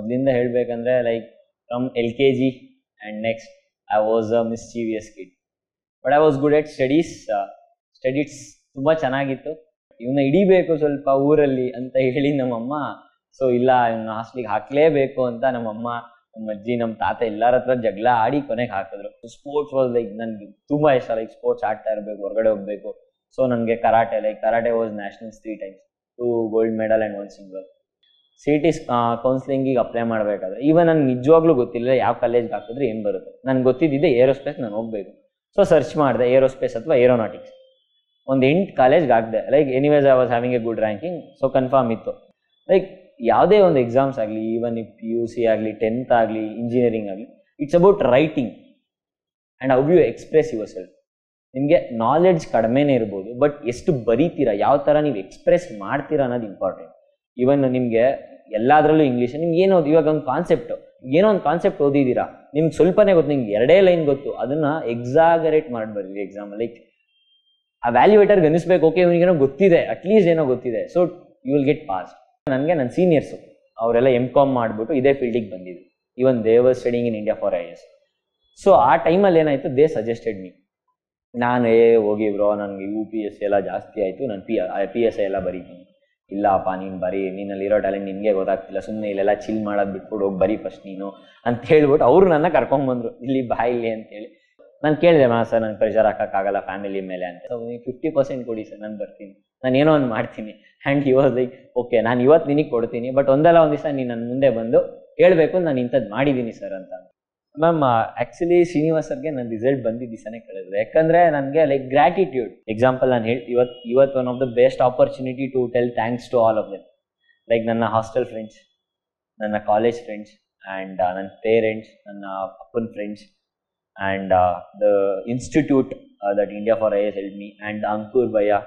ಮೊದಲಿಂದ ಹೇಳಬೇಕಂದ್ರೆ like from LKG and next I was a mischievous kid, but I was good at studies ತುಂಬ ಚೆನ್ನಾಗಿತ್ತು. ಇವನ್ನ ಹಿಡಿಬೇಕು ಸ್ವಲ್ಪ ಊರಲ್ಲಿ ಅಂತ ಹೇಳಿ ನಮ್ಮಮ್ಮ, ಸೊ ಇಲ್ಲ ಇವನ್ನ ಹಾಸ್ಟ್ಲಿಗೆ ಹಾಕಲೇಬೇಕು ಅಂತ ನಮ್ಮಮ್ಮ, ನಮ್ಮ ಅಜ್ಜಿ, ನಮ್ಮ ತಾತ ಎಲ್ಲರ ಹತ್ರ ಜಗಳ ಆಡಿ ಕೊನೆಗೆ ಹಾಕಿದ್ರು. ಸ್ಪೋರ್ಟ್ಸ್ ವಾಸ್ ಲೈಕ್ ನನಗೆ ತುಂಬ ಇಷ್ಟ, ಲೈಕ್ ಸ್ಪೋರ್ಟ್ಸ್ ಆಡ್ತಾ ಇರಬೇಕು, ಹೊರಗಡೆ ಹೋಗಬೇಕು. ಸೊ ನನಗೆ karate was nationals 3 times, 2 gold medal and 1 silver. CET ಕೌನ್ಸಿಲಿಂಗಿಗೆ ಅಪ್ಲೈ ಮಾಡಬೇಕಾದ್ರೆ ಈವನ್ ನನಗೆ ನಿಜವಾಗ್ಲೂ ಗೊತ್ತಿಲ್ಲ ಯಾವ ಕಾಲೇಜ್ಗೆ ಹಾಕಿದ್ರೆ ಏನು ಬರುತ್ತೆ. ನನಗೆ ಗೊತ್ತಿದ್ದಿದ್ದೆ ಏರೋಸ್ಪೇಸ್ ನಾನು ಹೋಗಬೇಕು. ಸೊ ಸರ್ಚ್ ಮಾಡಿದೆ ಏರೋಸ್ಪೇಸ್ ಅಥವಾ ಏರೋನಾಟಿಕ್ಸ್. ಒಂದು 8 ಕಾಲೇಜ್ಗೆ ಹಾಕಿದೆ. Like anyways I was having a good ranking, so confirm ಇತ್ತು. ಲೈಕ್ ಯಾವುದೇ ಒಂದು ಎಕ್ಸಾಮ್ಸ್ ಆಗಲಿ, ಈವನ್ PUC ಆಗಲಿ, 10th ಆಗಲಿ, ಇಂಜಿನಿಯರಿಂಗ್ ಆಗಲಿ, it's about writing and how you express yourself. ನಿಮಗೆ ನಾಲೆಡ್ಜ್ ಕಡಿಮೆನೇ ಇರ್ಬೋದು, ಬಟ್ ಎಷ್ಟು ಬರೀತೀರಾ, ಯಾವ ಥರ ನೀವು ಎಕ್ಸ್ಪ್ರೆಸ್ ಮಾಡ್ತೀರಾ ಅನ್ನೋದು ಇಂಪಾರ್ಟೆಂಟ್. ಈವನ್ ನಿಮಗೆ ಎಲ್ಲದರಲ್ಲೂ ಇಂಗ್ಲೀಷ್, ನಿಮ್ಗೆ ಏನೋ ಇವಾಗ ಒಂದು ಕಾನ್ಸೆಪ್ಟ್ ಓದಿದ್ದೀರಾ, ನಿಮ್ಗೆ ಸ್ವಲ್ಪನೇ ಗೊತ್ತು, ನಿಮ್ಗೆ 2 ಲೈನ್ ಗೊತ್ತು, ಅದನ್ನು ಎಕ್ಸಾಗರೇಟ್ ಮಾಡಬಾರ್ದು ಎಕ್ಸಾಮ್. ಲೈಕ್ ಆ ವ್ಯಾಲ್ಯೂಯೇಟರ್ಗೆ ಅನಿಸ್ಬೇಕು, ಓಕೆ ಇವನಿಗೇನೋ ಗೊತ್ತಿದೆ, ಅಟ್ಲೀಸ್ಟ್ ಏನೋ ಗೊತ್ತಿದೆ, so you will get pass. ನನಗೆ ನನ್ನ ಸೀನಿಯರ್ಸು ಅವರೆಲ್ಲ MCom ಮಾಡಿಬಿಟ್ಟು ಇದೇ ಫೀಲ್ಡಿಗೆ ಬಂದಿದ್ದು. Even they were studying in India for IAS. So ಆ ಟೈಮಲ್ಲಿ ಏನಾಯಿತು, ದೇ ಸಜೆಸ್ಟೆಡ್ ಮೀ. ನಾನು ಹೋಗಿ ಬ್ರೋ ನನಗೆ UPSC ಎಲ್ಲ ಜಾಸ್ತಿ ಆಯಿತು, ನಾನು PSI ಎಲ್ಲ ಬರೀತೀನಿ. ಇಲ್ಲಪ್ಪ ನೀನು ಬರೀ, ನೀನಲ್ಲಿರೋ ಟ್ಯಾಲೆಂಟ್ ನಿನಗೆ ಗೊತ್ತಾಗ್ತಿಲ್ಲ, ಸುಮ್ಮನೆ ಇಲ್ಲೆಲ್ಲ ಚಿಲ್ ಮಾಡೋದು ಬಿಟ್ಬಿಟ್ಟು ಹೋಗಿ ಬರೀ ಫಸ್ಟ್ ನೀನು ಅಂತ ಹೇಳ್ಬಿಟ್ಟು ಅವರು ನನ್ನ ಕರ್ಕೊಂಬಂದರು ಇಲ್ಲಿ ಬಾ ಇಲ್ಲಿ ಅಂತೇಳಿ. ನಾನು ಕೇಳಿದೆ, ಸರ್ ನನಗೆ ಪ್ರೆಷರ್ ಹಾಕೋಕ್ಕಾಗಲ್ಲ ಫ್ಯಾಮಿಲಿ ಮೇಲೆ ಅಂತ. ಸೊ ನೀವು 50% ಕೊಡಿ ಸರ್, ನಾನು ಬರ್ತೀನಿ, ನಾನು ಏನೋ ಒಂದು ಮಾಡ್ತೀನಿ. And he was like okay, ನಾನು ಇವತ್ತು ನಿನಗೆ ಕೊಡ್ತೀನಿ, ಬಟ್ ಒಂದಲ್ಲ ಒಂದು ದಿವಸ ನೀನು ನನ್ನ ಮುಂದೆ ಬಂದು ಹೇಳಬೇಕು ನಾನು ಇಂಥದ್ದು ಮಾಡಿದ್ದೀನಿ ಸರ್ ಅಂತ. ಮ್ಯಾಮ್ ಆ್ಯಕ್ಚುಲಿ ಶ್ರೀನಿವಾಸ್ ಸರ್ಗೆ ನನ್ನ ರಿಸಲ್ಟ್ ಬಂದಿದ್ದ ದಿವಸನೇ ಕಳೆದ್ರು, ಯಾಕಂದರೆ ನನಗೆ ಲೈಕ್ ಗ್ರ್ಯಾಟಿಟ್ಯೂಡ್. ಎಕ್ಸಾಂಪಲ್ ನಾನು ಇವತ್ತು one of the best opportunity to tell thanks to all of them. Like ನನ್ನ ಹಾಸ್ಟೆಲ್ ಫ್ರೆಂಡ್ಸ್, ನನ್ನ ಕಾಲೇಜ್ ಫ್ರೆಂಡ್ಸ್, ಆ್ಯಂಡ್ ನನ್ನ ಪೇರೆಂಟ್ಸ್, ನನ್ನ ಅಪ್ಪನ friends, and the institute that India for IAS helped me, and Ankur Bhaiya,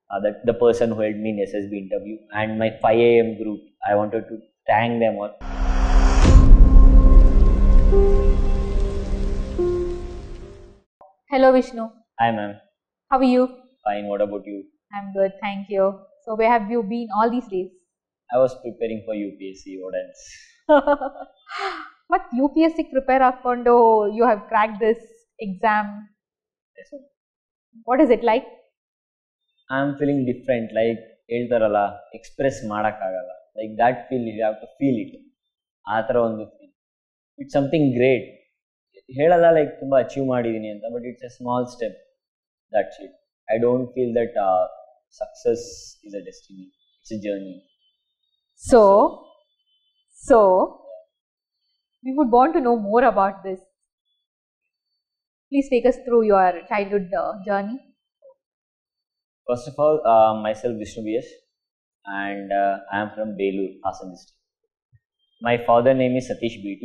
that the person who helped me in SSB interview, and my 5 AM group. I wanted to thank them all. Hello Vishnu. Hi ma'am. How are you? Fine, what about you? I'm good, thank you. So where have you been all these days? I was preparing for UPSC, what else? What UPSC prepare hakondo you have cracked this exam? Yes. What is it like? I'm feeling different, like ಹೇಳ್ತಾರಲ್ಲ express ಮಾಡೋಕ್ಕಾಗಲ್ಲ, like that feel you have to feel it. ಆ ಥರ ಒಂದು feel, it's something great. ಹೇಳಲ್ಲ like ತುಂಬ achieve ಮಾಡಿದ್ದೀನಿ ಅಂತ, but it's a small step, that's it. I don't feel that success is a destiny, it's a journey. So we would want to know more about this. Please take us through your childhood journey. First of all, myself Vishnu BS, and I am from Belur, Hassan district. My father name is Satish BT,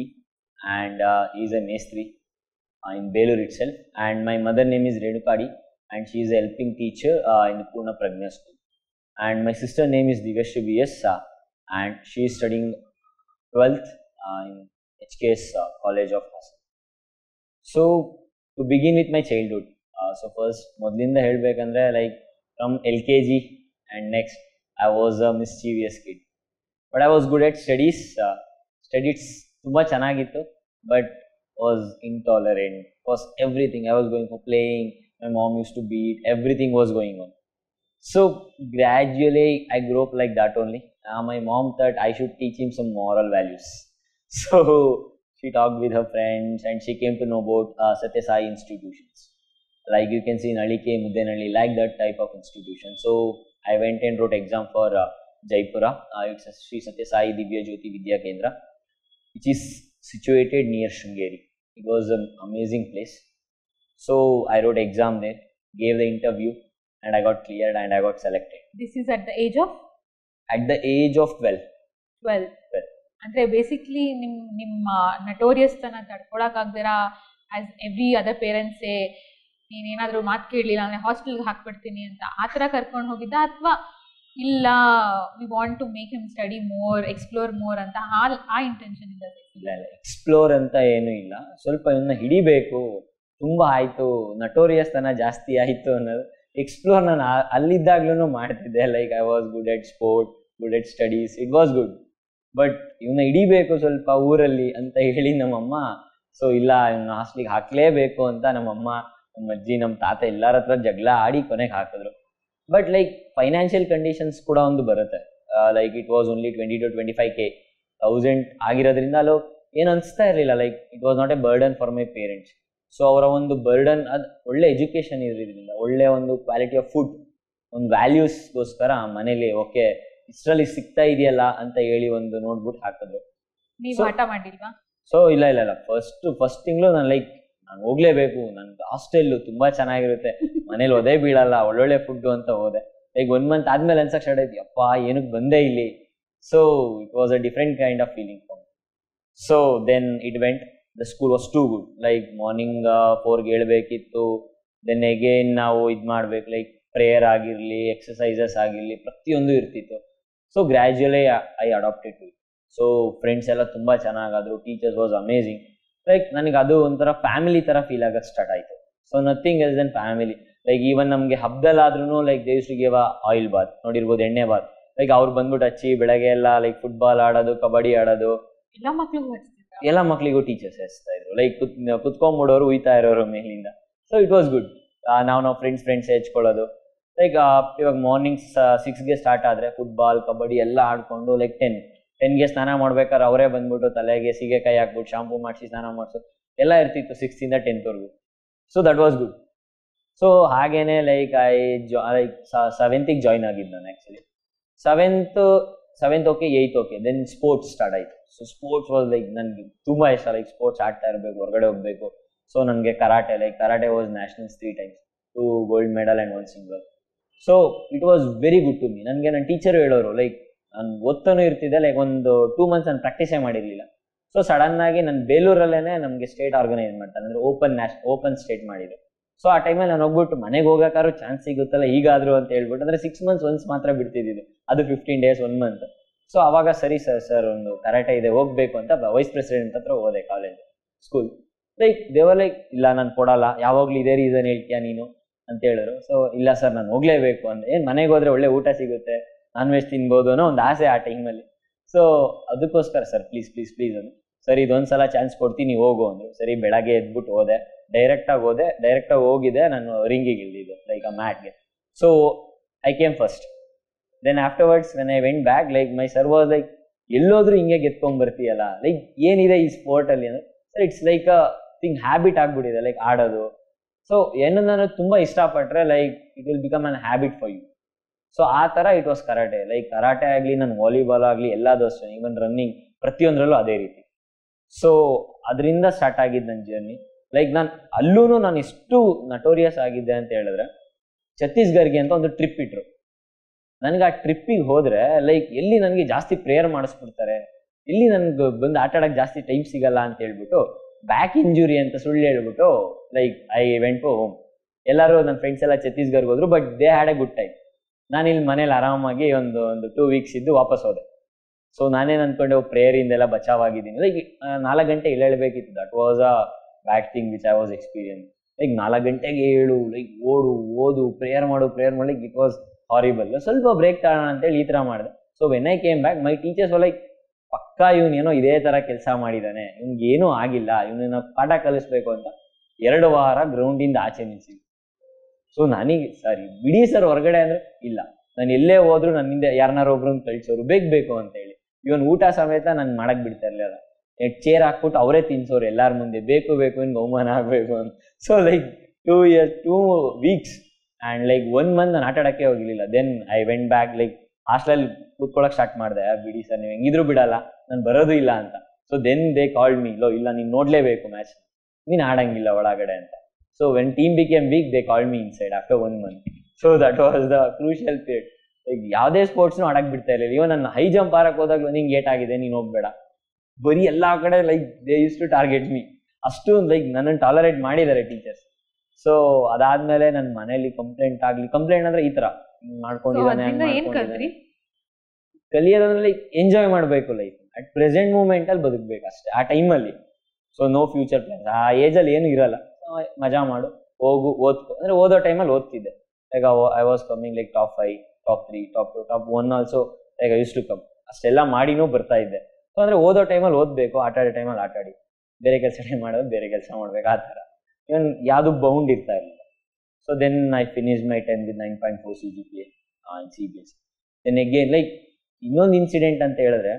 and he is a Mestri in Belur itself, and my mother name is Renukadi, and she is a helping teacher in the Purna Pragna school. And my sister name is Diveshri BS, and she is studying 12th in HKS College of Hassan. So to begin with my childhood, so first ಮೊದಲಿಂದ ಹೇಳಬೇಕಂದ್ರೆ like from LKG and next I was a mischievous kid, but I was good at studies ತುಂಬ ಚೆನ್ನಾಗಿತ್ತು, but was intolerant, was everything. I was going for playing, my mom used to beat, everything was going on. So gradually I grew up like that only. My mom thought I should teach him some moral values. So she talked with her friends and she came to know about Satya Sai institutions. Like you can see Nalike, Mudenalli, like that type of institution. So I went and wrote exam for Jaipura. It's Sri Satya Sai Divya Jyoti Vidya Kendra, which is situated near Sringeri. It was an amazing place. So I wrote exam there, gave the interview, and I got cleared and I got selected. This is at the age of? At the age of 12. 12. ಅಂದರೆ basically ನಿಮ್ಮ notorious ತನ ತಡ್ಕೊಳಕ್ಕಾಗ್ದಿರಾ as every other ಪೇರೆಂಟ್ಸೇ ನೀನೇನಾದರೂ ಮಾತು ಕೇಳಲಿಲ್ಲ ಅಂದರೆ ಹಾಸ್ಟೆಲ್ಗೆ ಹಾಕ್ಬಿಡ್ತೀನಿ ಅಂತ ಆ ಥರ ಕರ್ಕೊಂಡು ಹೋಗಿದ್ದ, ಅಥವಾ ಇಲ್ಲ we want to make him study more, explore more ಅಂತ ಆ ಇಂಟೆನ್ಷನ್ ಇದೆ? ಇಲ್ಲ ಎಕ್ಸ್ಪ್ಲೋರ್ ಅಂತ ಏನೂ ಇಲ್ಲ, ಸ್ವಲ್ಪ ಇವನ್ನ ಹಿಡಿಬೇಕು, ತುಂಬ ಆಯಿತು ನಟೋರಿಯಸ್ ತನ ಜಾಸ್ತಿ ಆಯಿತು ಅನ್ನೋದು. ಎಕ್ಸ್ಪ್ಲೋರ್ ನಾನು ಅಲ್ಲಿದ್ದಾಗ್ಲೂ ಮಾಡ್ತಿದ್ದೆ. Like I was good at sport, good at studies, it was good. But ಇವನ್ನ ಹಿಡಿಬೇಕು ಸ್ವಲ್ಪ ಊರಲ್ಲಿ ಅಂತ ಹೇಳಿ ನಮ್ಮಮ್ಮ, ಸೊ ಇಲ್ಲ ಇವನ್ನ ಹಾಸ್ಟ್ಲಿಗೆ ಹಾಕ್ಲೇಬೇಕು ಅಂತ ನಮ್ಮಮ್ಮ, ನಮ್ಮ ಅಜ್ಜಿ, ನಮ್ಮ ತಾತ ಎಲ್ಲರ ಹತ್ರ ಜಗಳ ಆಡಿ ಕೊನೆಗೆ ಹಾಕಿದ್ರು. ಬಟ್ ಲೈಕ್ ಫೈನಾನ್ಷಿಯಲ್ ಕಂಡೀಷನ್ಸ್ ಕೂಡ ಒಂದು ಬರುತ್ತೆ. Like it was only 20 to 25,000 ಆಗಿರೋದ್ರಿಂದ ಅಲ್ಲೋ ಏನು ಅನಿಸ್ತಾ ಇರಲಿಲ್ಲ. Like it was not A burden for my parents. So ಅವರ ಒಂದು ಬರ್ಡನ್, ಅದು ಒಳ್ಳೆ ಎಜುಕೇಷನ್ ಇರೋದ್ರಿಂದ, ಒಳ್ಳೆ ಒಂದು ಕ್ವಾಲಿಟಿ ಆಫ್ ಫುಡ್, ಒಂದು ವ್ಯಾಲ್ಯೂಸ್ಗೋಸ್ಕರ ಮನೇಲಿ ಓಕೆ ಇಷ್ಟರಲ್ಲಿ ಸಿಗ್ತಾ ಇದೆಯಲ್ಲ ಅಂತ ಹೇಳಿ ಒಂದು ನೋಡ್ಬಿಟ್ಟು ಹಾಕಿದ್ರು. ನೀವು ಆಟ ಮಾಡಿಲ್ವಾ? ಸೊ ಇಲ್ಲ ಫಸ್ಟ್ ತಿಂಗಳು ನಾನು ಹೋಗ್ಲೇಬೇಕು, ನನ್ಗೆ ಹಾಸ್ಟೆಲ್ಲು ತುಂಬಾ ಚೆನ್ನಾಗಿರುತ್ತೆ, ಮನೇಲಿ ಒದೇ ಬೀಳಲ್ಲ, ಒಳ್ಳೊಳ್ಳೆ ಫುಡ್ ಅಂತ ಹೋದೆ. ಲೈಕ್ 1 month ಆದ್ಮೇಲೆ ಅನ್ಸಕ್ ಸ್ಟಾರ್ಟ್ ಆಯ್ತು, ಅಪ್ಪ ಏನಕ್ಕೆ ಬಂದೆ ಇಲ್ಲಿ. So it was a different kind of feeling. So then it went, the school was too good. Like morning 4ಗೆ ಹೇಳ್ಬೇಕಿತ್ತು, ದೆನ್ ಅಗೇನ್ ನಾವು ಇದು ಮಾಡ್ಬೇಕು, ಲೈಕ್ ಪ್ರೇಯರ್ ಆಗಿರಲಿ, ಎಕ್ಸಸೈಸಸ್ ಆಗಿರಲಿ, ಪ್ರತಿಯೊಂದು ಇರ್ತಿತ್ತು. So gradually I adapted to. So friends ಎಲ್ಲ ತುಂಬ ಚೆನ್ನಾಗಾದ್ರು, ಟೀಚರ್ಸ್ ವಾಸ್ ಅಮೇಝಿಂಗ್. ಲೈಕ್ ನನಗೆ ಅದು ಒಂಥರ ಫ್ಯಾಮಿಲಿ ಥರ ಫೀಲ್ ಆಗೋಕ್ಕೆ ಸ್ಟಾರ್ಟ್ ಆಯಿತು. So nothing else then family. Like even ನಮಗೆ ಹಬ್ಬದಲ್ಲಾದ್ರೂ like they use to give oil bath, ನೋಡಿರ್ಬೋದು, ಎಣ್ಣೆ ಬಾತ್. ಲೈಕ್ ಅವ್ರು ಬಂದ್ಬಿಟ್ಟು ಹಚ್ಚಿ ಬೆಳಗ್ಗೆ ಎಲ್ಲ ಲೈಕ್ ಫುಟ್ಬಾಲ್ ಆಡೋದು, ಕಬಡ್ಡಿ ಆಡೋದು, ಎಲ್ಲ ಮಕ್ಳಿಗೂ ಟೀಚರ್ಸ್ ಹಚ್ತಾ ಇದ್ರು. ಲೈಕ್ ಕುತ್ಕೊಂಡ್ಬಿಡೋರು, ಉಯ್ತಾ ಇರೋರು ಮೇಲಿಂದ. So it was good. ನಾವು ಫ್ರೆಂಡ್ಸ್ ಹೆಚ್ಕೊಳ್ಳೋದು. ಲೈಕ್ ಇವಾಗ ಮಾರ್ನಿಂಗ್ 6ಗೆ ಸ್ಟಾರ್ಟ್ ಆದರೆ ಫುಟ್ಬಾಲ್, ಕಬಡ್ಡಿ ಎಲ್ಲ ಆಡ್ಕೊಂಡು ಲೈಕ್ 10ಗೆ ಸ್ನಾನ ಮಾಡ್ಬೇಕಾದ್ರೆ ಅವರೇ ಬಂದ್ಬಿಟ್ಟು ತಲೆಗೆ ಸೀಗೆಕಾಯಿ ಹಾಕ್ಬಿಟ್ಟು ಶಾಂಪೂ ಮಾಡಿಸಿ ಸ್ನಾನ ಮಾಡಿಸೋದು ಎಲ್ಲ ಇರ್ತಿತ್ತು 6 ಇಂದ 10th. So that was good. So ಹಾಗೇನೆ ಲೈಕ್ ಲೈಕ್ 7th ಜಾಯ್ನ್ ಆಗಿದ್ದು ನಾನು. Actually 7th okay, 8th okay, then sports start ಆಯಿತು. ಸೊ ಸ್ಪೋರ್ಟ್ಸ್ ವಾಸ್ ಲೈಕ್ ನನಗೆ ತುಂಬ ಇಷ್ಟ. ಲೈಕ್ ಸ್ಪೋರ್ಟ್ಸ್ ಆಡ್ತಾ ಇರಬೇಕು, ಹೊರಗಡೆ ಹೋಗಬೇಕು. ಸೊ ನನಗೆ karate was nationals 3 times, 2 gold medal and 1 silver. So it was very good to me. ನನಗೆ ನನ್ನ ಟೀಚರು ಹೇಳೋರು, ಲೈಕ್ ನಾನು ಓದ್ತಾನೂ ಇರ್ತಿದ್ದೆ, ಲೈಕ್ ಒಂದು 2 months ನಾನು ಪ್ರಾಕ್ಟೀಸೇ ಮಾಡಿರಲಿಲ್ಲ. ಸೊ ಸಡನ್ನಾಗಿ ನಾನು ಬೇಲೂರಲ್ಲೇ ನಮಗೆ ಸ್ಟೇಟ್ ಆರ್ಗನೈಸ್ ಮಾಡ್ತಾರೆ, ಅಂದರೆ ಓಪನ್ ಸ್ಟೇಟ್ ಮಾಡಿದ್ರು. ಸೊ ಆ ಟೈಮಲ್ಲಿ ನಾನು ಹೋಗ್ಬಿಟ್ಟು ಮನೆಗೆ ಹೋಗೋಕ್ಕಾದ್ರೂ ಚಾನ್ಸ್ ಸಿಗುತ್ತಲ್ಲ ಈಗಾದರೂ ಅಂತ ಹೇಳ್ಬಿಟ್ಟು, ಅಂದರೆ 6 months ಒನ್ಸ್ ಮಾತ್ರ ಬಿಡ್ತಿದ್ದಿದ್ದು, ಅದು 15 days 1 month. ಸೊ ಅವಾಗ ಸರಿ ಸರ್ ಒಂದು ಕರಾಟೆ ಇದೆ, ಹೋಗ್ಬೇಕು ಅಂತ ವೈಸ್ ಪ್ರೆಸಿಡೆಂಟ್ ಹತ್ರ ಹೋದೆ, ಕಾಲೇಜ್ ಸ್ಕೂಲ್. ಲೈಕ್ ದೇವರ್ ಲೈಕ್ ಇಲ್ಲ ನಾನು ಕೊಡಲ್ಲ, ಯಾವಾಗಲೂ ಇದೇ ರೀಸನ್ ಹೇಳ್ತೀಯಾ ನೀನು ಅಂತ ಹೇಳಿದ್ರು. ಸೊ ಇಲ್ಲ ಸರ್ ನಾನು ಹೋಗ್ಲೇಬೇಕು ಅಂದರೆ, ಏನು ಮನೆಗೆ ಹೋದ್ರೆ ಒಳ್ಳೆ ಊಟ ಸಿಗುತ್ತೆ, ನಾನ್ ವೆಜ್ ತಿನ್ಬೋದು ಅನ್ನೋ ಒಂದು ಆಸೆ ಆ ಟೈಮಲ್ಲಿ. ಸೊ ಅದಕ್ಕೋಸ್ಕರ ಸರ್ ಪ್ಲೀಸ್ ಅಂದು, ಸರಿ ಇದೊಂದ್ಸಲ ಚಾನ್ಸ್ ಕೊಡ್ತೀನಿ ಹೋಗು ಅಂದರು. ಸರಿ ಬೆಳಗ್ಗೆ ಎದ್ಬಿಟ್ಟು ಹೋದೆ, ಡೈರೆಕ್ಟಾಗಿ ಹೋಗಿದೆ, ನಾನು ರಿಂಗಿಗೆ ಇಳಿದಿದ್ದೆ, ಲೈಕ್ ಆ ಮ್ಯಾಟ್ಗೆ. So I came first. Then afterwards when I went back, like my sir was like, ಎಲ್ಲೋದ್ರೂ ಹಿಂಗೆ ಗೆದ್ಕೊಂಡ್ಬರ್ತೀಯಲ್ಲ, ಲೈಕ್ ಏನಿದೆ ಈ ಸ್ಪೋರ್ಟಲ್ಲಿ ಅಂದರೆ. Sir it's like a thing, habit ಆಗಿಬಿಟ್ಟಿದೆ ಲೈಕ್ ಆಡೋದು. ಸೊ ಏನು ನಾನು ತುಂಬ ಇಷ್ಟಪಟ್ಟರೆ like it will become an habit for you. So ಆ ಥರ it was karate. Like karate ಆಗಲಿ, ನಾನು ವಾಲಿಬಾಲ್ ಆಗಲಿ, ಎಲ್ಲದೂ ಅಷ್ಟೇ, ಈವನ್ ರನ್ನಿಂಗ್, ಪ್ರತಿಯೊಂದರಲ್ಲೂ ಅದೇ ರೀತಿ. ಸೊ ಅದರಿಂದ ಸ್ಟಾರ್ಟ್ ಆಗಿದ್ದು ನನ್ನ ಜರ್ನಿ. ಲೈಕ್ ನಾನು ಎಷ್ಟು ನಟೋರಿಯಸ್ ಆಗಿದ್ದೆ ಅಂತ ಹೇಳಿದ್ರೆ, ಛತ್ತೀಸ್ಗಢ್ಗೆ ಅಂತ ಒಂದು ಟ್ರಿಪ್ ಇಟ್ರು. ನನಗೆ ಆ ಟ್ರಿಪ್ಪಿಗೆ ಹೋದರೆ ಲೈಕ್ ಎಲ್ಲಿ ನನಗೆ ಜಾಸ್ತಿ ಪ್ರೇಯರ್ ಮಾಡಿಸ್ಬಿಡ್ತಾರೆ, ಇಲ್ಲಿ ನನಗೆ ಬಂದು ಆಟ ಆಡೋಕ್ಕೆ ಜಾಸ್ತಿ ಟೈಮ್ ಸಿಗಲ್ಲ ಅಂತ ಹೇಳ್ಬಿಟ್ಟು, ಬ್ಯಾಕ್ ಇಂಜುರಿ ಅಂತ ಸುಳ್ಳು ಹೇಳ್ಬಿಟ್ಟು like I went to home. ಎಲ್ಲರೂ ನನ್ನ ಫ್ರೆಂಡ್ಸ್ ಎಲ್ಲ ಛತ್ತೀಸ್ಗಢ್ಗೆ ಹೋದ್ರು, but they had a good time. ನಾನು ಇಲ್ಲಿ ಮನೇಲಿ ಆರಾಮಾಗಿ ಒಂದು 2 weeks ಇದ್ದು ವಾಪಸ್ ಹೋದೆ. ಸೊ ನಾನೇನು ಅಂದ್ಕೊಂಡೆ, ಪ್ರೇಯರಿಂದೆಲ್ಲ ಬಚಾವಾಗಿದ್ದೀನಿ. ಲೈಕ್ 4 ಗಂಟೆ ಹೇಳಬೇಕಿತ್ತು. That was a bad thing which I was experience. Like 4 ಗಂಟೆಗೆ ಏಳು, ಲೈಕ್ ಓದು, ಪ್ರೇಯರ್ ಮಾಡು, ಲೈಕ್ ಇಟ್ ವಾಸ್ ಹಾರಿಬಲ್. ಸ್ವಲ್ಪ ಬ್ರೇಕ್ ತಗೋಣ ಅಂತೇಳಿ ಈ ಥರ ಮಾಡಿದೆ. So when I came back, my teachers like, ಪಕ್ಕಾ ಇವನೇನೋ ಇದೇ ಥರ ಕೆಲಸ ಮಾಡಿದ್ದಾನೆ, ಇವ್ನಿಗೇನೂ ಆಗಿಲ್ಲ, ಇವನನ್ನ ಪಾಠ ಕಲಿಸ್ಬೇಕು ಅಂತ 2 ವಾರ ಗ್ರೌಂಡಿಂದ ಆಚೆ ನಿಲ್ಸಿದ್ವಿ. ಸೊ ನನಗೆ ಸರಿ ಬಿಡಿ ಸರ್ ಹೊರಗಡೆ ಅಂದರೆ, ಇಲ್ಲ ನಾನು ಎಲ್ಲೇ ಹೋದ್ರು ನನ್ನಿಂದ ಯಾರನ್ನಾರು ಒಬ್ರನ್ನ ಕಳಿಸೋರು, ಬೇಕು ಅಂತ ಹೇಳಿ. ಇವನ್ ಊಟ ಸಮೇತ ನಾನು ಮಾಡಕ್ ಬಿಡ್ತಾ ಇರಲಿಲ್ಲ. ಚೇರ್ ಹಾಕ್ಬಿಟ್ಟು ಅವರೇ ತಿನ್ಸೋರು ಎಲ್ಲಾರ ಮುಂದೆ, ಬೇಕು ಇನ್ಗೆ ಅವಮಾನ ಆಗಬೇಕು ಅಂತ. So like 2 weeks and like 1 month ನಾನು ಆಟ ಆಡೋಕ್ಕೆ ಹೋಗಿರಲಿಲ್ಲ. Then I went back, like ಹಾಸ್ಟೆಲಲ್ಲಿ ಕೂತ್ಕೊಳ್ಳೋಕೆ ಸ್ಟಾರ್ಟ್ ಮಾಡಿದೆ. ಬಿಡಿ ಸರ್ ನೀವು ಹೆಂಗಿದ್ರು ಬಿಡಲ್ಲ, ನಾನು ಬರೋದು ಇಲ್ಲ ಅಂತ. So then they called me, ಇಲ್ಲ ನೀನು ನೋಡಲೇಬೇಕು ಮ್ಯಾಚ್, ನೀನು ಆಡಂಗಿಲ್ಲ ಒಳಗಡೆ ಅಂತ. So when team became weak, they called me inside after 1 month. So that was the crucial period. Like ಯಾವುದೇ ಸ್ಪೋರ್ಟ್ಸ್ನೂ ಆಡಕ್ಕೆ ಬಿಡ್ತಾ ಇರಲಿಲ್ಲ. ಇವನ್ ನನ್ನ ಹೈ ಜಂಪ್ ಆಡಕ್ಕೆ ಹೋದಾಗಲೂ ನಿಂಗೆ ಏಟಾಗಿದೆ, ನೀನು ಹೋಗ್ಬೇಡ, ಬರೀ ಎಲ್ಲ ಕಡೆ like they use to target me. ಅಷ್ಟು ಲೈಕ್ ನನ್ನನ್ನು ಟಾಲರೇಟ್ ಮಾಡಿದ್ದಾರೆ ಟೀಚರ್ಸ್. ಸೊ ಅದಾದ್ಮೇಲೆ ನನ್ನ ಮನೇಲಿ ಕಂಪ್ಲೇಂಟ್ ಅಂದ್ರೆ ಈ ತರ ಮಾಡ್ಕೊಂಡಿದ್ದಾನೆ. ಕಲಿಯೋದಂದ್ರೆ ಲೈಕ್ ಎಂಜಾಯ್ ಮಾಡಬೇಕು, ಲೈಫ್ ಅಟ್ ಪ್ರೆಸೆಂಟ್ ಮೂಮೆಂಟ್ ಅಲ್ಲಿ ಬದುಕಬೇಕು ಅಷ್ಟೇ ಆ ಟೈಮಲ್ಲಿ. So no future plans. ಆ ಏಜಲ್ಲಿ ಏನು ಇರಲ್ಲ, ಮಜಾ ಮಾಡು, ಹೋಗು, ಓದ್ಕೊ. ಅಂದ್ರೆ ಓದೋ ಟೈಮಲ್ಲಿ ಓದ್ತಿದ್ದೆ. Like I was coming like top 5, top 3, top 2, top 1 also like I use to come. ಅಷ್ಟೆಲ್ಲ ಮಾಡಿನೂ ಬರ್ತಾ ಇದ್ದೆ. ಸೊ ಅಂದರೆ ಓದೋ ಟೈಮಲ್ಲಿ ಓದಬೇಕು, ಆಟ ಆಡೋ ಟೈಮಲ್ಲಿ ಆಟ ಆಡಿ, ಬೇರೆ ಕೆಲಸ ಮಾಡೋದು ಬೇರೆ ಕೆಲಸ ಮಾಡ್ಬೇಕು, ಆ ಥರ. ಇವನ್ ಯಾವುದು ಬೌಂಡ್ ಇರ್ತಾ ಇರಲಿಲ್ಲ. So then I finish my 10th with 9.4 CGPA in CBSE. Then again like ಇನ್ನೊಂದು ಇನ್ಸಿಡೆಂಟ್ ಅಂತ ಹೇಳಿದ್ರೆ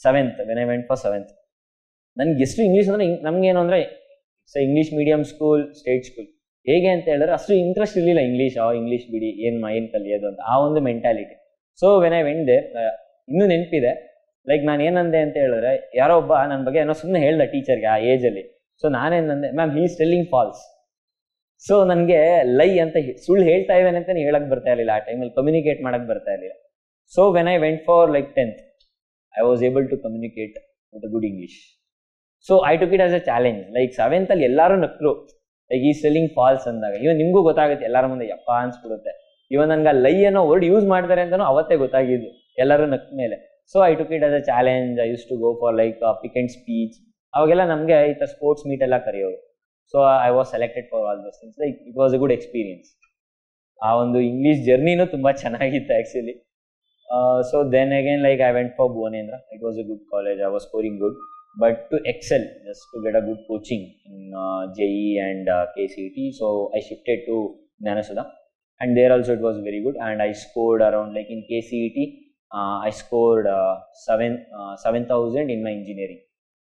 7th when I went for 7th, ನನಗೆ ಎಷ್ಟು ಇಂಗ್ಲೀಷ್ ಅಂದರೆ ನಮಗೇನು ಅಂದರೆ English medium school, state school, ಹೇಗೆ ಅಂತ ಹೇಳಿದ್ರೆ ಅಷ್ಟು ಇಂಟ್ರೆಸ್ಟ್ ಇರಲಿಲ್ಲ ಇಂಗ್ಲೀಷ್ ಬಿಡಿ ಏನು ಕಲಿಯೋದು ಅಂತ, ಆ ಒಂದು mentality. So when I went there, ಇನ್ನೂ ನೆನಪಿದೆ, ಲೈಕ್ ನಾನು ಏನಂದೆ ಅಂತ ಹೇಳಿದ್ರೆ, ಯಾರೋ ಒಬ್ಬ ನನ್ನ ಬಗ್ಗೆ ಏನೋ ಸುಮ್ಮನೆ ಹೇಳ್ದ ಟೀಚರ್ಗೆ ಆ ಏಜಲ್ಲಿ. ಸೊ ನಾನೇನಂದೆ, ma'am he is telling false. So ನನಗೆ ಲೈ ಅಂತ ಸುಳ್ಳು ಹೇಳ್ತಾ ಇದ್ದಾನೆ ಅಂತಲೇ ಹೇಳಕ್ಕೆ ಬರ್ತಾ ಇರಲಿಲ್ಲ, ಆ ಟೈಮಲ್ಲಿ ಕಮ್ಯುನಿಕೇಟ್ ಮಾಡೋಕ್ಕೆ ಬರ್ತಾ ಇರಲಿಲ್ಲ. So when I went for like 10th, I was able to communicate with good English. So I took it as a challenge. Like 7th ಅಲ್ಲಿ ಎಲ್ಲರೂ ನಕ್ಕರು, ಲೈಕ್ ಈ ಸ್ಟೆಲ್ಲಿಂಗ್ ಫಾಲ್ಸ್ ಅಂದಾಗ. ಇವನ್ ನಿಮಗೂ ಗೊತ್ತಾಗುತ್ತೆ, ಎಲ್ಲರ ಮುಂದೆ ಯಪ್ಪ ಅನ್ಸ್ಬಿಡುತ್ತೆ. ಇವನ್ ನನ್ಗೆ ಲೈ ಅನ್ನೋ ವರ್ಡ್ ಯೂಸ್ ಮಾಡ್ತಾರೆ ಅಂತಲೂ ಅವತ್ತೇ ಗೊತ್ತಾಗಿದ್ದು, ಎಲ್ಲರೂ ನಕ್ಕ ಮೇಲೆ. So I took it as a challenge. I use to go for like pick and speech. ಅವಾಗೆಲ್ಲ ನಮಗೆ ಈ ಥರ ಸ್ಪೋರ್ಟ್ಸ್ ಮೀಟ್ ಎಲ್ಲ ಕರೆಯೋರು. So I was selected for all those things. Like it was a good experience. ಆ ಒಂದು English ಜರ್ನಿನೂ ತುಂಬ ಚೆನ್ನಾಗಿತ್ತು actually. So then again like I went for Bhuvanendra. It was a good college. I was scoring good. But to excel, just to get a good coaching in JEE and KCET, so I shifted to Gnanasudha, and there also it was very good. And I scored around, like in KCET, I scored 7,000 in my engineering,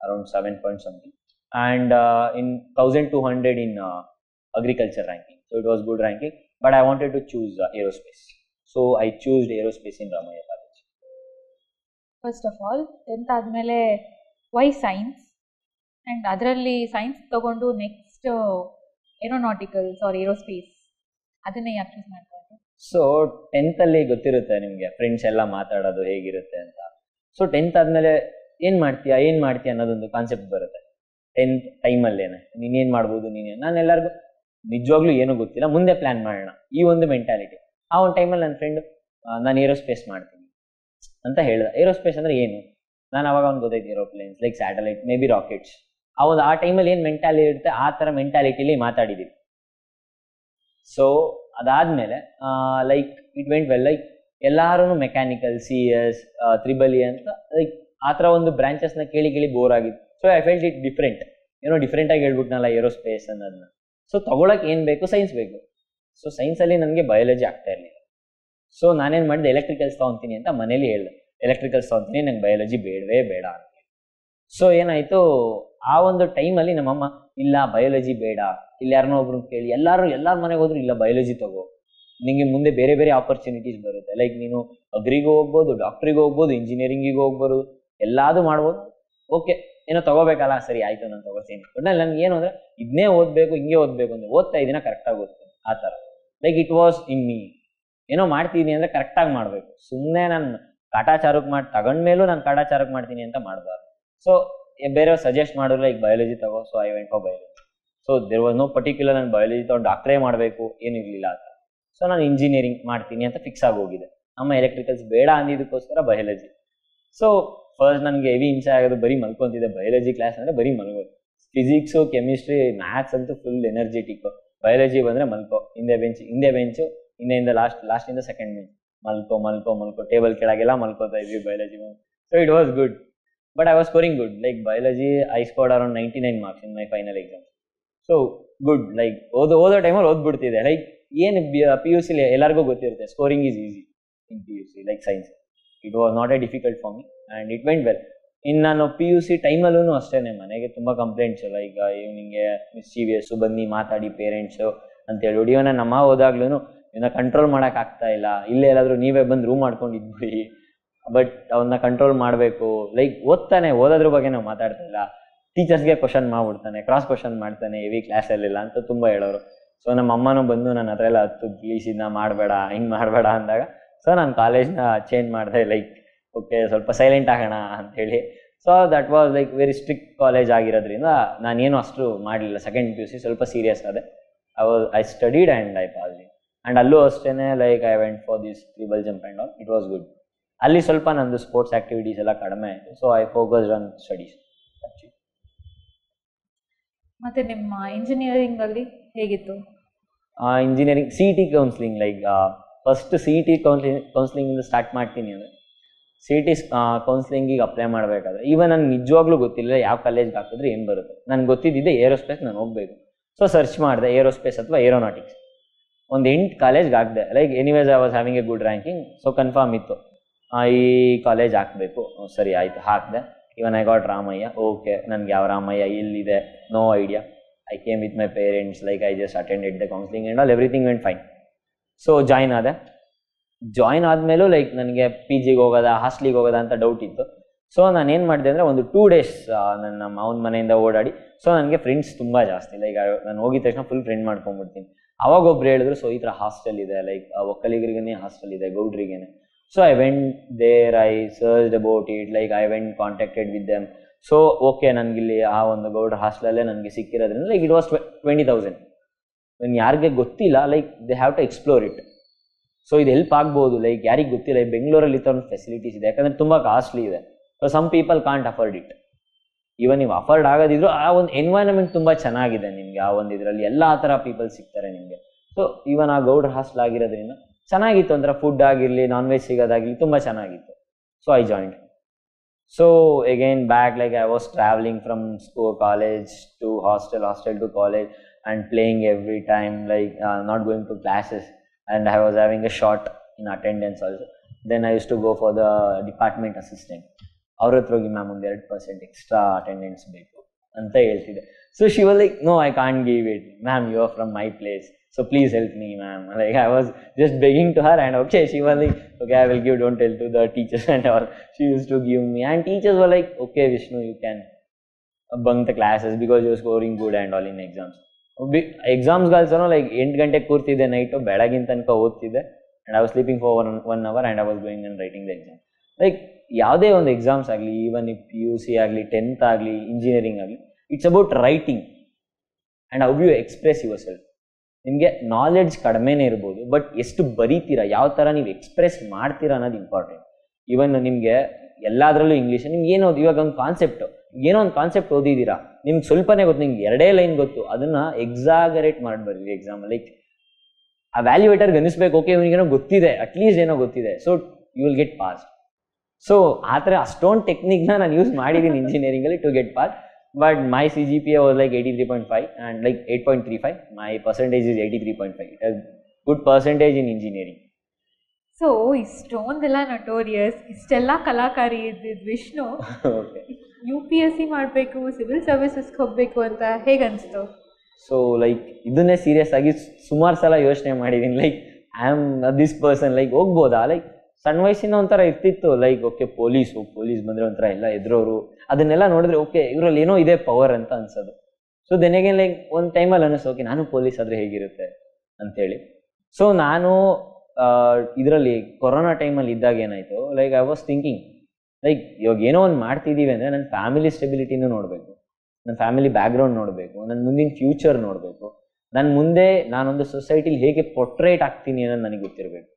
around 7 point something, and in 1,200 in agriculture ranking. So it was good ranking. But I wanted to choose aerospace, so I chose aerospace in Ramaya College. First of all, 10th ಆದಮೇಲೆ Y science, and ಅದರಲ್ಲಿ science ತೊಗೊಂಡು next ಏರೋನಾಟಿಕಲ್ಸ್ R aerospace ಅದನ್ನೇ ಯಾಕೆ choose ಮಾಡ್ಕೊಂಡ್ರು? So 10th ಅಲ್ಲಿ ಗೊತ್ತಿರುತ್ತೆ ನಿಮಗೆ, friends ಎಲ್ಲ ಮಾತಾಡೋದು ಹೇಗಿರುತ್ತೆ ಅಂತ. ಸೊ 10th ಆದಮೇಲೆ ಏನು ಮಾಡ್ತೀಯಾ ಅನ್ನೋದೊಂದು ಕಾನ್ಸೆಪ್ಟ್ ಬರುತ್ತೆ 10th ಟೈಮಲ್ಲೇನೆ. ನೀನೇನು ಮಾಡ್ಬೋದು, ನಾನು ಎಲ್ಲರಿಗೂ ನಿಜವಾಗ್ಲೂ ಏನೂ ಗೊತ್ತಿಲ್ಲ, ಮುಂದೆ ಪ್ಲ್ಯಾನ್ ಮಾಡೋಣ, ಈ ಒಂದು ಮೆಂಟಾಲಿಟಿ. ಆ ಒಂದು ಟೈಮಲ್ಲಿ ನನ್ನ ಫ್ರೆಂಡ್ ನಾನು ಏರೋಸ್ಪೇಸ್ ಮಾಡ್ತೀನಿ ಅಂತ ಹೇಳ್ದೆ. ಏರೋಸ್ಪೇಸ್ ಅಂದರೆ ಏನು, ನಾನು ಅವಾಗ ಅವ್ನು ಗೊತ್ತಾಯ್ತು, aeroplanes like satellite, may be rockets. ಆ ಟೈಮಲ್ಲಿ ಏನು ಮೆಂಟಾಲಿಟಿ ಇರುತ್ತೆ ಆ ಥರ ಮೆಂಟಾಲಿಟಿಲಿ ಮಾತಾಡಿದ್ದೀವಿ. ಸೊ ಅದಾದಮೇಲೆ like it went well. Like ಎಲ್ಲರೂ ಮೆಕ್ಯಾನಿಕಲ್, CS, ತ್ರಿಬಲ್ E ಅಂತ ಲೈಕ್ ಆ ಥರ ಒಂದು ಬ್ರಾಂಚಸ್ನ ಕೇಳಿ ಬೋರ್ ಆಗಿತ್ತು. So I felt it different, ಡಿಫ್ರೆಂಟಾಗಿ ಹೇಳ್ಬಿಟ್ನಲ್ಲ ಏರೋಸ್ಪೇಸ್ ಅನ್ನೋದನ್ನ. ಸೊ ತೊಗೊಳಕ್ಕೆ ಏನು ಬೇಕು, ಸೈನ್ಸ್ ಬೇಕು. ಸೊ ಸೈನ್ಸಲ್ಲಿ ನನಗೆ ಬಯಾಲಜಿ ಆಗ್ತಾ ಇರಲಿಲ್ಲ. ಸೊ ನಾನೇನು ಮಾಡಿದೆ, ಎಲೆಕ್ಟ್ರಿಕಲ್ಸ್ ತೊಗೊತೀನಿ ಅಂತ ಮನೇಲಿ ಹೇಳಿದೆ. ಎಲೆಕ್ಟ್ರಿಕಲ್ಸ್ ತೊಗೊತೀನಿ, ನಂಗೆ ಬಯಾಲಜಿ ಬೇಡ ಅಂತ. ಸೊ ಏನಾಯಿತು, ಆ ಒಂದು ಟೈಮಲ್ಲಿ ನಮ್ಮಮ್ಮ ಇಲ್ಲ ಬಯಾಲಜಿ ಬೇಡ, ಇಲ್ಲಿ ಯಾರನ್ನೋ ಒಬ್ರು ಕೇಳಿ, ಎಲ್ಲರ ಮನೆಗೆ ಹೋದ್ರು ಇಲ್ಲ ಬಯಾಲಜಿ ತಗೋ, ನಿಮಗೆ ಮುಂದೆ ಬೇರೆ ಆಪರ್ಚುನಿಟೀಸ್ ಬರುತ್ತೆ. ಲೈಕ್ ನೀನು ಅಗ್ರಿಗೂ ಹೋಗ್ಬೋದು, ಡಾಕ್ಟ್ರಿಗೂ ಹೋಗ್ಬೋದು, ಇಂಜಿನಿಯರಿಂಗಿಗೂ ಹೋಗ್ಬೋದು, ಎಲ್ಲದೂ ಮಾಡ್ಬೋದು. ಓಕೆ ಏನೋ ತೊಗೋಬೇಕಲ್ಲ, ಸರಿ ಆಯಿತು ನಾನು ತೊಗೋತೀನಿ. ಬಟ್ ನನಗೆ ಏನು ಅಂದರೆ ಇದನ್ನೇ ಓದಬೇಕು, ಹಿಂಗೆ ಓದಬೇಕು ಅಂದರೆ ಓದ್ತಾ ಇದ್ದೀನ, ಕರೆಕ್ಟಾಗಿ ಓದ್ತೀನಿ ಆ ಥರ. Like it was in me. ಏನೋ ಮಾಡ್ತೀನಿ ಅಂದರೆ ಕರೆಕ್ಟಾಗಿ ಮಾಡಬೇಕು. ಸುಮ್ಮನೆ ನಾನು ಕಾಟಾಚಾರಕ್ಕೆ ತಗೊಂಡ್ಮೇಲೂ ನಾನು ಕಾಟಾಚಾರಕ್ಕೆ ಮಾಡ್ತೀನಿ ಅಂತ ಮಾಡಬಾರ್ದು. ಸೊ ಬೇರೆಯವ್ರು ಸಜೆಸ್ಟ್ ಮಾಡಿದ್ರು ಲೈಕ್ ಬಯಾಲಜಿ ತಗೋ. So I went for biology. So there was no particular ನಾನು ಬಯಾಲಜಿ ತಗೊಂಡು ಡಾಕ್ಟ್ರೇ ಮಾಡಬೇಕು ಏನಿರಲಿಲ್ಲ ಆ ಥರ. ಸೊ ನಾನು ಇಂಜಿನಿಯರಿಂಗ್ ಮಾಡ್ತೀನಿ ಅಂತ ಫಿಕ್ಸ್ ಆಗಿ ಹೋಗಿದೆ. ನಮ್ಮ ಎಲೆಕ್ಟ್ರಿಕಲ್ಸ್ ಬೇಡ ಅಂದಿದ್ದಕ್ಕೋಸ್ಕರ ಬಯಾಲಜಿ. ಸೊ ಫಸ್ಟ್ ನನಗೆ ಹೆವಿ ಹಿಂಸೆ ಆಗೋದು, ಬರೀ ಮಲ್ಕೊತಿದ್ದೆ. ಬಯಾಲಜಿ ಕ್ಲಾಸ್ ಅಂದರೆ ಬರೀ ಮಲ್ಗೋದು. ಫಿಸಿಕ್ಸು, ಕೆಮಿಸ್ಟ್ರಿ, ಮ್ಯಾಥ್ಸ್ ಅಂತೂ ಫುಲ್ ಎನರ್ಜೆಟಿಕ್ಕು. ಬಯಾಲಜಿ ಬಂದರೆ ಮಲ್ಕೋ, ಹಿಂದೆ ಬೆಂಚು, ಹಿಂದೆಯಿಂದ ಲಾಸ್ಟಿಂದ ಸೆಕೆಂಡ್ ಬೆಂಚ್, ಮಲ್ಕೋ ಟೇಬಲ್ ಕೆಳಗೆಲ್ಲ ಮಲ್ಕೋತಾ ಇದ್ವಿ biology. So it was good, but I was scoring good. Like biology I scored around 99 marks in my final exam. So good. Like ಓದೋ ಟೈಮಲ್ಲಿ ಓದ್ಬಿಡ್ತಿದೆ. Like ಏನು PUC ಎಲ್ಲರಿಗೂ ಗೊತ್ತಿರುತ್ತೆ, scoring is easy in PUC like science. It was not A difficult for me and it went well. ಇನ್ನು ನಾನು PUC ಟೈಮಲ್ಲೂ ಅಷ್ಟೇ ಮನೆಗೆ ತುಂಬ ಕಂಪ್ಲೇಂಟ್ಸು, ಲೈಕ್ ನಿಮಗೆ ಮಿಸ್ಚೀವಿಯಸ್ಸು ಬನ್ನಿ ಮಾತಾಡಿ ಪೇರೆಂಟ್ಸು ಅಂತೇಳಿ. ಇವನ್ನ ನಮ್ಮ ಹೋದಾಗ್ಲೂ ಇವನ್ನ ಕಂಟ್ರೋಲ್ ಮಾಡೋಕ್ಕಾಗ್ತಾ ಇಲ್ಲ, ಇಲ್ಲೇ ಎಲ್ಲಾದರೂ ನೀವೇ ಬಂದು ರೂಮ್ ಮಾಡ್ಕೊಂಡು ಇದ್ಬಿಡಿ. ಬಟ್ ಅವನ್ನ ಕಂಟ್ರೋಲ್ ಮಾಡಬೇಕು. ಲೈಕ್ ಓದೋದ್ರ ಬಗ್ಗೆ ನಾವು ಮಾತಾಡ್ತಾ ಇಲ್ಲ, ಟೀಚರ್ಸ್ಗೆ ಕ್ವಶನ್ ಮಾಡ್ಬಿಡ್ತಾನೆ, ಕ್ರಾಸ್ ಕ್ವಶನ್ ಮಾಡ್ತಾನೆ ಹೆವಿ ಕ್ಲಾಸಲ್ಲೆಲ್ಲ ಅಂತ ತುಂಬ ಹೇಳೋರು. ಸೊ ನಮ್ಮ ಅಮ್ಮನೂ ಬಂದು ನಾನು ಅದರೆಲ್ಲ ಗೀಸಿನ ಮಾಡಬೇಡ, ಹಿಂಗೆ ಮಾಡಬೇಡ ಅಂದಾಗ ಸೊ ನಾನು ಕಾಲೇಜ್ನ ಚೇಂಜ್ ಮಾಡಿದೆ. ಲೈಕ್ ಓಕೆ ಸ್ವಲ್ಪ ಸೈಲೆಂಟ್ ಆಗೋಣ ಅಂಥೇಳಿ. So that was like very strict college ಆಗಿರೋದ್ರಿಂದ ನಾನೇನು ಅಷ್ಟು ಮಾಡಲಿಲ್ಲ. ಸೆಕೆಂಡ್ PUC ಸ್ವಲ್ಪ ಸೀರಿಯಸ್ ಆದೆ. I studied and I passed. And ಅಲ್ಲೂ ಅಷ್ಟೇ like I went for this triple jump and all. It was good. ಅಲ್ಲಿ ಸ್ವಲ್ಪ ನಂದು ಸ್ಪೋರ್ಟ್ಸ್ ಆ್ಯಕ್ಟಿವಿಟೀಸ್ ಎಲ್ಲ ಕಡಿಮೆ ಆಯಿತು. So I focused on studies. ಮತ್ತು ನಿಮ್ಮ ಇಂಜಿನಿಯರಿಂಗಲ್ಲಿ ಹೇಗಿತ್ತು? Engineering CET counselling, like first CET ಕೌನ್ಸ್ಲಿಂಗಿಂದ start ಮಾಡ್ತೀನಿ ಅಂದರೆ CET ಕೌನ್ಸಿಲಿಂಗಿಗೆ ಅಪ್ಲೈ ಮಾಡಬೇಕಾದ್ರೆ ಈವನ್ ನನಗೆ ನಿಜವಾಗ್ಲೂ ಗೊತ್ತಿಲ್ಲ ಯಾವ ಕಾಲೇಜ್ಗೆ ಹಾಕಿದ್ರೆ ಏನು ಬರುತ್ತೆ. ನನಗೆ ಗೊತ್ತಿದ್ದಿದೆ ಏರೋಸ್ಪೇಸ್ ನಾನು ಹೋಗಬೇಕು. ಸೊ ಸರ್ಚ್ ಮಾಡಿದೆ ಏರೋಸ್ಪೇಸ್ ಅಥವಾ ಏರೋನಾಟಿಕ್ಸ್. ಒಂದು 8 ಕಾಲೇಜ್ಗೆ ಹಾಕಿದೆ. Like anyways I was having a good ranking. So confirm ಇತ್ತು ಈ ಕಾಲೇಜ್ ಹಾಕಬೇಕು. ಸರಿ ಆಯಿತು, ಹಾಕಿದೆ. Even I got Ramaiah. Okay, ನನಗೆ ಯಾವ ರಾಮಯ್ಯ ಇಲ್ಲಿದೆ, no idea. I came with my parents, like I just attended the counselling and all, everything went fine. So join ಆದೆ. ಜಾಯ್ನ್ ಆದಮೇಲೂ ಲೈಕ್ ನನಗೆ PGಗೆ ಹೋಗೋದಾ ಹಾಸ್ಟ್ಲಿಗೆ ಹೋಗೋದಾ ಅಂತ ಡೌಟ್ ಇತ್ತು. ಸೊ ನಾನು ಏನು ಮಾಡಿದೆ ಅಂದರೆ ಒಂದು 2 days ನನ್ನ ಮಾವನ ಮನೆಯಿಂದ ಓಡಾಡಿ. ಸೊ ನನಗೆ ಫ್ರೆಂಡ್ಸ್ ತುಂಬ ಜಾಸ್ತಿ. ಲೈಕ್ ನಾನು ಹೋಗಿದ ತಕ್ಷಣ ಫುಲ್ ಫ್ರೆಂಡ್ ಮಾಡ್ಕೊಂಡ್ಬಿಡ್ತೀನಿ. ಅವಾಗ ಒಬ್ರು ಹೇಳಿದ್ರು, ಸೊ ಈ ಥರ ಹಾಸ್ಟೆಲ್ ಇದೆ, ಲೈಕ್ ಒಕ್ಕಲಿಗರಿಗೇ ಹಾಸ್ಟೆಲ್ ಇದೆ, ಗೌಡ್ರಿಗೇನೆ. So I went there, I searched about it, like I went contacted with them. So okay, ನನಗಿಲ್ಲಿ ಆ ಒಂದು ಗೌಡ್ರ ಹಾಸ್ಟೆಲಲ್ಲೇ ನನಗೆ ಸಿಕ್ಕಿರೋದ್ರಿಂದ ಲೈಕ್ ಇಟ್ ವಾಸ್ 20,000. ನಾನು ಯಾರಿಗೆ ಗೊತ್ತಿಲ್ಲ, like they have to explore it. So ಇದು ಹೆಲ್ಪ್ ಆಗ್ಬೋದು, ಲೈಕ್ ಯಾರಿಗೆ ಗೊತ್ತಿಲ್ಲ. ಈ ಬೆಂಗಳೂರಲ್ಲಿ ಈ ಥರ ಒಂದು ಫೆಸಿಲಿಟೀಸ್ ಇದೆ, ಯಾಕಂದರೆ ತುಂಬ ಕಾಸ್ಟ್ಲಿ ಇದೆ. So some people can't afford it. Even ನೀವು ಅಫೋರ್ಡ್ ಆಗೋದಿದ್ರು ಆ ಒಂದು ಎನ್ವೈರನ್ಮೆಂಟ್ ತುಂಬ ಚೆನ್ನಾಗಿದೆ ನಿಮಗೆ. ಆ ಒಂದು ಇದರಲ್ಲಿ ಎಲ್ಲ ಥರ ಪೀಪಲ್ ಸಿಗ್ತಾರೆ ನಿಮಗೆ. ಸೊ ಈವನ್ ಆ ಗೌಡ್ರ ಹಾಸ್ಟೆಲ್ ಆಗಿರೋದ್ರಿಂದ ಚೆನ್ನಾಗಿತ್ತು. ಒಂಥರ ಫುಡ್ ಆಗಿರಲಿ, ನಾನ್ ವೆಜ್ ಸಿಗೋದಾಗಲಿ ತುಂಬ ಚೆನ್ನಾಗಿತ್ತು. So I joined. So again back, like I was travelling from school, college to hostel, hostel to college, and playing every time, like not going to classes. And I was having a short in attendance also. Then I used to go for the department assistant. ಅವ್ರ ಹತ್ರ ಹೋಗಿ ma'am ಒಂದು 2% extra attendance ಬೇಕು ಅಂತ ಹೇಳ್ತಿದ್ದೆ. So she was like, no I can't give it ma'am, you are from my place, so please help me ma'am. Like I was just begging to her, and okay she was like, okay I will give, don't tell to the teachers and all. She use to give me, and teachers were like, okay Vishnu, you can bunk the classes because you are scoring good and all in exams. ಎಕ್ಸಾಮ್ಸ್ಗಲ್ಸೂ like 8 ಗಂಟೆಗೆ ಕೂರ್ತಿದ್ದೆ night, ಬೆಳಗಿನ ತನಕ ಓದ್ತಿದ್ದೆ. And I was sleeping for 1 hour and I was going and writing the exam. Like ಯಾವುದೇ ಒಂದು exams ಆಗಲಿ, even if PUC ಆಗಲಿ, 10th ಆಗಲಿ, ಇಂಜಿನಿಯರಿಂಗ್ ಆಗಲಿ, it's about writing and how you express yourself. ನಿಮಗೆ ನಾಲೆಡ್ಜ್ ಕಡಿಮೆನೇ ಇರ್ಬೋದು, but ಎಷ್ಟು ಬರೀತೀರಾ, ಯಾವ ಥರ ನೀವು ಎಕ್ಸ್ಪ್ರೆಸ್ ಮಾಡ್ತೀರಾ ಅನ್ನೋದು ಇಂಪಾರ್ಟೆಂಟ್. ಈವನ್ ನಿಮಗೆ ಎಲ್ಲದರಲ್ಲೂ ಇಂಗ್ಲೀಷ್, ನಿಮ್ಗೆ ಏನೋ ಇವಾಗ ಒಂದು ಕಾನ್ಸೆಪ್ಟು, ಏನೋ ಒಂದು ಕಾನ್ಸೆಪ್ಟ್ ಓದಿದ್ದೀರಾ, ನಿಮ್ಗೆ ಸ್ವಲ್ಪನೇ ಗೊತ್ತು, ನಿಮ್ಗೆ 2 ಲೈನ್ ಗೊತ್ತು, ಅದನ್ನು ಎಕ್ಸಾಗರೇಟ್ ಮಾಡಿಬರ್ರಿ ಎಕ್ಸಾಮ್. ಲೈಕ್ ಆ ವ್ಯಾಲ್ಯೂಯೇಟರ್ಗೆ ಅನಿಸ್ಬೇಕು, ಓಕೆ ಇವನಿಗೇನೋ ಗೊತ್ತಿದೆ, ಅಟ್ಲೀಸ್ಟ್ ಏನೋ ಗೊತ್ತಿದೆ, so you will get pass. So ಆ ಥರ ಅಷ್ಟೊಂದು ಟೆಕ್ನಿಕ್ನ ನಾನು ಯೂಸ್ ಮಾಡಿದ್ದೀನಿ ಇಂಜಿನಿಯರಿಂಗಲ್ಲಿ to get pass. But my CGPA was like 83.5 and like 8.35. My percentage is 83.5. It has good percentage in engineering. So ಇಷ್ಟೊಂದೆಲ್ಲ ನಟೋರಿಯಸ್, ಇಷ್ಟೆಲ್ಲ ಕಲಾಕಾರಿ ಇದ್ದಿದ್ದು ವಿಷ್ಣು UPSC ಮಾಡಬೇಕು, ಸಿವಿಲ್ ಸರ್ವಿಸಸ್ಗೆ ಹೋಗಬೇಕು ಅಂತ ಹೇಗನ್ನಿಸ್ತು? ಸೊ ಲೈಕ್ ಇದನ್ನೇ ಸೀರಿಯಸ್ ಆಗಿ ಸುಮಾರು ಸಲ ಯೋಚನೆ ಮಾಡಿದ್ದೀನಿ. Like I am this person, like ಹೋಗ್ಬೋದಾ? Like ಸಣ್ಣ ವಯಸ್ಸಿನ ಒಂಥರ ಇರ್ತಿತ್ತು, ಲೈಕ್ ಓಕೆ ಪೊಲೀಸ್ ಬಂದರೆ ಒಂಥರ ಎಲ್ಲ ಎದುರೋರು, ಅದನ್ನೆಲ್ಲ ನೋಡಿದ್ರೆ ಓಕೆ ಇವರಲ್ಲಿ ಏನೋ ಇದೆ ಪವರ್ ಅಂತ ಅನ್ಸೋದು. ಸೊ ದೆನೆಗೆ ಲೈಕ್ ಒಂದು ಟೈಮಲ್ಲಿ ಅನ್ನಿಸ್ತು, ಓಕೆ ನಾನು ಪೊಲೀಸ್ ಆದರೆ ಹೇಗಿರುತ್ತೆ ಅಂಥೇಳಿ. ಸೊ ನಾನು ಇದರಲ್ಲಿ ಕೊರೋನಾ ಟೈಮಲ್ಲಿ ಇದ್ದಾಗ ಏನಾಯಿತು, like I was thinking, like ಇವಾಗ ಏನೋ ಒಂದು ಮಾಡ್ತಿದ್ದೀವಿ ಅಂದರೆ ನನ್ನ ಫ್ಯಾಮಿಲಿ ಸ್ಟೆಬಿಲಿಟಿನೂ ನೋಡಬೇಕು, ನನ್ನ ಫ್ಯಾಮಿಲಿ ಬ್ಯಾಕ್ಗ್ರೌಂಡ್ ನೋಡಬೇಕು, ನನ್ನ ಮುಂದಿನ ಫ್ಯೂಚರ್ ನೋಡಬೇಕು, ನನ್ನ ಮುಂದೆ ನಾನೊಂದು ಸೊಸೈಟಿಲಿ ಹೇಗೆ ಪೊಟ್ರೇಟ್ ಆಗ್ತೀನಿ ಅನ್ನೋದು ನನಗೆ ಗೊತ್ತಿರಬೇಕು.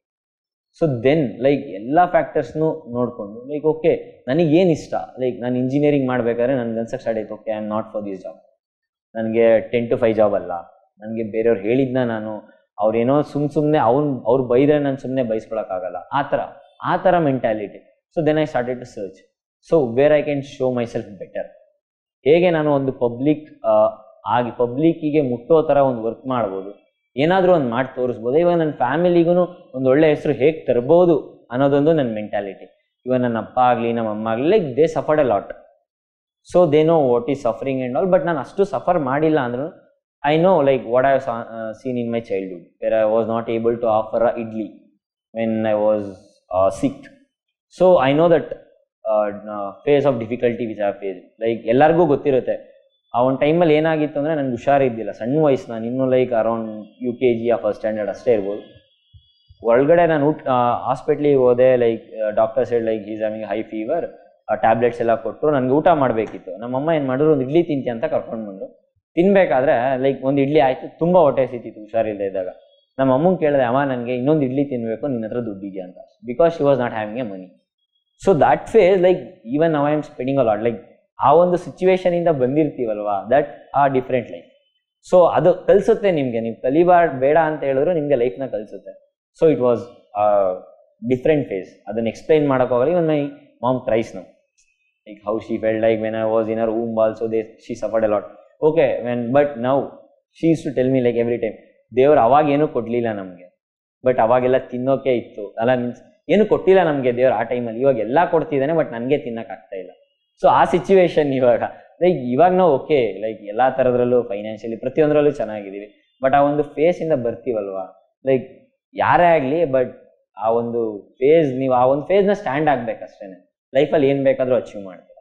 ಸೊ ದೆನ್ ಲೈಕ್ ಎಲ್ಲ ಫ್ಯಾಕ್ಟರ್ಸ್ನು ನೋಡಿಕೊಂಡು ಲೈಕ್ ಓಕೆ ನನಗೇನು ಇಷ್ಟ, ಲೈಕ್ ನಾನು ಇಂಜಿನಿಯರಿಂಗ್ ಮಾಡಬೇಕಾದ್ರೆ ನನಗೆ ಅನ್ಸಕ್ಕೆ ಸ್ಟಾರ್ಟ್ ಆಯಿತು, okay I am not for this job, ನನಗೆ 10 to 5 ಜಾಬ್ ಅಲ್ಲ, ನನಗೆ ಬೇರೆಯವ್ರು ಹೇಳಿದ್ನ ನಾನು ಅವ್ರೇನೋ ಸುಮ್ಮನೆ ಅವ್ರು ಬೈದರೆ ನಾನು ಸುಮ್ಮನೆ ಬೈಸ್ಕೊಳಕ್ಕಾಗಲ್ಲ, ಆ ಥರ mentality. So then I started to search, so where I can show myself better, ಹೇಗೆ ನಾನು ಒಂದು ಪಬ್ಲಿಕ್ಕಿಗೆ ಮುಟ್ಟೋ ಥರ ಒಂದು ವರ್ಕ್ ಮಾಡ್ಬೋದು, ಏನಾದರೂ ಒಂದು ಮಾಡಿ ತೋರಿಸ್ಬೋದು, ಇವಾಗ ನನ್ನ ಫ್ಯಾಮಿಲಿಗೂ ಒಂದು ಒಳ್ಳೆ ಹೆಸರು ಹೇಗೆ ತರ್ಬೋದು ಅನ್ನೋದೊಂದು ನನ್ನ ಮೆಂಟ್ಯಾಲಿಟಿ. ಇವಾಗ ನನ್ನ ಅಪ್ಪ ಆಗಲಿ ನಮ್ಮ ಅಮ್ಮ ಆಗಲಿ like they suffered A lot, so they know what is suffering and all. But ನಾನು ಅಷ್ಟು ಸಫರ್ ಮಾಡಿಲ್ಲ ಅಂದ್ರೂ I know like what I have seen in my childhood, where I was not able to offer a idli when I was sick. So I know that phase of difficulty which I have faced. Like ಎಲ್ಲರಿಗೂ ಗೊತ್ತಿರುತ್ತೆ, ಆ ಒಂದು ಟೈಮಲ್ಲಿ ಏನಾಗಿತ್ತು ಅಂದರೆ ನನಗೆ ಹುಷಾರಿದ್ದಿಲ್ಲ, ಸಣ್ಣ ವಯಸ್ಸು, ನಾನು ಇನ್ನೂ like around UKG first standard ಅಷ್ಟೇ ಇರ್ಬೋದು. ಒಳಗಡೆ ನಾನು ಹಾಸ್ಪಿಟ್ಲಿಗೆ ಹೋದೆ, like doctor side like is having high fever, tablets ಎಲ್ಲ ಕೊಟ್ಟರು, ನನಗೆ ಊಟ ಮಾಡಬೇಕಿತ್ತು. ನಮ್ಮಮ್ಮ ಏನು ಮಾಡಿದ್ರು, ಒಂದು ಇಡ್ಲಿ ತಿಂತಿ ಅಂತ ಕರ್ಕೊಂಡು ಬಂದರು. ತಿನ್ನಬೇಕಾದ್ರೆ ಲೈಕ್ ಒಂದು ಇಡ್ಲಿ ಆಯಿತು, ತುಂಬ ಹೊಟ್ಟೆ ಸಿಕ್ತಿತ್ತು ಹುಷಾರಿಲ್ಲದೆ ಇದ್ದಾಗ. ನಮ್ಮ ಅಮ್ಮಂಗೆ ಕೇಳಿದೆ, ಅಮ್ಮ ನನಗೆ ಇನ್ನೊಂದು ಇಡ್ಲಿ ತಿನ್ನಬೇಕು, ನಿನ್ನ ಹತ್ರ ದುಡ್ಡಿದೆಯಾ ಅಂತ, because she was not having a money. So that phase like even now I am spending a lot, like ಆ ಒಂದು ಸಿಚುವೇಶನಿಂದ ಬಂದಿರ್ತೀವಲ್ವಾ, that a different life. So ಅದು ಕಲಿಸುತ್ತೆ ನಿಮಗೆ, ನೀವು ಬೇಡ ಅಂತ ಹೇಳಿದ್ರು ನಿಮಗೆ ಲೈಫ್ನ ಕಲಿಸುತ್ತೆ. So it was different phase, ಅದನ್ನು ಎಕ್ಸ್ಪ್ಲೈನ್ ಮಾಡೋಕ್ಕಾಗಲ್ಲ. Even my mom cries now. Like how she felt like when I was in her womb also, she suffered a lot. Okay, but now she used to tell me like every time, ದೇವ್ರು ಅವಾಗ ಏನೂ ಕೊಡ್ಲಿಲ್ಲ ನಮಗೆ, but ಅವಾಗೆಲ್ಲ ತಿನ್ನೋಕೆ ಇತ್ತು ಅಲ್ಲ, means ಏನು ಕೊಟ್ಟಿಲ್ಲ ನಮಗೆ ದೇವ್ರು ಆ ಟೈಮಲ್ಲಿ, ಇವಾಗ ಎಲ್ಲ ಕೊಡ್ತಿದ್ದಾನೆ ಬಟ್ ನನಗೆ ತಿನ್ನಕ್ಕೆ ಆಗ್ತಾ ಇಲ್ಲ. ಸೊ ಆ ಸಿಚುವೇಶನ್ ಇವಾಗ ಲೈಕ್ ಇವಾಗ ನಾವು ಓಕೆ ಲೈಕ್ ಎಲ್ಲ ಥರದ್ರಲ್ಲೂ ಫೈನಾನ್ಷಿಯಲಿ ಪ್ರತಿಯೊಂದರಲ್ಲೂ ಚೆನ್ನಾಗಿದ್ದೀವಿ, ಬಟ್ ಆ ಒಂದು ಫೇಸಿಂದ ಬರ್ತೀವಲ್ವಾ, ಲೈಕ್ ಯಾರೇ ಆಗಲಿ, ಬಟ್ ಆ ಒಂದು ಫೇಸ್, ನೀವು ಆ ಒಂದು ಫೇಸ್ನ ಸ್ಟ್ಯಾಂಡ್ ಆಗ್ಬೇಕಷ್ಟೇ, ಲೈಫಲ್ಲಿ ಏನು ಬೇಕಾದರೂ ಅಚೀವ್ ಮಾಡ್ತೀರ.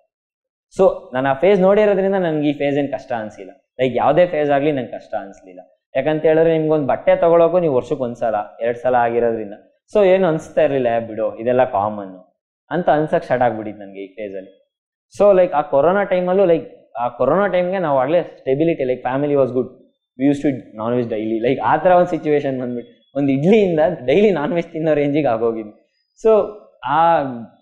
ಸೊ ನಾನು ಆ ಫೇಸ್ ನೋಡಿರೋದ್ರಿಂದ ನನಗೆ ಈ ಫೇಸ್ ಏನು ಕಷ್ಟ ಅನಿಸಿಲ್ಲ. ಲೈಕ್ ಯಾವುದೇ ಫೇಸ್ ಆಗಲಿ ನಂಗೆ ಕಷ್ಟ ಅನಿಸ್ಲಿಲ್ಲ. ಯಾಕಂತ ಹೇಳಿದ್ರೆ ನಿಮ್ಗೊಂದು ಬಟ್ಟೆ ತೊಗೊಳೋಕ್ಕೂ ನೀವು ವರ್ಷಕ್ಕೆ 1 ಸಲ 2 ಸಲ ಆಗಿರೋದ್ರಿಂದ ಸೊ ಏನು ಅನಿಸ್ತಾ ಇರಲಿಲ್ಲ, ಬಿಡು ಇದೆಲ್ಲ ಕಾಮನ್ನು ಅಂತ ಅನ್ಸಕ್ಕೆ ಸ್ಟಾರ್ಟ್ ಆಗ್ಬಿಟ್ಟಿತ್ತು ನನಗೆ ಈ ಫೇಸಲ್ಲಿ. ಸೊ ಲೈಕ್ ಆ ಕೊರೋನಾ ಟೈಮಲ್ಲೂ ಲೈಕ್ ಆ ಕೊರೋನಾ ಟೈಮ್ಗೆ ನಾವು ಆಗಲೇ stability, like family was good, we use to non veg daily, like ಆ ಥರ ಒಂದು ಸಿಚುವೇಶನ್ ಬಂದ್ಬಿಟ್ಟು ಒಂದು ಇಡ್ಲಿಯಿಂದ ಡೈಲಿ ನಾನ್ ವೆಜ್ ತಿನ್ನೋ ರೇಂಜಿಗೆ ಆಗೋಗಿದ್ದು. ಸೊ ಆ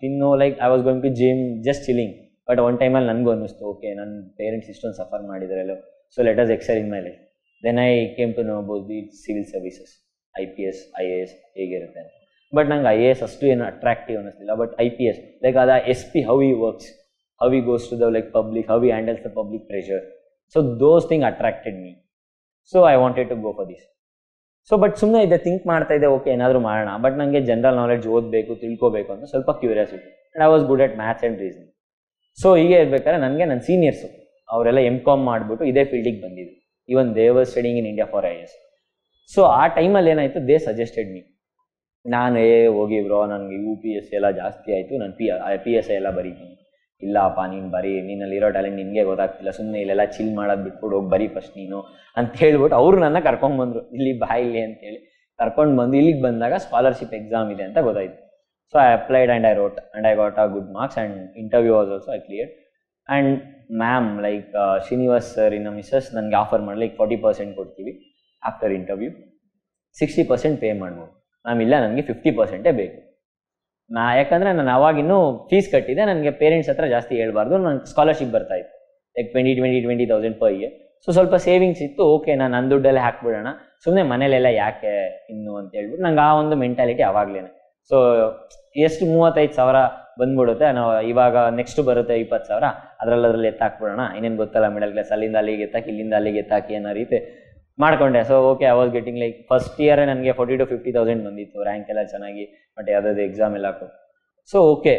ತಿನ್ನೋ like I was going to gym, just chilling. But one ಟೈಮಲ್ಲಿ ನನಗೂ ಅನ್ನಿಸ್ತು, ಓಕೆ ನನ್ನ ಪೇರೆಂಟ್ಸ್ ಇಷ್ಟೊಂದು ಸಫರ್ ಮಾಡಿದ್ರಲ್ಲೋ, so let us excel in my life. Then I came to know about the civil services, IPS IAS ಹೇಗಿರುತ್ತೆ ಅಂತ. But ನಂಗೆ IAS ಅಷ್ಟು ಏನು ಅಟ್ರಾಕ್ಟಿವ್ ಅನ್ನಿಸ್ತಿಲ್ಲ. ಬಟ್ IPS ಲೈಕ್ ಅದ SP how he works, how he goes to the like public, how he handles the public pressure, so those thing attracted me. So I wanted to go for this. So but ಸುಮ್ಮನೆ ಇದೆ think ಮಾಡ್ತಾ ಇದ್ದೆ, okay ಏನಾದರೂ ಮಾಡೋಣ, but ನನಗೆ general knowledge ಓದಬೇಕು, ತಿಳ್ಕೋಬೇಕು ಅಂತ ಸ್ವಲ್ಪ curiosity, and I was good at maths and reasoning. So ಹೀಗೆ ಇರ್ಬೇಕಾದ್ರೆ ನನಗೆ ನನ್ನ ಸೀನಿಯರ್ಸು ಅವರೆಲ್ಲ MCom ಮಾಡಿಬಿಟ್ಟು ಇದೇ ಫೀಲ್ಡಿಗೆ ಬಂದಿದ್ರು. Even they were studying in India for IAS. So ಆ ಟೈಮಲ್ಲಿ ಏನಾಯಿತು, ದೇ ಸಜೆಸ್ಟೆಡ್ ಮೀ. ನಾನು ಹೋಗಿ ಬ್ರೋ ನನಗೆ UPSC ಎಲ್ಲ ಜಾಸ್ತಿ ಆಯಿತು, ನಾನು PSI ಎಲ್ಲ ಬರೀತೀನಿ. ಇಲ್ಲಪ್ಪ ನೀನು ಬರೀ, ನೀನಲ್ಲಿರೋ ಟ್ಯಾಲೆಂಟ್ ನಿನಗೆ ಗೊತ್ತಾಗ್ತಿಲ್ಲ, ಸುಮ್ಮನೆ ಇಲ್ಲೆಲ್ಲ ಚಿಲ್ ಮಾಡೋದು ಬಿಟ್ಬಿಟ್ಟು ಹೋಗಿ ಬರೀ ಫಸ್ಟ್ ನೀನು ಅಂತ ಹೇಳ್ಬಿಟ್ಟು ಅವರು ನನ್ನ ಕರ್ಕೊಂಡ್ಬಂದರು, ಇಲ್ಲಿ ಬಾ ಇಲ್ಲಿ ಅಂತೇಳಿ ಕರ್ಕೊಂಡು ಬಂದು ಇಲ್ಲಿಗೆ ಬಂದಾಗ ಸ್ಕಾಲರ್ಶಿಪ್ ಎಕ್ಸಾಮ್ ಇದೆ ಅಂತ ಗೊತ್ತಾಯಿತು. So I applied and I wrote and I got a good marks and interview was also I clear. And ma'am like Srinivas sir ಇನ್ನು ಮಿಸ್ಸಸ್ ನನಗೆ ಆಫರ್ ಮಾಡಿ ಲೈಕ್ 40% ಕೊಡ್ತೀವಿ ಆಫ್ಟರ್ ಇಂಟರ್ವ್ಯೂ, 60% ಪೇ ಮಾಡ್ಬೋದು. ಮ್ಯಾಮ್ ಇಲ್ಲ ನನಗೆ 50% ಬೇಕು. ಯಾಕಂದರೆ ನಾನು ಅವಾಗಿನ್ನೂ ಫೀಸ್ ಕಟ್ಟಿದ್ದೆ, ನನಗೆ ಪೇರೆಂಟ್ಸ್ ಹತ್ರ ಜಾಸ್ತಿ ಹೇಳ್ಬಾರ್ದು, ನನಗೆ ಸ್ಕಾಲರ್ಶಿಪ್ ಬರ್ತಾಯಿತ್ತು ಲೈಕ್ 20,000 ಪರ್ ಇಯರ್. ಸೊ ಸ್ವಲ್ಪ ಸೇವಿಂಗ್ಸ್ ಇತ್ತು, ಓಕೆ ನಾನು ನನ್ನ ದುಡ್ಡಲ್ಲೇ ಹಾಕ್ಬಿಡೋಣ, ಸುಮ್ಮನೆ ಮನೇಲೆಲ್ಲ ಯಾಕೆ ಇನ್ನು ಅಂತ ಹೇಳ್ಬಿಟ್ಟು ನಂಗೆ ಆ ಒಂದು ಮೆಂಟಾಲಿಟಿ ಆವಾಗಲೇ. ಸೊ ಎಷ್ಟು 35,000 ಬಂದ್ಬಿಡುತ್ತೆ, ನಾವು ಇವಾಗ ನೆಕ್ಸ್ಟ್ ಬರುತ್ತೆ 20,000, ಅದರಲ್ಲಿ ಎತ್ತಾಕ್ಬಿಡೋಣ, ಇನ್ನೇನು ಗೊತ್ತಲ್ಲ ಮಿಡಲ್ ಕ್ಲಾಸ್, ಅಲ್ಲಿಂದ ಅಲ್ಲಿಗೆ ಎತ್ತಾಕಿ ಇಲ್ಲಿಂದ ಅಲ್ಲಿಗೆ ಎತ್ತಾಕಿ ಅನ್ನೋ ರೀತಿ ಮಾಡ್ಕೊಂಡೆ. So okay I was getting like first ಇಯರೇ ನನಗೆ 40,000 to 50,000 ಬಂದಿತ್ತು, ರ್ಯಾಂಕ್ ಎಲ್ಲ ಚೆನ್ನಾಗಿ, ಬಟ್ ಯಾವುದಾದ್ರು ಎಕ್ಸಾಮ್ ಎಲ್ಲ ಕೊಟ್ಟು. ಸೊ ಓಕೆ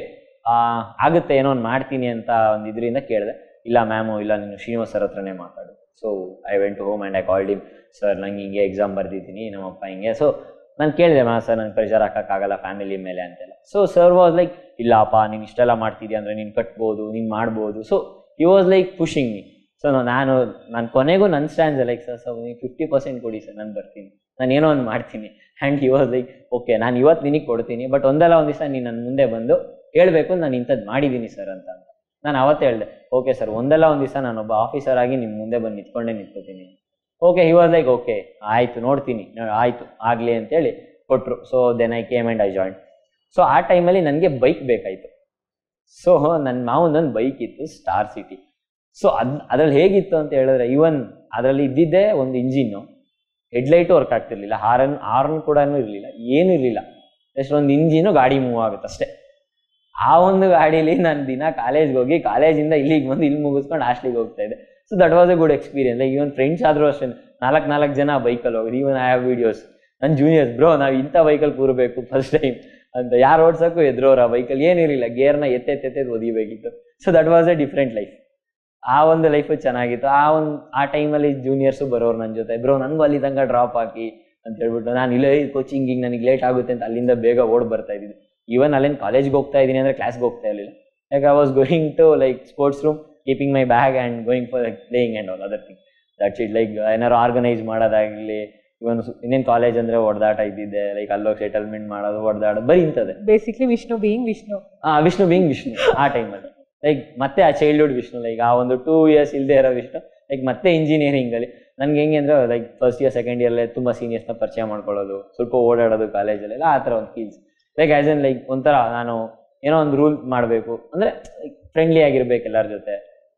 ಆಗುತ್ತೆ ಏನೋ ಒಂದು ಮಾಡ್ತೀನಿ ಅಂತ ಒಂದು ಇದರಿಂದ ಕೇಳಿದೆ. ಇಲ್ಲ ಮ್ಯಾಮು ಇಲ್ಲ ನೀನು ಶ್ರೀನಿವಾಸ್ ಸರ್ ಹತ್ರನೇ ಮಾತಾಡು. So I went to home and I called him, sir ನಂಗೆ ಹಿಂಗೆ ಎಕ್ಸಾಮ್ ಬರ್ದಿದ್ದೀನಿ, ನಮ್ಮಪ್ಪ ಹಿಂಗೆ. ಸೊ ನಾನು ಕೇಳಿದೆ ಸರ್ ನಂಗೆ ಪ್ರೆಷರ್ ಹಾಕೋಕ್ಕಾಗಲ್ಲ ಫ್ಯಾಮಿಲಿ ಮೇಲೆ ಅಂತೆಲ್ಲ. ಸೊ ಸರ್ ವಾಸ್ ಲೈಕ್ ಇಲ್ಲಪ್ಪ ನೀನು ಇಷ್ಟೆಲ್ಲ ಮಾಡ್ತಿದ್ಯಾ ಅಂದರೆ ನೀನು ಕಟ್ಬೋದು, ನೀನು ಮಾಡ್ಬೋದು. So he was like pushing me. So ನಾನು ಕೊನೆಗೂ ನನ್ನ ಸ್ಟ್ಯಾಂಡ್ಸ್ ಲೈಕ್ ಸರ್ ನೀವು 50% ಕೊಡಿ ಸರ್, ನಾನು ಬರ್ತೀನಿ, ನಾನು ಏನೋ ಒಂದು ಮಾಡ್ತೀನಿ. And he was like okay ನಾನು ಇವತ್ತು ನಿನಗೆ ಕೊಡ್ತೀನಿ, ಬಟ್ ಒಂದಲ್ಲ ಒಂದು ದಿವಸ ನೀನು ನನ್ನ ಮುಂದೆ ಬಂದು ಹೇಳಬೇಕು ನಾನು ಇಂಥದ್ದು ಮಾಡಿದ್ದೀನಿ ಸರ್ ಅಂತ. ನಾನು ಅವತ್ತೇ ಹೇಳಿದೆ, ಓಕೆ ಸರ್ ಒಂದಲ್ಲ ಒಂದು ದಿವಸ ನಾನೊಬ್ಬ ಆಫೀಸರ್ ಆಗಿ ನಿಮ್ಮ ಮುಂದೆ ಬಂದು ನಿಂತ್ಕೊತೀನಿ. Okay he was like okay ಆಯಿತು ನೋಡ್ತೀನಿ, ಆಯಿತು ಆಗಲಿ ಅಂತೇಳಿ ಕೊಟ್ಟರು. So then I came and I joined. So ಆ ಟೈಮಲ್ಲಿ ನನಗೆ ಬೈಕ್ ಬೇಕಾಯಿತು. ಸೊ ನನ್ನ ಮಾವನೊಂದು ಬೈಕ್ ಇತ್ತು, ಸ್ಟಾರ್ ಸಿಟಿ. ಸೊ ಅದ್ರಲ್ಲಿ ಹೇಗಿತ್ತು ಅಂತ ಹೇಳಿದ್ರೆ, ಈವನ್ ಅದರಲ್ಲಿ ಇದ್ದಿದ್ದೇ ಒಂದು ಇಂಜಿನ್ನು, ಹೆಡ್ಲೈಟು ವರ್ಕ್ ಆಗ್ತಿರ್ಲಿಲ್ಲ, ಹಾರ್ನ್ ಕೂಡ ಇರಲಿಲ್ಲ, ಏನೂ ಇರಲಿಲ್ಲ, ಜಸ್ಟ್ ಒಂದು ಇಂಜಿನು, ಗಾಡಿ ಮೂವ್ ಆಗುತ್ತೆ ಅಷ್ಟೇ. ಆ ಒಂದು ಗಾಡೀಲಿ ನಾನು ದಿನ ಕಾಲೇಜ್ಗೆ ಹೋಗಿ ಕಾಲೇಜಿಂದ ಇಲ್ಲಿಗೆ ಬಂದು ಇಲ್ಲಿ ಮುಗಿಸ್ಕೊಂಡು ಹಾಸ್ಟ್ಲಿಗೆ ಹೋಗ್ತಾ ಇದ್ದೆ. So that was a good experience. Like even friends ಆದರೂ ಅಷ್ಟೇ 4 ಜನ ಬೈಕಲ್ಲಿ ಹೋಗಿದ್ರು. ಈವನ್ ಐ ಹ್ಯಾವ್ ವೀಡಿಯೋಸ್, ನನ್ನ ಜೂನಿಯರ್ಸ್ ಬ್ರೋ ನಾವು ಇಂಥ ಬೈಕಲ್ಲಿ ಕೂರಬೇಕು ಫಸ್ಟ್ ಟೈಮ್ ಅಂತ, ಯಾರು ಓಡ್ಸೋಕ್ಕೂ ಎದುರೋರು. ಆ ಬೈಕಲ್ಲಿ ಏನಿರಲಿಲ್ಲ, ಗೇರ್ನ ಎತ್ತೆತ್ತೆದ್ದು ಒದಿಬೇಕಿತ್ತು. So that was a different life. ಆ ಒಂದು ಲೈಫು ಚೆನ್ನಾಗಿತ್ತು. ಆ ಟೈಮಲ್ಲಿ ಜೂನಿಯರ್ಸು ಬರೋರು ನನ್ನ ಜೊತೆ, ಬ್ರೋ ನನಗೂ ಅಲ್ಲಿ ತನಕ ಡ್ರಾಪ್ ಹಾಕಿ ಅಂತ ಹೇಳ್ಬಿಟ್ಟು, ನಾನು ಇಲ್ಲೇ ಕೋಚಿಂಗಿಗೆ ನನಗೆ ಲೇಟ್ ಆಗುತ್ತೆ ಅಂತ ಅಲ್ಲಿಂದ ಬೇಗ ಓಡ್ ಬರ್ತಾ ಇದ್ದಿದ್ದು. ಈವನ್ ಅಲ್ಲೇನು ಕಾಲೇಜ್ಗೆ ಹೋಗ್ತಾ ಇದ್ದೀನಿ ಅಂದರೆ ಕ್ಲಾಸ್ಗೆ ಹೋಗ್ತಾ ಇರಲಿಲ್ಲ. Like I was going to like sports room, keeping my bag and going for playing and all other thing. That's it. Like ಏನಾರು ಆರ್ಗನೈಸ್ ಮಾಡೋದಾಗಲಿ, ಇವನ್ ಇನ್ನೇನು ಕಾಲೇಜ್ ಅಂದರೆ ಹೊಡೆದಾಟ ಇದ್ದಿದ್ದೆ, ಲೈಕ್ ಅಲ್ಲೋಗಿ ಸೆಟಲ್ಮೆಂಟ್ ಮಾಡೋದು, ಹೊಡೆದಾಡೋದು ಬರೀ ಇಂಥದ್ದೇ. ಬೇಸಿಕ್ಲಿ ವಿಷ್ಣು ಬೀಯಿಂಗ್ ವಿಷ್ಣು ಆ ಟೈಮಲ್ಲಿ ಲೈಕ್ ಮತ್ತೆ ಆ ಚೈಲ್ಡ್ಹುಡ್ ವಿಷ್ಣು, ಲೈಕ್ ಆ ಒಂದು 2 years ಇಲ್ಲದೆ ಇರೋ ವಿಷ್ಣು, ಲೈಕ್ ಮತ್ತೆ ಇಂಜಿನಿಯರಿಂಗಲ್ಲಿ ನನಗೆ ಹೆಂಗೆ ಅಂದರೆ ಲೈಕ್ ಫಸ್ಟ್ ಇಯರ್ ಸೆಕೆಂಡ್ ಇಯರ್ಲೇ ತುಂಬ ಸೀನಿಯರ್ಸ್ನ ಪರಿಚಯ ಮಾಡ್ಕೊಳ್ಳೋದು, ಸ್ವಲ್ಪ ಓಡಾಡೋದು ಕಾಲೇಜಲ್ಲೆಲ್ಲ, ಆ ಥರ ಒಂದು feels. Like as an like ಒಂಥರ ನಾನು ಏನೋ ಒಂದು ರೂಲ್ ಮಾಡಬೇಕು ಅಂದರೆ ಲೈಕ್ ಫ್ರೆಂಡ್ಲಿ ಆಗಿರ್ಬೇಕು ಎಲ್ಲರ ಜೊತೆ,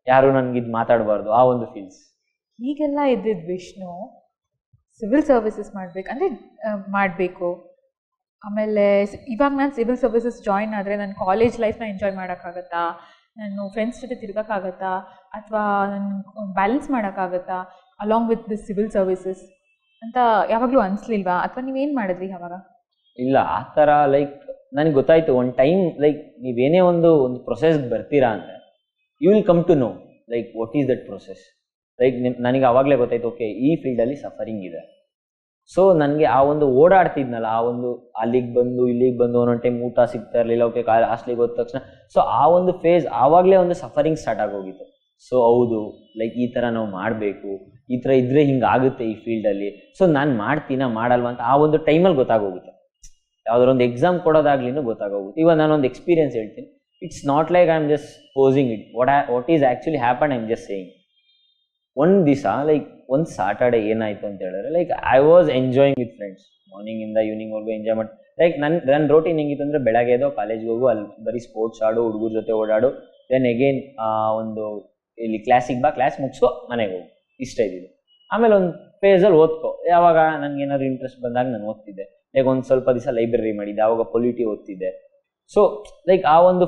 ಯಾರು ನನಗೆ ಇದು ಮಾತಾಡಬಾರ್ದು, ಆ ಒಂದು ಫೀಲ್ಸ್. ಈಗೆಲ್ಲ ಇದ್ದಿದ್ದು ವಿಷ್ಣು ಸಿವಿಲ್ ಸರ್ವಿಸಸ್ ಮಾಡಬೇಕು ಆಮೇಲೆ ಇವಾಗ ನಾನು ಸಿವಿಲ್ ಸರ್ವಿಸಸ್ ಜಾಯಿನ್ ಆದರೆ ನನ್ನ ಕಾಲೇಜ್ ಲೈಫ್ನ ಎಂಜಾಯ್ ಮಾಡೋಕ್ಕಾಗತ್ತಾ, ನಾನು ಫ್ರೆಂಡ್ಸ್ ಜೊತೆ ತಿರ್ಗೋಕ್ಕಾಗತ್ತಾ, ಅಥವಾ ನಾನು ಬ್ಯಾಲೆನ್ಸ್ ಮಾಡೋಕ್ಕಾಗತ್ತಾ along with this civil services ಅಂತ ಯಾವಾಗಲೂ ಅನಿಸ್ಲಿಲ್ವಾ, ಅಥವಾ ನೀವೇನು ಮಾಡಿದ್ರಿ ಅವಾಗ? ಇಲ್ಲ, ಆ ಥರ ಲೈಕ್ ನನಗೆ ಗೊತ್ತಾಯಿತು ಒಂದು ಟೈಮ್, ಲೈಕ್ ನೀವೇನೇ ಒಂದು ಪ್ರೊಸೆಸ್ಗೆ ಬರ್ತೀರಾ ಅಂದರೆ you will come to know like what is that process. Like ನನಗೆ ಆವಾಗಲೇ ಗೊತ್ತಾಯ್ತು, ಓಕೆ ಈ ಫೀಲ್ಡಲ್ಲಿ ಸಫರಿಂಗ್ ಇದೆ. ಸೊ ನನಗೆ ಆ ಒಂದು ಓಡಾಡ್ತಿದ್ನಲ್ಲ, ಆ ಒಂದು ಅಲ್ಲಿಗೆ ಬಂದು ಇಲ್ಲಿಗೆ ಬಂದು ಒಂದೊಂದು ಟೈಮ್ ಊಟ ಸಿಗ್ತಾ ಇರಲಿಲ್ಲ, ಓಕೆ ಹಾಸ್ಟ್ಲಿಗೆ ಹೋದ ತಕ್ಷಣ, ಸೊ ಆ ಒಂದು ಫೇಸ್ ಆವಾಗಲೇ ಒಂದು ಸಫರಿಂಗ್ ಸ್ಟಾರ್ಟ್ ಆಗೋಗಿತ್ತು. ಸೊ ಹೌದು, ಲೈಕ್ ಈ ಥರ ನಾವು ಮಾಡಬೇಕು, ಈ ಥರ ಇದ್ದರೆ ಹಿಂಗಾಗುತ್ತೆ ಈ ಫೀಲ್ಡಲ್ಲಿ, ಸೊ ನಾನು ಮಾಡಲ್ವ ಅಂತ ಆ ಒಂದು ಟೈಮಲ್ಲಿ ಗೊತ್ತಾಗೋಗುತ್ತೆ. ಯಾವುದಾದ್ರು ಒಂದು ಎಕ್ಸಾಮ್ ಕೊಡೋದಾಗ್ಲಿನೂ ಗೊತ್ತಾಗೋಗುತ್ತೆ. ಇವಾಗ ನಾನೊಂದು ಎಕ್ಸ್ಪೀರಿಯನ್ಸ್ ಹೇಳ್ತೀನಿ. It's not like I am just posing it, what is actually happen, I am just saying. ಒಂದು ದಿವಸ ಲೈಕ್ ಒಂದು ಸಾಟರ್ಡೆ ಏನಾಯಿತು ಅಂತ ಹೇಳಿದ್ರೆ, like I was enjoying with friends, ಮಾರ್ನಿಂಗಿಂದ ಈವ್ನಿಂಗ್ವರೆಗೂ ಎಂಜಾಯ್ ಮಾಡಿ. ಲೈಕ್ ನನ್ನ ರೋಟೀನ್ ಹೆಂಗಿತ್ತು ಅಂದರೆ, ಬೆಳಗ್ಗೆ ಎದ್ದೋ ಕಾಲೇಜ್ಗೆ ಹೋಗು, ಅಲ್ಲಿ ಬರೀ ಸ್ಪೋರ್ಟ್ಸ್ ಆಡು, ಹುಡುಗರ ಜೊತೆ ಓಡಾಡು, ದೆನ್ ಅಗೇನ್ ಒಂದು ಇಲ್ಲಿ ಕ್ಲಾಸಿಗೆ ಬಾ, ಕ್ಲಾಸ್ ಮುಗಿಸ್ಕೊ ಮನೆಗೆ ಹೋಗು, ಇಷ್ಟ ಇದ್ದಿದ್ದು. ಆಮೇಲೆ ಒಂದು ಫೇಸಲ್ಲಿ ಓದ್ಕೊ, ಯಾವಾಗ ನನಗೆ ಏನಾದ್ರು ಇಂಟ್ರೆಸ್ಟ್ ಬಂದಾಗ ನಾನು ಓದ್ತಿದ್ದೆ. ಲೈಕ್ ಒಂದು ಸ್ವಲ್ಪ ದಿವಸ ಲೈಬ್ರರಿ ಮಾಡಿದ್ದೆ, ಆವಾಗ ಪೊಲಿಟಿ ಓದ್ತಿದ್ದೆ. ಸೊ ಲೈಕ್ ಆ ಒಂದು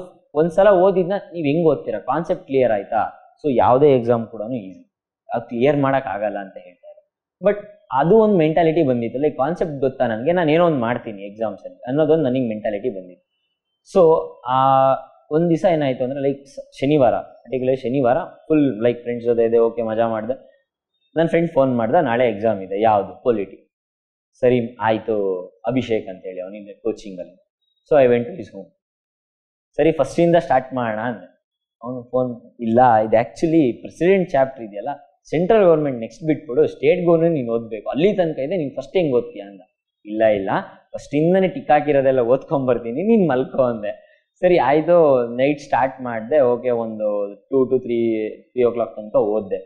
ಸಲ ಓದಿದ್ನ ನೀವು ಹೆಂಗೆ ಓದ್ತೀರಾ, ಕಾನ್ಸೆಪ್ಟ್ ಕ್ಲಿಯರ್ ಆಯಿತಾ, ಸೊ ಯಾವುದೇ ಎಕ್ಸಾಮ್ ಕೂಡ ಈಸಿ, ಅದು ಕ್ಲಿಯರ್ ಮಾಡೋಕ್ಕಾಗಲ್ಲ ಅಂತ ಹೇಳ್ತಾರೆ. ಬಟ್ ಅದು ಒಂದು ಮೆಂಟಾಲಿಟಿ ಬಂದಿತ್ತು, ಲೈಕ್ ಕಾನ್ಸೆಪ್ಟ್ ಗೊತ್ತಾ ನನಗೆ, ನಾನು ಏನೋ ಒಂದು ಮಾಡ್ತೀನಿ ಎಕ್ಸಾಮ್ಸಲ್ಲಿ ಅನ್ನೋದೊಂದು ನನಗೆ ಮೆಂಟಾಲಿಟಿ ಬಂದಿತ್ತು. ಸೊ ಒಂದು ದಿವಸ ಏನಾಯಿತು ಅಂದರೆ, ಲೈಕ್ ಶನಿವಾರ, ಪರ್ಟಿಕ್ಯುಲರ್ ಶನಿವಾರ ಫುಲ್ ಲೈಕ್ ಫ್ರೆಂಡ್ಸ್ ಜೊತೆ ಇದೆ, ಓಕೆ ಮಜಾ ಮಾಡಿದೆ. ನನ್ನ ಫ್ರೆಂಡ್ ಫೋನ್ ಮಾಡ್ದೆ, ನಾಳೆ ಎಕ್ಸಾಮ್ ಇದೆ, ಯಾವುದು ಪೊಲಿಟಿ. ಸರಿ ಆಯಿತು ಅಭಿಷೇಕ್ ಅಂತೇಳಿ, ಅವನಿಗೆ ಕೋಚಿಂಗಲ್ಲಿ. So I went to his home. ಸರಿ ಫಸ್ಟಿಂದ ಸ್ಟಾರ್ಟ್ ಮಾಡೋಣ ಅಂದೆ. ಅವನು ಫೋನ್, ಇಲ್ಲ ಇದು ಆ್ಯಕ್ಚುಲಿ ಪ್ರೆಸಿಡೆಂಟ್ ಚಾಪ್ಟರ್ ಇದೆಯಲ್ಲ, ಸೆಂಟ್ರಲ್ ಗೌರ್ಮೆಂಟ್ ನೆಕ್ಸ್ಟ್ ಬಿಟ್ಬಿಡು, ಸ್ಟೇಟ್ ಗೌರ್ಮೆಂಟ್ ನೀನು ಓದಬೇಕು, ಅಲ್ಲಿ ತನಕ ಇದೆ, ನೀನು ಫಸ್ಟ್ ಹೆಂಗೆ ಓದ್ತೀಯ ಅಂದ. ಇಲ್ಲ ಫಸ್ಟಿಂದನೇ ಟಿಕ್ ಹಾಕಿರೋದೆಲ್ಲ ಓದ್ಕೊಂಬರ್ತೀನಿ, ನೀನು ಮಲ್ಕೋ ಅಂದೆ. ಸರಿ ಆಯಿತು, ನೈಟ್ ಸ್ಟಾರ್ಟ್ ಮಾಡಿದೆ. ಓಕೆ, ಒಂದು 2 to 3 o'clock ತನಕ ಓದಿದೆ.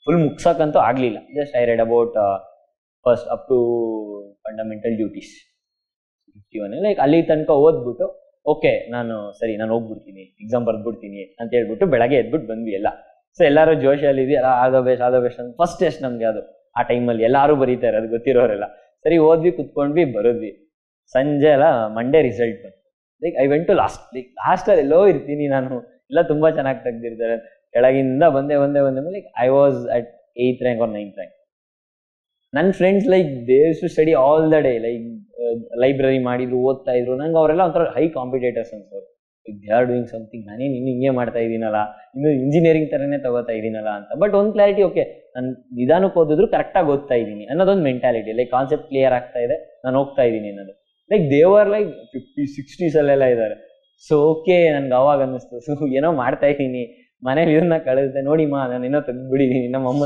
ಫುಲ್ ಮುಗ್ಸೋಕ್ಕಂತೂ ಆಗಲಿಲ್ಲ. Just I read about first up to fundamental duties 51. Like ಅಲ್ಲಿ ತನಕ ಓದ್ಬಿಟ್ಟು, ಓಕೆ ನಾನು ಹೋಗ್ಬಿಡ್ತೀನಿ, ಎಕ್ಸಾಮ್ ಬರ್ದ್ಬಿಡ್ತೀನಿ ಅಂತ ಹೇಳ್ಬಿಟ್ಟು ಬೆಳಗ್ಗೆ ಎದ್ಬಿಟ್ಟು ಬಂದ್ವಿ ಎಲ್ಲ. ಸೊ ಎಲ್ಲರೂ ಜೋಶಲ್ಲಿ ಅಲ್ಲ, ಆದೋ ಬೆಸ್ಟ್ ಅಂತ ಫಸ್ಟ್ ಟೆಸ್ಟ್ ನಮಗೆ ಅದು. ಆ ಟೈಮಲ್ಲಿ ಎಲ್ಲರೂ ಬರೀತಾರೆ, ಅದು ಗೊತ್ತಿರೋರೆಲ್ಲ. ಸರಿ ಓದ್ವಿ, ಕುತ್ಕೊಂಡ್ವಿ, ಬರೋದ್ವಿ. ಸಂಜೆ ಎಲ್ಲ ಮಂಡೇ ರಿಸಲ್ಟ್ ಬಂತು. ಲೈಕ್ ಐ ವೆಂಟ್ ಟು ಲಾಸ್ಟಲ್ಲಿ ಎಲ್ಲೋ ಇರ್ತೀನಿ ನಾನು, ಎಲ್ಲ ತುಂಬ ಚೆನ್ನಾಗಿ ತೆಗ್ದಿರ್ತಾರೆ. ಕೆಳಗಿಂದ ಬಂದೆ like I was at 8th rank or 9th rank. ನನ್ನ friends like they use to study all the day, like library ಮಾಡಿದ್ರು, ಓದ್ತಾ ಇದ್ರು. ನಂಗೆ ಅವರೆಲ್ಲ ಒಂಥರ ಹೈ ಕಾಂಪಿಟೇಟರ್ಸ್ ಅನ್ಸೋರು. Like they are doing something, ನಾನೇನು ಇನ್ನು ಹಿಂಗೆ ಮಾಡ್ತಾ ಇದ್ದೀನಲ್ಲ, ಇನ್ನು ಇಂಜಿನಿಯರಿಂಗ್ ಥರನೇ ತಗೋತಾ ಇದ್ದೀನಲ್ಲ ಅಂತ. ಬಟ್ ಒಂದು ಕ್ಲಾರಿಟಿ, ಓಕೆ ನಾನು ನಿಧಾನಕ್ಕೆ ಓದಿದ್ರು ಕರೆಕ್ಟಾಗಿ ಓದ್ತಾ ಇದ್ದೀನಿ ಅನ್ನೋದೊಂದು ಮೆಂಟಾಲಿಟಿ. ಲೈಕ್ ಕಾನ್ಸೆಪ್ಟ್ ಕ್ಲಿಯರ್ ಆಗ್ತಾ ಇದೆ, ನಾನು ಹೋಗ್ತಾ ಇದ್ದೀನಿ ಅನ್ನೋದು. ಲೈಕ್ ದೇವರ್ ಲೈಕ್ 50s 60s ಅಲ್ಲೆಲ್ಲ ಇದ್ದಾರೆ. ಸೊ ಓಕೆ, ನನಗೆ ಅವಾಗ ಅನ್ನಿಸ್ತು, ಸೊ ಏನೋ ಮಾಡ್ತಾ ಇದ್ದೀನಿ, ಮನೇಲಿ ಇದನ್ನ ಕಳಿಸ್ದೆ, ನೋಡಿಮ್ಮ ನಾನು ಏನೋ ತೆಗ್ದುಬಿಟ್ಟಿದ್ದೀನಿ. ನಮ್ಮಮ್ಮ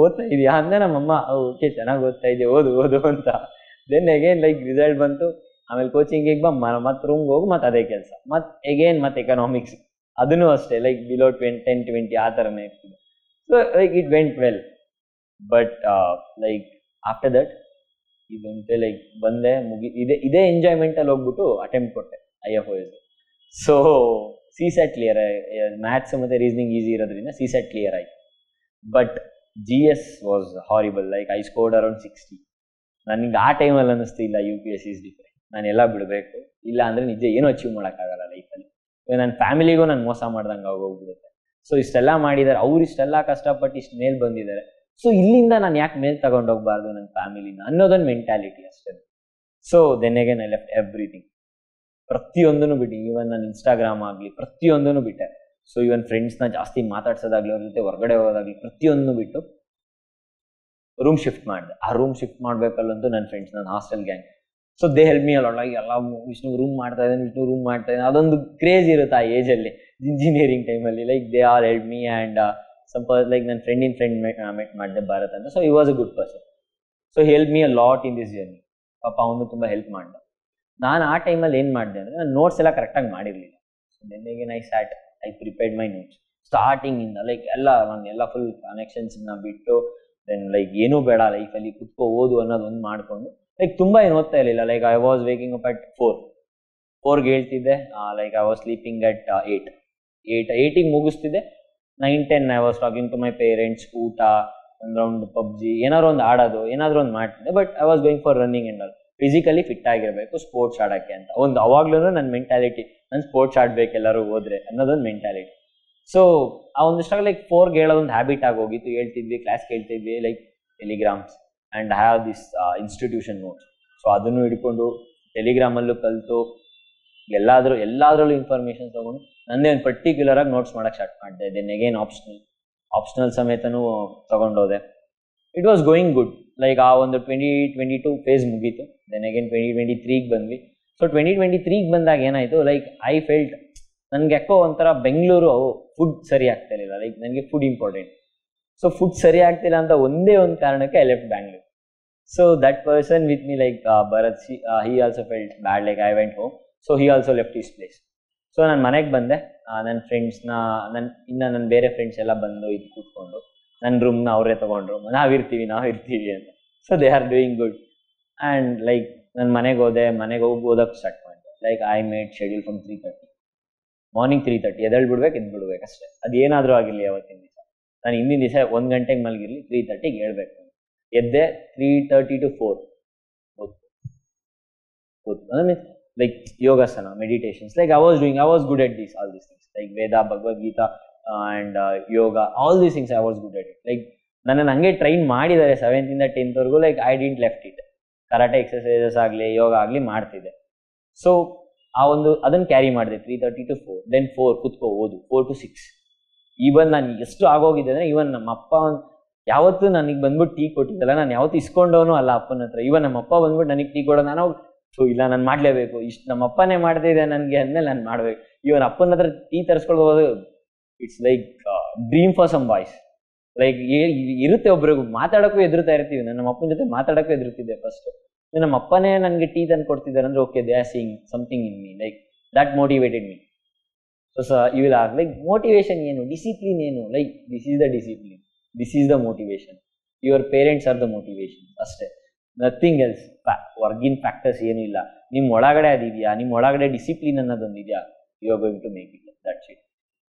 ಓದ್ತಾ ಇದೆಯಾ ಅಂದರೆ, ನಮ್ಮಮ್ಮ ಓಕೆ ಚೆನ್ನಾಗಿ ಓದ್ತಾ ಇದೆಯಾ, ಓದು ಅಂತ. ದೆನ್ ಅಗೇನ್ ಲೈಕ್ ರಿಸಲ್ಟ್ ಬಂತು. ಆಮೇಲೆ ಕೋಚಿಂಗಿಗೆ ಬಾ, ಮತ್ತೆ ರೂಮ್ಗೆ ಹೋಗು, ಮತ್ತೆ ಅದೇ ಕೆಲಸ, ಮತ್ತೆ ಎಕನಾಮಿಕ್ಸ್, ಅದನ್ನು ಅಷ್ಟೇ ಲೈಕ್ ಬಿಲೋ 10-20 ಆ ಥರನೇ ಇರ್ತದೆ. So like it went well. But like after that ಇದಂತೆ ಲೈಕ್ ಬಂದೆ, ಇದೇ ಎಂಜಾಯ್ಮೆಂಟಲ್ಲಿ ಹೋಗ್ಬಿಟ್ಟು ಅಟೆಂಪ್ಟ್ ಕೊಟ್ಟೆ IFOS. So CSAT clear, maths ಮತ್ತು ರೀಸನಿಂಗ್ ಈಸಿ ಇರೋದ್ರಿಂದ CSAT ಕ್ಲಿಯರ್ ಆಯಿತು. But GS was horrible. Like I scored around 60. ನನಗೆ ಆ ಟೈಮಲ್ಲಿ ಅನ್ನಿಸ್ತು, ಇಲ್ಲ UPSC ಇಸ್ ಡಿಫ್ರೆಂಟ್, ನಾನೆಲ್ಲ ಬಿಡಬೇಕು, ಇಲ್ಲ ಅಂದರೆ ನಿಜ ಏನೂ ಅಚೀವ್ ಮಾಡೋಕ್ಕಾಗಲ್ಲ ಲೈಫಲ್ಲಿ. ನನ್ನ ಫ್ಯಾಮಿಲಿಗೂ ನಾನು ಮೋಸ ಮಾಡ್ದಂಗೆ ಆಗೋಗ್ಬಿಡುತ್ತೆ. ಸೊ ಇಷ್ಟೆಲ್ಲ ಮಾಡಿದ್ದಾರೆ, ಅವ್ರು ಇಷ್ಟೆಲ್ಲ ಕಷ್ಟಪಟ್ಟು ಇಷ್ಟು ಮೇಲೆ ಬಂದಿದ್ದಾರೆ. ಸೊ ಇಲ್ಲಿಂದ ನಾನು ಯಾಕೆ ಮೇಲೆ ತಗೊಂಡೋಗ್ಬಾರ್ದು ನನ್ನ ಫ್ಯಾಮಿಲಿನ ಅನ್ನೋದೊಂದು ಮೆಂಟಾಲಿಟಿ ಅಷ್ಟೇ. So then again I left everything, ಪ್ರತಿಯೊಂದನ್ನು ಬಿಟ್ಟು. ಈವನ್ ನಾನು ಇನ್ಸ್ಟಾಗ್ರಾಮ್ ಆಗಲಿ ಪ್ರತಿಯೊಂದನ್ನು ಬಿಟ್ಟೆ. ಸೊ ಇವನ್ ಫ್ರೆಂಡ್ಸ್ನ ಜಾಸ್ತಿ ಮಾತಾಡ್ಸೋದಾಗಲಿ, ಅವ್ರ ಜೊತೆ ಹೊರಗಡೆ ಹೋಗೋದಾಗಲಿ ಪ್ರತಿಯೊಂದನ್ನು ಬಿಟ್ಟು ರೂಮ್ ಶಿಫ್ಟ್ ಮಾಡಿದೆ. ಆ ರೂಮ್ ಶಿಫ್ಟ್ ಮಾಡಬೇಕಲ್ಲಂತೂ ನನ್ನ ಫ್ರೆಂಡ್ಸ್, ನನ್ನ hostel gang, so they help me a lot. ಎಲ್ಲ ವಿಷ್ಣು ರೂಮ್ ಮಾಡ್ತಾ ಇದ್ದಾನೆ, ಅದೊಂದು ಕ್ರೇಜ್ ಇರುತ್ತೆ ಆ ಏಜಲ್ಲಿ, ಇಂಜಿನಿಯರಿಂಗ್ ಟೈಮಲ್ಲಿ. Like they all help me and like ನನ್ನ ಫ್ರೆಂಡ್ ಮೆಟ್ ಮಾಡಿದೆ ಭಾರತ್ ಅಂತ. So he was a good person. So help me a lot in this journey. ಪಾಪ ಅವನು ತುಂಬ ಹೆಲ್ಪ್ ಮಾಡ್ದ. ನಾನು ಆ ಟೈಮಲ್ಲಿ ಏನು ಮಾಡಿದೆ ಅಂದರೆ, ನಾನು ನೋಟ್ಸ್ ಎಲ್ಲ ಕರೆಕ್ಟಾಗಿ ಮಾಡಿರಲಿಲ್ಲ. ಸೊ ದೆನ್ಗೆ ಐ ಪ್ರಿಪೇರ್ಡ್ ಮೈ ನೋಟ್ಸ್ ಸ್ಟಾರ್ಟಿಂಗಿಂದ. ಲೈಕ್ ಎಲ್ಲ ಫುಲ್ ಕನೆಕ್ಷನ್ಸ್ನ ಬಿಟ್ಟು, ದೆನ್ ಲೈಕ್ ಏನೂ ಬೇಡ ಲೈಫಲ್ಲಿ, ಕುತ್ಕೋ ಓದು ಅನ್ನೋದೊಂದು ಮಾಡಿಕೊಂಡು, ಲೈಕ್ ತುಂಬ ಏನು ಓದ್ತಾ ಇರಲಿಲ್ಲ. Like I was waking up at 4ಗೆ ಹೇಳ್ತಿದ್ದೆ. Like I was sleeping at 8ಗೆ ಮುಗಿಸ್ತಿದ್ದೆ. 9-10 I was talking to my parents, ಊಟ, ಒಂದು ರೌಂಡ್ PUBG, ಏನಾದ್ರು ಒಂದು ಆಡೋದು, ಏನಾದರೂ ಒಂದು ಮಾಡ್ತಿದ್ದೆ. But I was going for running and all. Physically fit ಆಗಿರಬೇಕು ಸ್ಪೋರ್ಟ್ಸ್ ಆಡೋಕ್ಕೆ ಅಂತ ಒಂದು ಅವಾಗ್ಲೂ ನನ್ನ ಮೆಂಟಾಲಿಟಿ, ನಾನು ಸ್ಪೋರ್ಟ್ಸ್ ಆಡ್ಬೇಕು ಎಲ್ಲರೂ ಹೋದ್ರೆ ಅನ್ನೋದೊಂದು ಮೆಂಟಾಲಿಟಿ. ಸೊ ಆ ಒಂದಿಷ್ಟಾಗ ಲೈಕ್ 4ಗೆ ಹೇಳೋದೊಂದು ಹ್ಯಾಬಿಟ್ ಆಗೋಗಿತ್ತು. ಹೇಳ್ತಿದ್ವಿ, ಕ್ಲಾಸ್ ಕೇಳ್ತಿದ್ವಿ, like telegrams and have this institution notes. So ಅದನ್ನು ಹಿಡ್ಕೊಂಡು ಟೆಲಿಗ್ರಾಮಲ್ಲೂ ಕಲಿತು ಎಲ್ಲಾದ್ರಲ್ಲೂ ಇನ್ಫಾರ್ಮೇಷನ್ ತೊಗೊಂಡು ನನ್ನೇ ಒಂದು ಪರ್ಟಿಕ್ಯುಲರಾಗಿ ನೋಟ್ಸ್ ಮಾಡೋಕ್ಕೆ ಸ್ಟಾರ್ಟ್ ಮಾಡಿದೆ. ದೆನ್ ಅಗೇನ್ ಆಪ್ಷನಲ್ ಸಮೇತನೂ ತೊಗೊಂಡೋದೆ. It was going good. Like ಆ ಒಂದು 2022 ಫೇಸ್ ಮುಗೀತು. ದೆನ್ ಅಗೇನ್ 2023ಗೆ ಬಂದ್ವಿ. ಸೊ 2023ಗೆ ಬಂದಾಗ ಏನಾಯಿತು, ಲೈಕ್ ಐ ಫೆಲ್ಟ್ ನನಗೆ ಯಾಕೋ ಒಂಥರ ಬೆಂಗಳೂರು ಫುಡ್ ಸರಿ ಆಗ್ತಿರಲಿಲ್ಲ. ಲೈಕ್ ನನಗೆ ಫುಡ್ ಇಂಪಾರ್ಟೆಂಟ್. ಸೊ ಫುಡ್ ಸರಿ ಆಗ್ತಿಲ್ಲ ಅಂತ ಒಂದೇ ಒಂದು ಕಾರಣಕ್ಕೆ I left Bangalore. So that person with me like Bharat, he also felt bad, like I went home. So he also left his place. So ನಾನು ಮನೆಗೆ ಬಂದೆ. ನನ್ನ ಫ್ರೆಂಡ್ಸ್ನ ನನ್ನ ಬೇರೆ ಫ್ರೆಂಡ್ಸ್ ಎಲ್ಲ ಬಂದು ಇದು ಕೂತ್ಕೊಂಡು ನನ್ನ ರೂಮ್ನ ಅವರೇ ತೊಗೊಂಡ್ರು. ನಾವಿರ್ತೀವಿ ಅಂತ. So they are doing good. And like ನಾನು ಮನೆಗೆ ಹೋಗಿ ಓದೋಕ್ಕೆ ಸ್ಟಾರ್ಟ್ ಮಾಡಿದೆ. Like I made schedule from 3:30 morning 3:30 ಎದ್ಬಿಡ್ಬೇಕು ಅಷ್ಟೇ. ಅದೇನಾದರೂ ಆಗಿರಲಿ ಅವತ್ತಿನ ದಿವಸ. ನಾನು ಹಿಂದಿನ ದಿವಸ 1 ಗಂಟೆಗೆ ಮಲಗಿರಲಿ, 3:30ಗೆ ಹೇಳ್ಬೇಕು. ಎದ್ದೆ 3:30 to 4 ಓದ್ತು. ಮೀನ್ಸ್ ಲೈಕ್ ಯೋಗಾಸನ, meditations. Like I was good at all these things. Like Veda, Bhagavad Gita and yoga, all these things I was good at it. Like ನನ್ನನ್ನು ಹಂಗೆ ಟ್ರೈನ್ ಮಾಡಿದ್ದಾರೆ 7th ಇಂದ 10th ವರೆಗೂ. Like I didn't left it. Karate exercises ಆಗಲಿ, ಯೋಗ ಆಗಲಿ ಮಾಡ್ತಿದ್ದೆ. So ಅದನ್ನು carry ಮಾಡಿದೆ 3:30 to 4. ದೆನ್ 4 ಕುತ್ಕೋ ಓದು, 4 to 6. ಈವನ್ ನಾನು ಎಷ್ಟು ಆಗೋಗಿದ್ದೆ ಅಂದರೆ, ಈವನ್ ನಮ್ಮ ಅಪ್ಪ ಯಾವತ್ತೂ ನನಗೆ ಬಂದ್ಬಿಟ್ಟು ಟೀ ಕೊಟ್ಟಿದ್ದಲ್ಲ, ನಾನು ಯಾವತ್ತೂ ಇಸ್ಕೊಂಡವನು ಅಲ್ಲ ಅಪ್ಪನ ಹತ್ರ. ಈವನ್ ನಮ್ಮ ಅಪ್ಪ ಬಂದ್ಬಿಟ್ಟು ನನಗೆ ಟೀ ಕೊಡೋ, ನಾನು ಸೊ ಇಲ್ಲ ನಾನು ಮಾಡಲೇಬೇಕು, ಇಷ್ಟು ನಮ್ಮ ಅಪ್ಪನೇ ಮಾಡ್ತಿದ್ದೆ ನನಗೆ ಅಂದಮೇಲೆ ನಾನು ಮಾಡಬೇಕು. ಇವನ್ ಅಪ್ಪನ ಹತ್ರ ಟೀ ತರಿಸ್ಕೊಳ್ಬೋದು. It's like dream for some boys. Like ಇರುತ್ತೆ, ಒಬ್ರಿಗೆ ಮಾತಾಡೋಕ್ಕೂ ಎದುರುತ್ತಾ ಇರ್ತೀವಿ. ನನ್ನ ಅಪ್ಪನ ಜೊತೆ ಮಾತಾಡೋಕ್ಕೂ ಎದುರುತ್ತಿದ್ದೆ ಫಸ್ಟು. ನಮ್ಮ ಅಪ್ಪನೇ ನನಗೆ ಟೀ ತಂದು ಕೊಡ್ತಿದ್ದಾರೆ ಅಂದರೆ, okay, they are seeing something in me. Like that motivated me. So ಇವಿಲ್ಲ ಲೈಕ್ ಮೋಟಿವೇಶನ್ ಏನು, ಡಿಸಿಪ್ಲಿನ್ ಏನು, like this is the discipline, this is the motivation. Your parents are the motivation ಅಷ್ಟೇ, ನಥಿಂಗ್ ಎಲ್ಸ್. ಹೊರ್ಗಿನ factors ಏನೂ ಇಲ್ಲ. ನಿಮ್ಮ ಒಳಗಡೆ ಅದಿದೆಯಾ, ನಿಮ್ಮ ಒಳಗಡೆ ಡಿಸಿಪ್ಲಿನ್ ಅನ್ನೋದೊಂದಿದೆಯಾ, you are going to make it. That's it.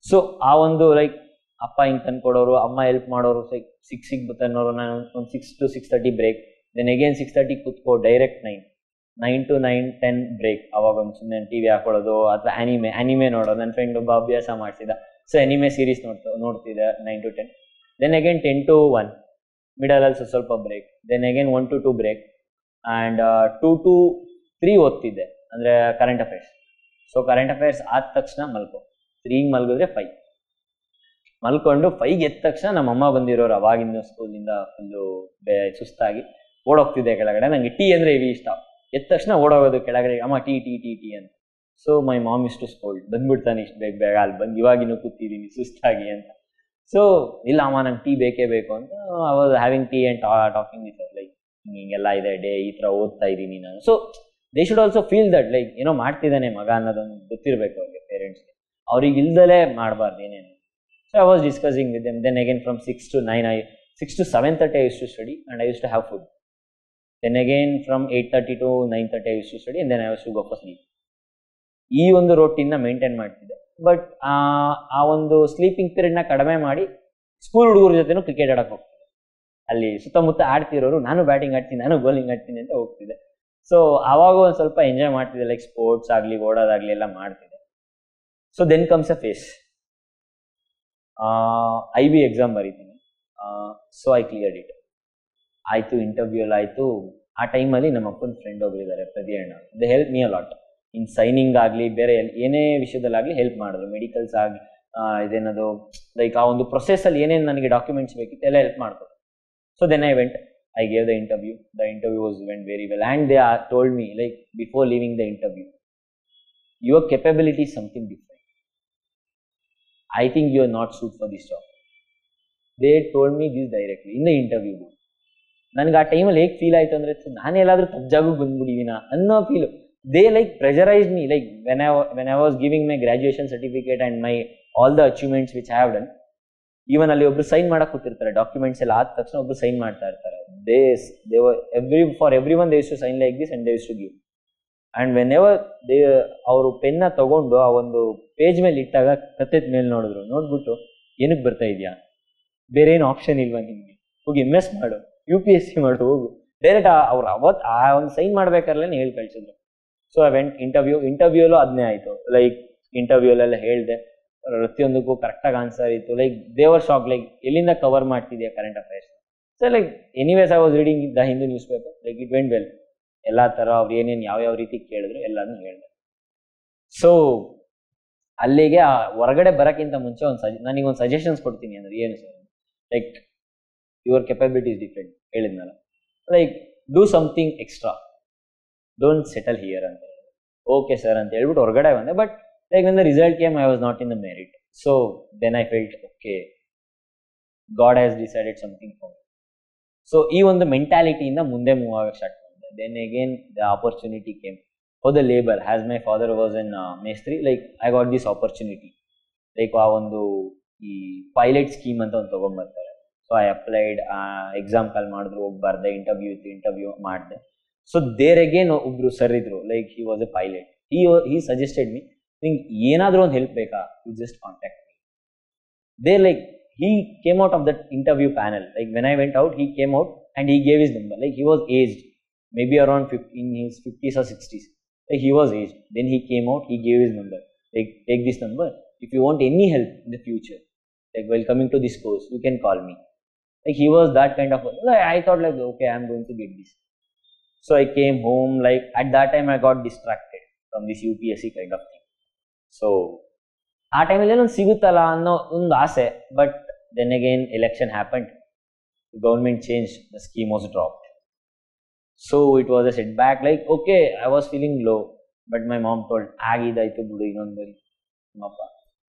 So ಆ ಒಂದು ಲೈಕ್ ಅಪ್ಪ ಹಿಂಗೆ ತಂದ್ಕೊಡೋರು, ಅಮ್ಮ ಹೆಲ್ಪ್ ಮಾಡೋರು. 6ಗೆ ತನ್ನೋರು, ನಾನು ಒಂದು 6 to 6:30 ಬ್ರೇಕ್. ದೆನ್ ಅಗೇನ್ 6:30 ಕೂತ್ಕೋ, ಡೈರೆಕ್ಟ್ 9 to 9:10 ಬ್ರೇಕ್. ಅವಾಗ ಒಂದು ಸುಮ್ಮನೆ ಟಿ ವಿ ಹಾಕೊಳ್ಳೋದು ಅಥವಾ ಆ್ಯನಿಮೆ ನೋಡೋದು. ನನ್ನ ಫ್ರೆಂಡ್ ಒಬ್ಬ ಅಭ್ಯಾಸ ಮಾಡ್ತಿದ್ದ. ಸೊ ಆ್ಯನಿಮೆ ಸೀರೀಸ್ ನೋಡ್ತಿದ್ದೆ 9 to 10. ದೆನ್ ಅಗೇನ್ 10 to 1 ಮಿಡಲಲ್ಲಿ ಸ್ವಲ್ಪ break. Then again 1 to 2 break. And 2 to 3 ಓದ್ತಿದ್ದೆ, ಅಂದರೆ current affairs. So current affairs ಆದ ತಕ್ಷಣ 3ಗೆ ಮಲಗಿದ್ರೆ 5 ಮಲ್ಕೊಂಡು 5ಗೆ ಎದ್ದ ತಕ್ಷಣ ನಮ್ಮ ಅಮ್ಮ ಬಂದಿರೋರು. ಅವಾಗಿಂದ ಸ್ಕೂಲಿಂದ ಫುಲ್ಲು ಸುಸ್ತಾಗಿ ಓಡೋಗ್ತಿದ್ದೆ ಕೆಳಗಡೆ. ನನಗೆ ಟೀ ಅಂದರೆ ಇವಿ ಇಷ್ಟ. ಎದ್ದ ತಕ್ಷಣ ಓಡೋಗೋದು ಕೆಳಗಡೆ, ಅಮ್ಮ ಟೀ ಟೀ ಟೀ ಟೀ ಅಂತ. ಸೊ ಮೈ ಮಾಮ್ ಇಷ್ಟು ಸ್ಕೋಲ್ಡ್, ಬಂದ್ಬಿಡ್ತಾನೆ ಇಷ್ಟು ಬೇಗ ಅಲ್ಲಿ ಬಂದು, ಇವಾಗಿನ್ನೂ ಕೂತಿದ್ದೀನಿ ಸುಸ್ತಾಗಿ ಅಂತ. ಸೊ ಇಲ್ಲ ಅಮ್ಮ, ನಂಗೆ ಟೀ ಬೇಕೇ ಬೇಕು ಅಂತ. I was having tea and talking with her. Like ಹಿಂಗೆಲ್ಲ ಇದೆ ಡೇ, ಈ ಥರ ಓದ್ತಾ ಇದ್ದೀನಿ ನಾನು. So they should also feel that like ಏನೋ ಮಾಡ್ತಿದ್ದಾನೆ ಮಗ ಅನ್ನೋದೊಂದು ಗೊತ್ತಿರಬೇಕು ಅವ್ರಿಗೆ, ಪೇರೆಂಟ್ಸ್ಗೆ. ಅವ್ರಿಗೆ ಇಲ್ದಲೇ ಮಾಡಬಾರ್ದು ಏನೇನು. So I was discussing with them. Then again from 6 to 7:30 I used to study and I used to have food. Then again from 8:30 to 9:30 I used to study and then I used to go for sleep. ಈ ಒಂದು ರೋಟೀನ್ನ maintain ಮಾಡ್ತಿದ್ದೆ. But ಆ ಒಂದು sleeping ಪೀರಿಯಡ್ನ ಕಡಿಮೆ ಮಾಡಿ school ಹುಡುಗರ ಜೊತೆನೂ cricket ಆಡೋಕ್ಕೆ ಹೋಗ್ತಿದ್ದೆ. ಅಲ್ಲಿ ಸುತ್ತಮುತ್ತ ಆಡ್ತಿರೋರು, ನಾನು ಬ್ಯಾಟಿಂಗ್ ಆಡ್ತೀನಿ, ನಾನು ಬೌಲಿಂಗ್ ಆಡ್ತೀನಿ ಅಂತ ಹೋಗ್ತಿದ್ದೆ. ಸೊ ಆವಾಗ ಒಂದು ಸ್ವಲ್ಪ ಎಂಜಾಯ್ ಮಾಡ್ತಿದ್ದೆ. ಲೈಕ್ ಸ್ಪೋರ್ಟ್ಸ್ ಆಗಲಿ, ಓಡೋದಾಗಲಿ ಎಲ್ಲ ಮಾಡ್ತಿದ್ದೆ. So then comes a face. IB exam ಬರೀತೀನಿ. So I cleared it. ಆಯಿತು, ಇಂಟರ್ವ್ಯೂ ಎಲ್ಲ ಆಯಿತು. ಆ ಟೈಮಲ್ಲಿ ನಮ್ಮ ಅಪ್ಪನ ಫ್ರೆಂಡ್ ಒಬ್ಬರಿದ್ದಾರೆ, ಪ್ರದೀಯಣ್ಣ. They help me a lot. In signing ಆಗಲಿ, ಬೇರೆ ಏನೇ ವಿಷಯದಲ್ಲಾಗಲಿ ಹೆಲ್ಪ್ ಮಾಡಿದ್ರು. ಮೆಡಿಕಲ್ಸ್ ಆಗಲಿ, ಇದೇನದು ಲೈಕ್ ಆ ಒಂದು ಪ್ರೊಸೆಸ್ಸಲ್ಲಿ ಏನೇನು ನನಗೆ ಡಾಕ್ಯುಮೆಂಟ್ಸ್ ಬೇಕಿತ್ತು ಎಲ್ಲ ಹೆಲ್ಪ್ ಮಾಡ್ತಾರೆ. So then I went, I gave the interview. The interview was went very well and they told me like before leaving the interview, your capability is something different. I think you are not suited for this job. They told me this directly in the interview. ನನಗೆ ಆ ಟೈಮಲ್ಲಿ ಹೇಗೆ feel ಆಯಿತು ಅಂದರೆ, ನಾನೆಲ್ಲಾದರೂ ತಪ್ಪು ಜಾಗಕ್ಕೆ ಬಂದ್ಬಿಟ್ಟಿದ್ದೀನ ಅನ್ನೋ feel. They like pressurise me. Like when I was giving my graduation certificate and my all the achievements which I have done. Even ಅಲ್ಲಿ ಒಬ್ರು ಸೈನ್ ಮಾಡಕ್ಕೆ ಕೂತಿರ್ತಾರೆ, ಡಾಕ್ಯುಮೆಂಟ್ಸ್ ಎಲ್ಲ ಆದ ತಕ್ಷಣ ಒಬ್ರು ಸೈನ್ ಮಾಡ್ತಾ ಇರ್ತಾರೆ. For every one they use to sign like this and they use to give. And whenever ಅವರು ಪೆನ್ನ ತೊಗೊಂಡು ಆ ಒಂದು ಪೇಜ್ ಮೇಲೆ ಇಟ್ಟಾಗ ಕತ್ತೆದ ಮೇಲೆ ನೋಡ್ಬಿಟ್ಟು ಏನಕ್ಕೆ ಬರ್ತಾ ಇದೆಯಾ, ಬೇರೆ ಏನು ಆಪ್ಷನ್ ಇಲ್ವಾ ನಿಮಗೆ, ಹೋಗಿ MS ಮಾಡು, UPSC ಮಾಡು, ಹೋಗು, ಡೈರೆಕ್ಟ್ ಅವ್ರು ಅವತ್ತು ಆ ಒಂದು ಸೈನ್ ಮಾಡ್ಬೇಕಾದ್ರೆ ಹೇಳಿ ಕಳ್ಸಿದ್ರು. ಸೊ ಐ ವೆಂಟ್ ಇಂಟರ್ವ್ಯೂಲು ಅದನ್ನೇ ಆಯಿತು. ಲೈಕ್ ಇಂಟರ್ವ್ಯೂಲೆಲ್ಲ ಹೇಳಿದೆ, ಪ್ರತಿಯೊಂದಕ್ಕೂ ಕರೆಕ್ಟಾಗಿ ಆನ್ಸರ್ ಇತ್ತು. ಲೈಕ್ ದೇವರ್ ಶಾಕ್, ಲೈಕ್ ಎಲ್ಲಿಂದ ಕವರ್ ಮಾಡ್ತಿದ್ಯಾ current affairs. So like anyways I was reading the Hindu news paper, like it went well. ಎಲ್ಲ ಥರ ಅವ್ರು ಏನೇನು ಯಾವ್ಯಾವ ರೀತಿ ಕೇಳಿದ್ರು ಎಲ್ಲನೂ ಹೇಳಿದೆ. ಸೊ ಅಲ್ಲಿಗೆ ಹೊರಗಡೆ ಬರೋಕ್ಕಿಂತ ಮುಂಚೆ ನನಗೊಂದು ಸಜೆಷನ್ಸ್ ಕೊಡ್ತೀನಿ ಅಂದ್ರೆ ಏನು sir, like your capability is different ಹೇಳಿದ್ನಲ್ಲ, like do something extra, don't settle here ಅಂತ ಹೇಳಿ. ಓಕೆ ಸರ್ ಅಂತ ಹೇಳ್ಬಿಟ್ಟು ಹೊರಗಡೆ ಬಂದೆ. But like when the result came, I was not in the merit. So then I felt, okay, God has decided something for me. So ಈ ಒಂದು ಮೆಂಟಾಲಿಟಿಯಿಂದ ಮುಂದೆ move ಆಗಕ್ಕೆ ಸ್ಟಾರ್ಟ್ ಮಾಡಿದೆ. Then again the opportunity came for the labor. As my father was in ಮೇಸ್ತ್ರಿ, like I got this opportunity. Like ಆ ಒಂದು ಈ pilot scheme ಅಂತ ಒಂದು ತೊಗೊಂಡ್ಬರ್ತಾರೆ. So I applied, exam call ಮಾಡಿದ್ರು, ಹೋಗಿ ಬರ್ದೆ, ಇಂಟರ್ವ್ಯೂ ಮಾಡಿದೆ. ಸೊ ದೇರ್ ಅಗೇನ್ ಒಬ್ರು ಸರ್ ಇದ್ರು, like he was a pilot. he suggested me, ನಿಂಗೆ ಏನಾದರೂ ಒಂದು ಹೆಲ್ಪ್ ಬೇಕಾ, you just contact me. They like he came out of that interview panel. Like when I went out, he came out and he gave his number. Like he was aged, maybe around 50, in his 50s or 60s. Like he was aged. Then he came out, he gave his number. Like, take this number. If you want any help in the future, like while coming to this course, you can call me. Like he was that kind of. I thought like, okay, I'm going to get this. So I came home. Like at that time, I got distracted from this UPSC kind of thing. So ಆ ಟೈಮಲ್ಲಿ ಏನೊಂದು ಸಿಗುತ್ತಲ್ಲ ಅನ್ನೋ ಒಂದು ಆಸೆ. But then again election happened, government change, the scheme was dropped. So it was a set back. Like okay, I was feeling low, but my mom told, ಆಗಿದ್ದಾಯ್ತು ಬಿಡು, ಇನ್ನೊಂದು ಬರಿ, ನಿಮ್ಮಪ್ಪ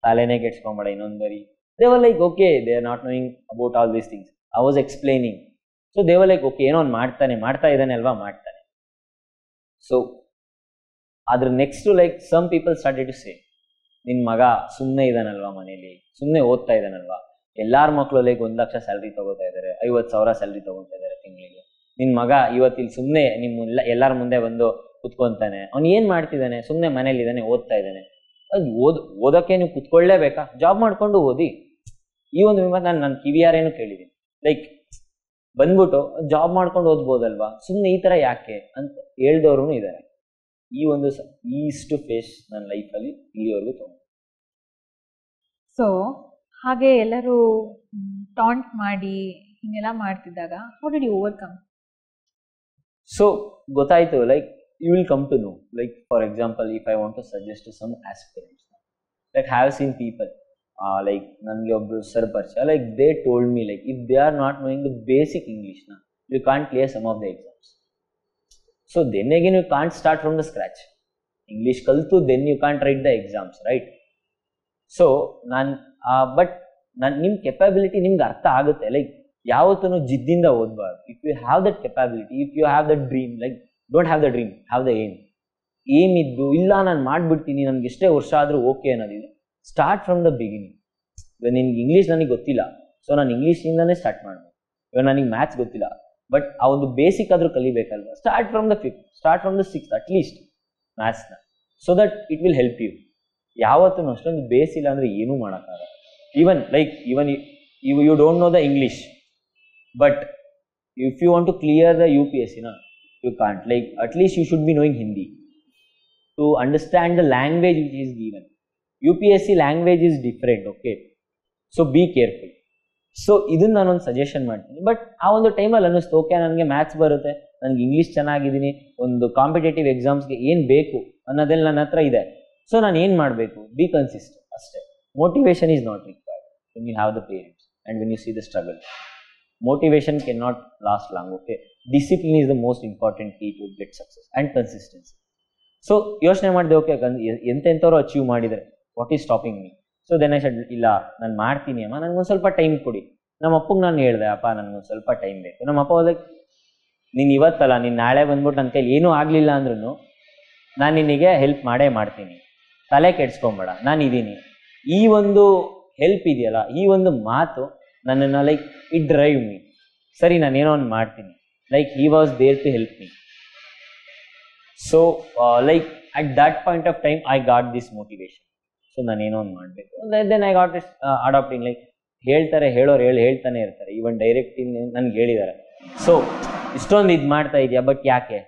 ತಲೆನೇ ಕೆಡ್ಸ್ಕೊಂಬೇಡ, ಇನ್ನೊಂದು ಬರಿ. They were like okay, they are not knowing about all these things. I was explaining. So they were like okay, ಏನೋ ಒಂದು ಮಾಡ್ತಾ ಇದ್ದಾನೆ ಅಲ್ವಾ, ಮಾಡ್ತಾನೆ. ಸೊ ಅದ್ರ next like some people started to say, ನಿನ್ನ ಮಗ ಸುಮ್ಮನೆ ಇದ್ದಾನಲ್ವಾ ಮನೇಲಿ, ಸುಮ್ಮನೆ ಓದ್ತಾ ಇದ್ದಾನಲ್ವಾ, ಎಲ್ಲಾರ ಮಕ್ಕಳು ಲೈಕ್ 1 ಲಕ್ಷ ಸ್ಯಾಲ್ರಿ ತೊಗೋತಾ ಇದ್ದಾರೆ, 50,000 ಸ್ಯಾಲ್ರಿ ತೊಗೊತಾ ಇದ್ದಾರೆ ತಿಂಗಳಿಗೆ. ನಿನ್ನ ಮಗ ಇವತ್ತಿಲ್ಲಿ ಸುಮ್ಮನೆ ನಿಮ್ಮ ಎಲ್ಲರ ಮುಂದೆ ಬಂದು ಕುತ್ಕೊತಾನೆ, ಅವ್ನು ಏನು ಮಾಡ್ತಿದ್ದಾನೆ, ಸುಮ್ಮನೆ ಮನೇಲಿದ್ದಾನೆ, ಓದ್ತಾ ಇದ್ದಾನೆ. ಅದು ಓದೋಕ್ಕೆ ನೀವು ಕುತ್ಕೊಳ್ಳೇಬೇಕಾ, ಜಾಬ್ ಮಾಡಿಕೊಂಡು ಓದಿ. ಈ ಒಂದು ವಿಮರ್ಶೆ ನಾನು ಕಿವಿಯಾರೇನು ಕೇಳಿದ್ದೀನಿ. ಲೈಕ್ ಬಂದ್ಬಿಟ್ಟು ಜಾಬ್ ಮಾಡ್ಕೊಂಡು ಓದ್ಬೋದಲ್ವಾ, ಸುಮ್ಮನೆ ಈ ಥರ ಯಾಕೆ ಅಂತ ಹೇಳ್ದವ್ರು ಇದ್ದಾರೆ. ಈ ಒಂದು ಈಸ್ಟ್ ಫೇಸ್ ನನ್ನ ಲೈಫಲ್ಲಿ ಇಲ್ಲಿವರೆಗೂ ತಗೊಂಡು. ಸೊ ಹಾಗೆ ಎಲ್ಲರೂ ಟಾಂಟ್ ಮಾಡಿ ಹಿಂಗೆಲ್ಲ ಮಾಡ್ತಿದ್ದಾಗ how did you overcome? So ಗೊತ್ತಾಯ್ತು, like you will come to know. Like for example, if I want to suggest to some aspirants, like have seen people, like ನನಗೆ ಒಬ್ರು ಸರ್ ಪರಿಚಯ, like they told me, like if they are not knowing the basic ಇಂಗ್ಲೀಷ್ನ, you can't clear some of the exams. So then again you can't start from the scratch. English kaltu, then you can't write the exams, right? So but ನಿಮ್ಮ capability ನಿಮ್ಗೆ ಅರ್ಥ ಆಗುತ್ತೆ. Like ಯಾವತ್ತೂ ಜಿದ್ದಿಂದ ಓದಬಾರ್ದು. If you have that capability, if you have that dream, like don't have the dream, have the aim ಇದ್ದು, ಇಲ್ಲ ನಾನು ಮಾಡಿಬಿಡ್ತೀನಿ, ನನಗೆ ಎಷ್ಟೇ ವರ್ಷ ಆದರೂ ಓಕೆ ಅನ್ನೋದಿದೆ, ಸ್ಟಾರ್ಟ್ ಫ್ರಮ್ ದ ಬಿಗಿನಿಂಗ್. ಇವಾಗ ನಿನ್ಗೆ ಇಂಗ್ಲೀಷ್ ನನಗೆ ಗೊತ್ತಿಲ್ಲ, ಸೊ ನಾನು ಇಂಗ್ಲೀಷಿಂದನೇ ಸ್ಟಾರ್ಟ್ ಮಾಡಬೇಕು. ಇವಾಗ ನನಗೆ ಮ್ಯಾಥ್ಸ್ ಗೊತ್ತಿಲ್ಲ, ಬಟ್ ಆ ಒಂದು ಬೇಸಿಕ್ ಆದರೂ ಕಲಿಬೇಕಲ್ವ. Start from the 5th, start from the 6th at least ಮ್ಯಾಥ್ಸ್ನ, so that it will help you. ಯಾವತ್ತೂ ಅಷ್ಟೊಂದು ಬೇಸ್ ಇಲ್ಲ ಅಂದರೆ ಏನೂ ಮಾಡೋಕ್ಕಾಗಲ್ಲ. Even you don't know the English, but if you want to clear the UPSC, you can't. Like at least you should be knowing Hindi to understand the language which is given. UPSC language is different, okay, so be careful. So ಇದನ್ನು ನಾನೊಂದು suggestion ಮಾಡ್ತೀನಿ. But ಆ ಒಂದು ಟೈಮಲ್ಲಿ ಅನ್ನಿಸ್ತು, okay ನನಗೆ maths ಬರುತ್ತೆ, ನನಗೆ ಇಂಗ್ಲೀಷ್ ಚೆನ್ನಾಗಿದ್ದೀನಿ, ಒಂದು ಕಾಂಪಿಟೇಟಿವ್ ಎಕ್ಸಾಮ್ಸ್ಗೆ ಏನು ಬೇಕು ಅನ್ನೋದೆಲ್ಲ ನನ್ನ ಹತ್ರ ಇದೆ, ಸೊ ನಾನು ಏನು ಮಾಡಬೇಕು, ಬಿ ಕನ್ಸಿಸ್ಟೆಂಟ್ ಅಷ್ಟೇ. Motivation is not required when you have the parents and when you see the struggle. Motivation can not last long, okay. Discipline is the most important key to get success and consistency. So ಯೋಚನೆ ಮಾಡಿದೆ, okay ಎಂತೆಂಥವ್ರು achieve ಮಾಡಿದರೆ, what is stopping me? So then I said, ಇಲ್ಲ ನಾನು ಮಾಡ್ತೀನಿ ಅಮ್ಮ, ನನಗೊಂದು ಸ್ವಲ್ಪ ಟೈಮ್ ಕೊಡಿ. ನಮ್ಮ ಅಪ್ಪಗೆ ನಾನು ಹೇಳಿದೆ, ಅಪ್ಪ ನನಗೊಂದು ಸ್ವಲ್ಪ ಟೈಮ್ ಬೇಕು. ನಮ್ಮ ಅಪ್ಪ ಲೈಕ್, ನೀನು ಇವತ್ತಲ್ಲ, ನೀನು ನಾಳೆ ಬಂದ್ಬಿಟ್ಟು ನನ್ನ ಕೈಲಿ ಏನೂ ಆಗಲಿಲ್ಲ ಅಂದ್ರೂ ನಾನು ನಿನಗೆ ಹೆಲ್ಪ್ ಮಾಡೇ ಮಾಡ್ತೀನಿ, ತಲೆ ಕೆಡ್ಸ್ಕೊಂಬೇಡ, ನಾನು ಇದ್ದೀನಿ. ಈ ಒಂದು ಹೆಲ್ಪ್ ಇದೆಯಲ್ಲ, ಈ ಒಂದು ಮಾತು ನನ್ನನ್ನು ಲೈಕ್ ಇಟ್ ಡ್ರೈವ್ ಮೀ. ಸರಿ, ನಾನೇನೋ ಒಂದು ಮಾಡ್ತೀನಿ. Like he was there to help me. So like at that point of time I got this motivation. So ನಾನೇನೋ ಒಂದು ಮಾಡಬೇಕು. Then I got is adapting. Like ಹೇಳ್ತಾರೆ, ಹೇಳೋರು ಹೇಳ್ತಾನೆ ಇರ್ತಾರೆ. ಈವನ್ ಡೈರೆಕ್ಟ್ ನನ್ಗೆ ಹೇಳಿದ್ದಾರೆ. ಸೊ ಇಷ್ಟೊಂದು ಇದು ಮಾಡ್ತಾ ಇದೆಯಾ, ಬಟ್ ಯಾಕೆ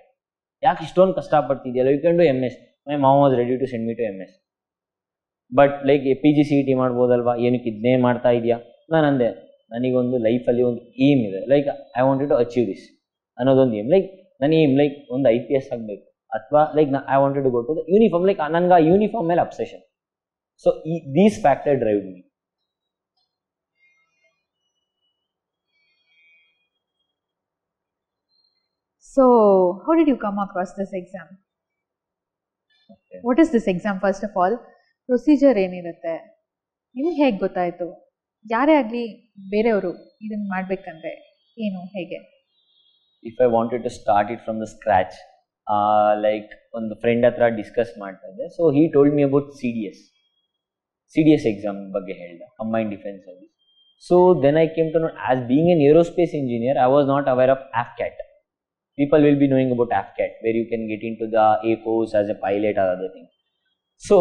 ಇಷ್ಟೊಂದು ಕಷ್ಟಪಡ್ತಿದ್ಯಲ್ಲ, you can do MS. My mom was ready to send me to MS. But like PGCET ಮಾಡ್ಬೋದಲ್ವಾ, ಏನಕ್ಕೆ ಇದನ್ನೇ ಮಾಡ್ತಾ ಇದೆಯಾ? ನಾನು ಅಂದೆ, ನನಗೊಂದು ಲೈಫಲ್ಲಿ ಒಂದು ಏಮ್ ಇದೆ, like I wanted to achieve this ಅನ್ನೋದೊಂದು ಏಮ್. ಲೈಕ್ ನನ್ನ ಏಮ್ ಲೈಕ್ ಒಂದು IPS ಆಗಬೇಕು, ಅಥವಾ like I wanted to go to the uniform. Like ನನಗೆ ಆ ಯೂನಿಫಾರ್ಮ್ ಮೇಲೆ obsession. So these factor drive me. So, how did you come across this exam? Okay. What is this exam, first of all? Procedure ಏನಿರುತ್ತೆ, ನಿಮ್ಗೆ ಹೇಗೆ ಗೊತ್ತಾಯಿತು? ಯಾರೇ ಆಗಲಿ ಬೇರೆಯವರು ಇದನ್ನು ಮಾಡಬೇಕಂದ್ರೆ ಏನು, ಹೇಗೆ? If I wanted to start it from the scratch, like ಒಂದು ಫ್ರೆಂಡ್ ಹತ್ರ ಡಿಸ್ಕಸ್ ಮಾಡ್ತಾ ಇದ್ದೆ. So he told me about CDS exam ಬಗ್ಗೆ ಹೇಳ್ದ, combined defence service. So then I came to know, as being an aerospace engineer, I was not aware of AFCAT. People will be knowing about AFCAT, where you can get into the Air Force as a pilot or other things. So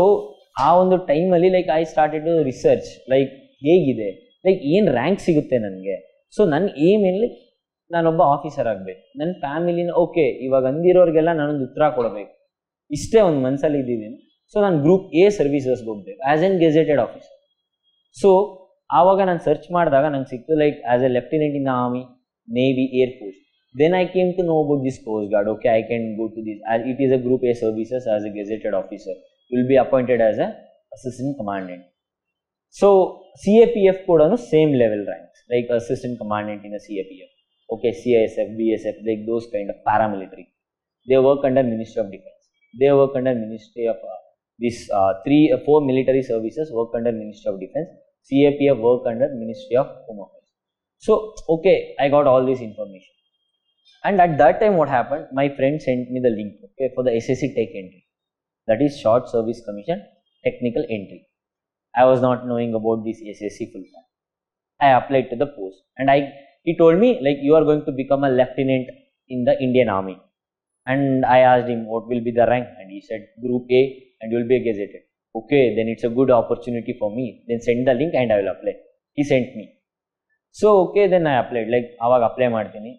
ಆ ಒಂದು ಟೈಮಲ್ಲಿ like I started to research, like ಹೇಗಿದೆ, like ಏನು rank ಸಿಗುತ್ತೆ ನನಗೆ. So ನನ್ನ aim ಏನು, like ನಾನೊಬ್ಬ ಆಫೀಸರ್ ಆಗಬೇಕು, ನನ್ನ ಫ್ಯಾಮಿಲಿನ ಓಕೆ ಇವಾಗ ಅಂದಿರೋರಿಗೆಲ್ಲ ನಾನೊಂದು ಉತ್ತರ ಕೊಡಬೇಕು, ಇಷ್ಟೇ ಒಂದು ಮನಸ್ಸಲ್ಲಿ ಇದ್ದಿದ್ದೀನಿ. ಸೊ ನಾನು ಗ್ರೂಪ್ A ಸರ್ವಿಸಸ್ಗೆ ಹೋಗ್ಬೇಕು as an gazetted officer. So ಆವಾಗ ನಾನು ಸರ್ಚ್ ಮಾಡಿದಾಗ ನಂಗೆ ಸಿಕ್ತು, like as A lieutenant in the army, navy, air force. Then I came to know about this Coast Guard. Okay, I can go to this. As it is a Group A services as a gazetted officer. You will be appointed as a assistant commandant. So CAPF code on the same level ranks, like assistant commandant in a CAPF. Okay, CISF, BSF, like those kind of paramilitary. They work under Ministry of Defense. They work under Ministry of this 4 military services work under Ministry of Defense. CAPF work under Ministry of Home Affairs. So okay, I got all this information. And at that time what happened, my friend sent me the link, okay, for the SSC Tech Entry, that is Short Service Commission Technical Entry. I was not knowing about this SSC full form. I applied to the post, and he told me, like, you are going to become a lieutenant in the Indian Army. And I asked him what will be the rank, and he said Group A and you will be gazetted. Okay, then it's a good opportunity for me, then send the link and I will apply. He sent me. So okay, then I applied, like ಆವಾಗ apply ಮಾಡ್ತೀನಿ.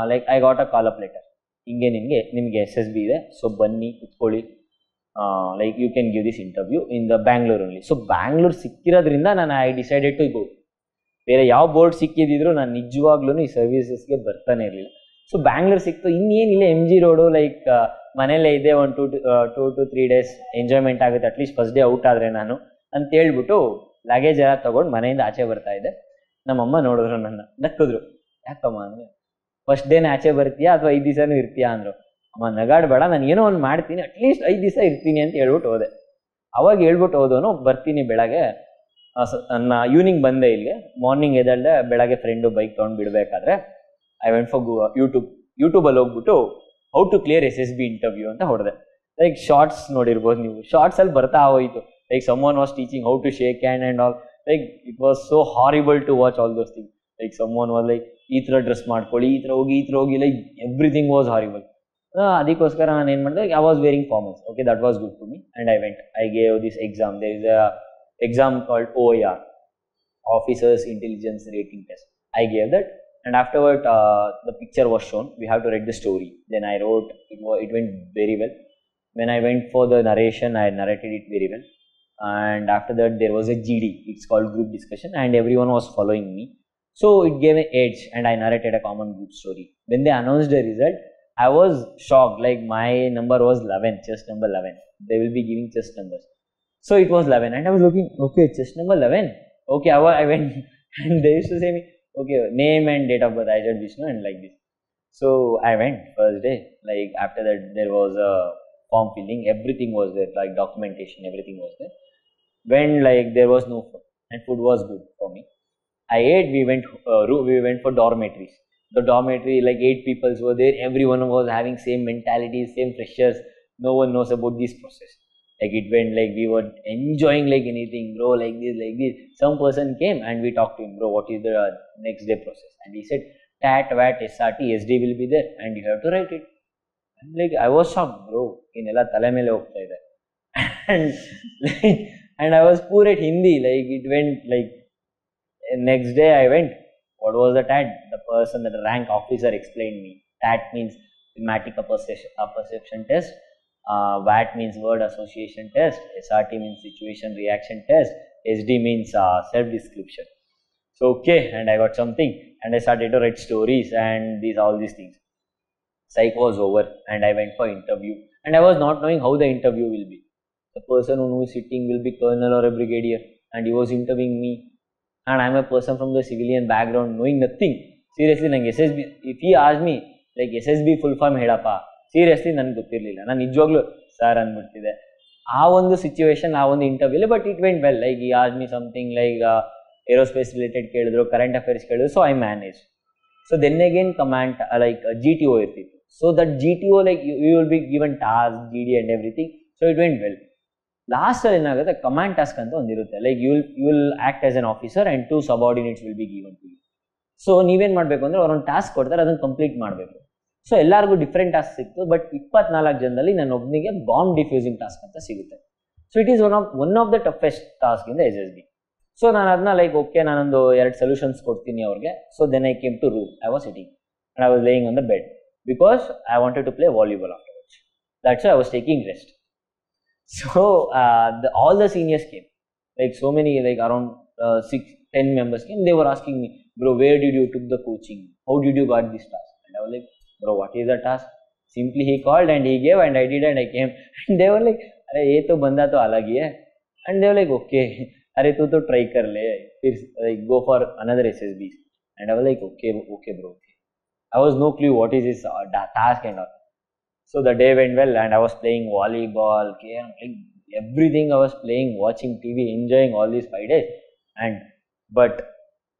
Like I got a call up letter, ಹಿಂಗೆ ನಿಮಗೆ SSB ಇದೆ, so ಬನ್ನಿ ಕುತ್ಕೊಳ್ಳಿ, like you can give this interview in the Bangalore only. So Bangalore ಸಿಕ್ಕಿರೋದ್ರಿಂದ I decided to go. ಬೇರೆ ಯಾವ ಬೋರ್ಡ್ ಸಿಕ್ಕಿದ್ರು ನಾನು ನಿಜವಾಗ್ಲೂ ಈ ಸರ್ವಿಸಸ್ಗೆ ಬರ್ತಾನೆ ಇರಲಿಲ್ಲ. ಸೊ ಬ್ಯಾಂಗ್ಳೂರ್ ಸಿಕ್ತು, ಇನ್ನೇನಿಲ್ಲ MG ರೋಡು, ಲೈಕ್ ಮನೇಲೇ ಇದೆ, ಒಂದು 2 to 3 days ಎಂಜಾಯ್ಮೆಂಟ್ ಆಗುತ್ತೆ, ಅಟ್ಲೀಸ್ಟ್ ಫಸ್ಟ್ ಡೇ ಔಟ್ ಆದರೆ ನಾನು ಅಂತ ಹೇಳ್ಬಿಟ್ಟು ಲಗೇಜ್ ಎಲ್ಲ ತೊಗೊಂಡು ಮನೆಯಿಂದ ಆಚೆ ಬರ್ತಾ ಇದ್ದೆ. ನಮ್ಮಮ್ಮ ನೋಡಿದ್ರು, ನನ್ನ ನಕ್ಕಿದ್ರು, ಯಾಕಮ್ಮ ಅಂದರೆ ಫಸ್ಟ್ ಡೇನ ಆಚೆ ಬರ್ತೀಯಾ ಅಥವಾ 5 ದಿವಸನೂ ಇರ್ತೀಯಾ ಅಂದರು. ಅಮ್ಮ ನಗಾಡಬೇಡ, ನಾನು ಏನೋ ಒಂದು ಮಾಡ್ತೀನಿ, ಅಟ್ಲೀಸ್ಟ್ 5 ದಿವಸ ಇರ್ತೀನಿ ಅಂತ ಹೇಳ್ಬಿಟ್ಟು ಹೋದೆ. ಅವಾಗ ಹೇಳ್ಬಿಟ್ಟು ಹೋದವನು, ಬರ್ತೀನಿ ಬೆಳಗ್ಗೆ, ನನ್ನ ಈವ್ನಿಂಗ್ ಬಂದೆ ಇಲ್ಲಿಗೆ, ಮಾರ್ನಿಂಗ್ ಎದ್ದಲ್ದೆ ಬೆಳಗ್ಗೆ ಫ್ರೆಂಡು ಬೈಕ್ ತೊಗೊಂಡು ಬಿಡಬೇಕಾದ್ರೆ ಐ ವೆಂಟ್ ಫಾರ್ ಯೂಟ್ಯೂಬಲ್ಲಿ ಹೋಗ್ಬಿಟ್ಟು how to clear SSB interview ಅಂತ ಹೊಡೆದೆ. ಲೈಕ್ ಶಾರ್ಟ್ಸ್ ನೋಡಿರ್ಬೋದು ನೀವು, ಶಾರ್ಟ್ಸಲ್ಲಿ ಬರ್ತಾ ಹೋಯಿತು, like someone was teaching how to shake hand and all. Like it was so horrible to watch all those things. Like someone was like, ಈ ಥರ dress ಮಾಡ್ಕೊಳ್ಳಿ, ಈ ಥರ ಹೋಗಿ, ಲೈಕ್ ಎವ್ರಿಥಿಂಗ್ ವಾಸ್ ಹಾರಿಬಲ್. ಅದಕ್ಕೋಸ್ಕರ ನಾನು ಏನು ಮಾಡಿದೆ, I was wearing formals. Okay, that was good to me and I went. I gave this exam. There is a exam called OIR, Officers Intelligence Rating Test. I gave that, and afterward the picture was shown. We have to write the story. Then I wrote, it went very well. When I went for the narration, I narrated it very well. And after that there was a GD, it's called group discussion, and everyone was following me, so it gave an edge and I narrated a common group story. When they announced the result, I was shocked, like my number was 11, chest number 11. They will be giving chest numbers, so it was 11 and I was looking, okay, chest number 11, okay. I went and they used to say me, okay, name and date of birth. I said Vishnu and like this. So I went first day. Like after that there was a form filling, everything was there, like documentation, everything was there. When like there was no food, and food was good for me, I ate. We went for dormitories. The dormitory, like 8 people were there, everyone was having same mentality, same freshers, no one knows about this process. Like it went like we were enjoying like anything, bro, like this. Some person came and we talked to him, bro, what is the next day process? And he said TAT, VAT, SRT, SD will be there and you have to write it. And like I was shocked, bro, inella tale mele hogta ide. And I was poor at Hindi, like it went like next day I went, what was the TAT? The person, the rank officer explained me. TAT means thematic perception test, VAT means word association test, SRT means situation reaction test, SD means self description. So okay, and I got something, and I started to write stories and all these things. Psych was over, and I went for interview, and I was not knowing how the interview will be. The person who is sitting will be colonel or a brigadier, and he was interviewing me, and I'm a person from the civilian background knowing nothing. Seriously, like SSB, if he asked me like SSB full form ಹೇಳಪ್ಪ, seriously ನನಗೆ ಗೊತ್ತಿರಲಿಲ್ಲ. ನಾನು ನಿಜವಾಗ್ಲೂ sir ಅಂದ್ಬಿಡ್ತಿದ್ದೆ ಆ ಒಂದು situation, ಆ ಒಂದು ಇಂಟರ್ವ್ಯೂಲಿ. But it went well. Like he ask me something like aerospace related ಕೇಳಿದ್ರು, ಕರೆಂಟ್ ಅಫೇರ್ಸ್ ಕೇಳಿದ್ರು, so I manage. So then again command like GTO ಇರ್ತಿತ್ತು. So that GTO like you will be given task, GD and everything. So it went well. ಲಾಸ್ಟಲ್ಲಿ ಏನಾಗುತ್ತೆ, command task ಅಂತ ಒಂದಿರುತ್ತೆ. Like you will act as an officer and 2 subordinates will be given to you. So ನೀವೇನು ಮಾಡಬೇಕು ಅಂದರೆ ಅವ್ರೊಂದು task ಕೊಡ್ತಾರೆ, ಅದನ್ನು complete ಮಾಡಬೇಕು. ಸೊ ಎಲ್ಲರಿಗೂ ಡಿಫ್ರೆಂಟ್ ಟಾಸ್ಕ್ ಸಿಕ್ತು, ಬಟ್ 24 ಜನದಲ್ಲಿ ನನ್ನ ಒಬ್ಬನಿಗೆ ಬಾಂಬ್ ಡಿಫ್ಯೂಸಿಂಗ್ ಟಾಸ್ಕ್ ಅಂತ ಸಿಗುತ್ತೆ. So it is one of the toughest task in the SSB. ಸೊ ನಾನು ಅದನ್ನ ಲೈಕ್ ಓಕೆ, ನಾನೊಂದು 2 ಸೊಲ್ಯೂಷನ್ಸ್ ಕೊಡ್ತೀನಿ ಅವ್ರಿಗೆ. So then I came to room. I was sitting and I was laying on the bed because I wanted to play volleyball afterwards. That's I was taking rest. So all the seniors came, like so many, like around 6-10 members came. They were asking me, bro, where did you took the coaching? How did you got this task? And I was like, bro, what is the task? Simply he called and he gave and I did and I came. And they were like, अरे ये तो बंदा तो अलग ही है. And they were like, okay, अरे तू तो try कर ले, फिर like go for another SSB. And I was like, okay bro, okay. I was no clue what is this task and all. So the day went well and I was playing volleyball, like everything I was playing, watching TV, enjoying all these 5 days. But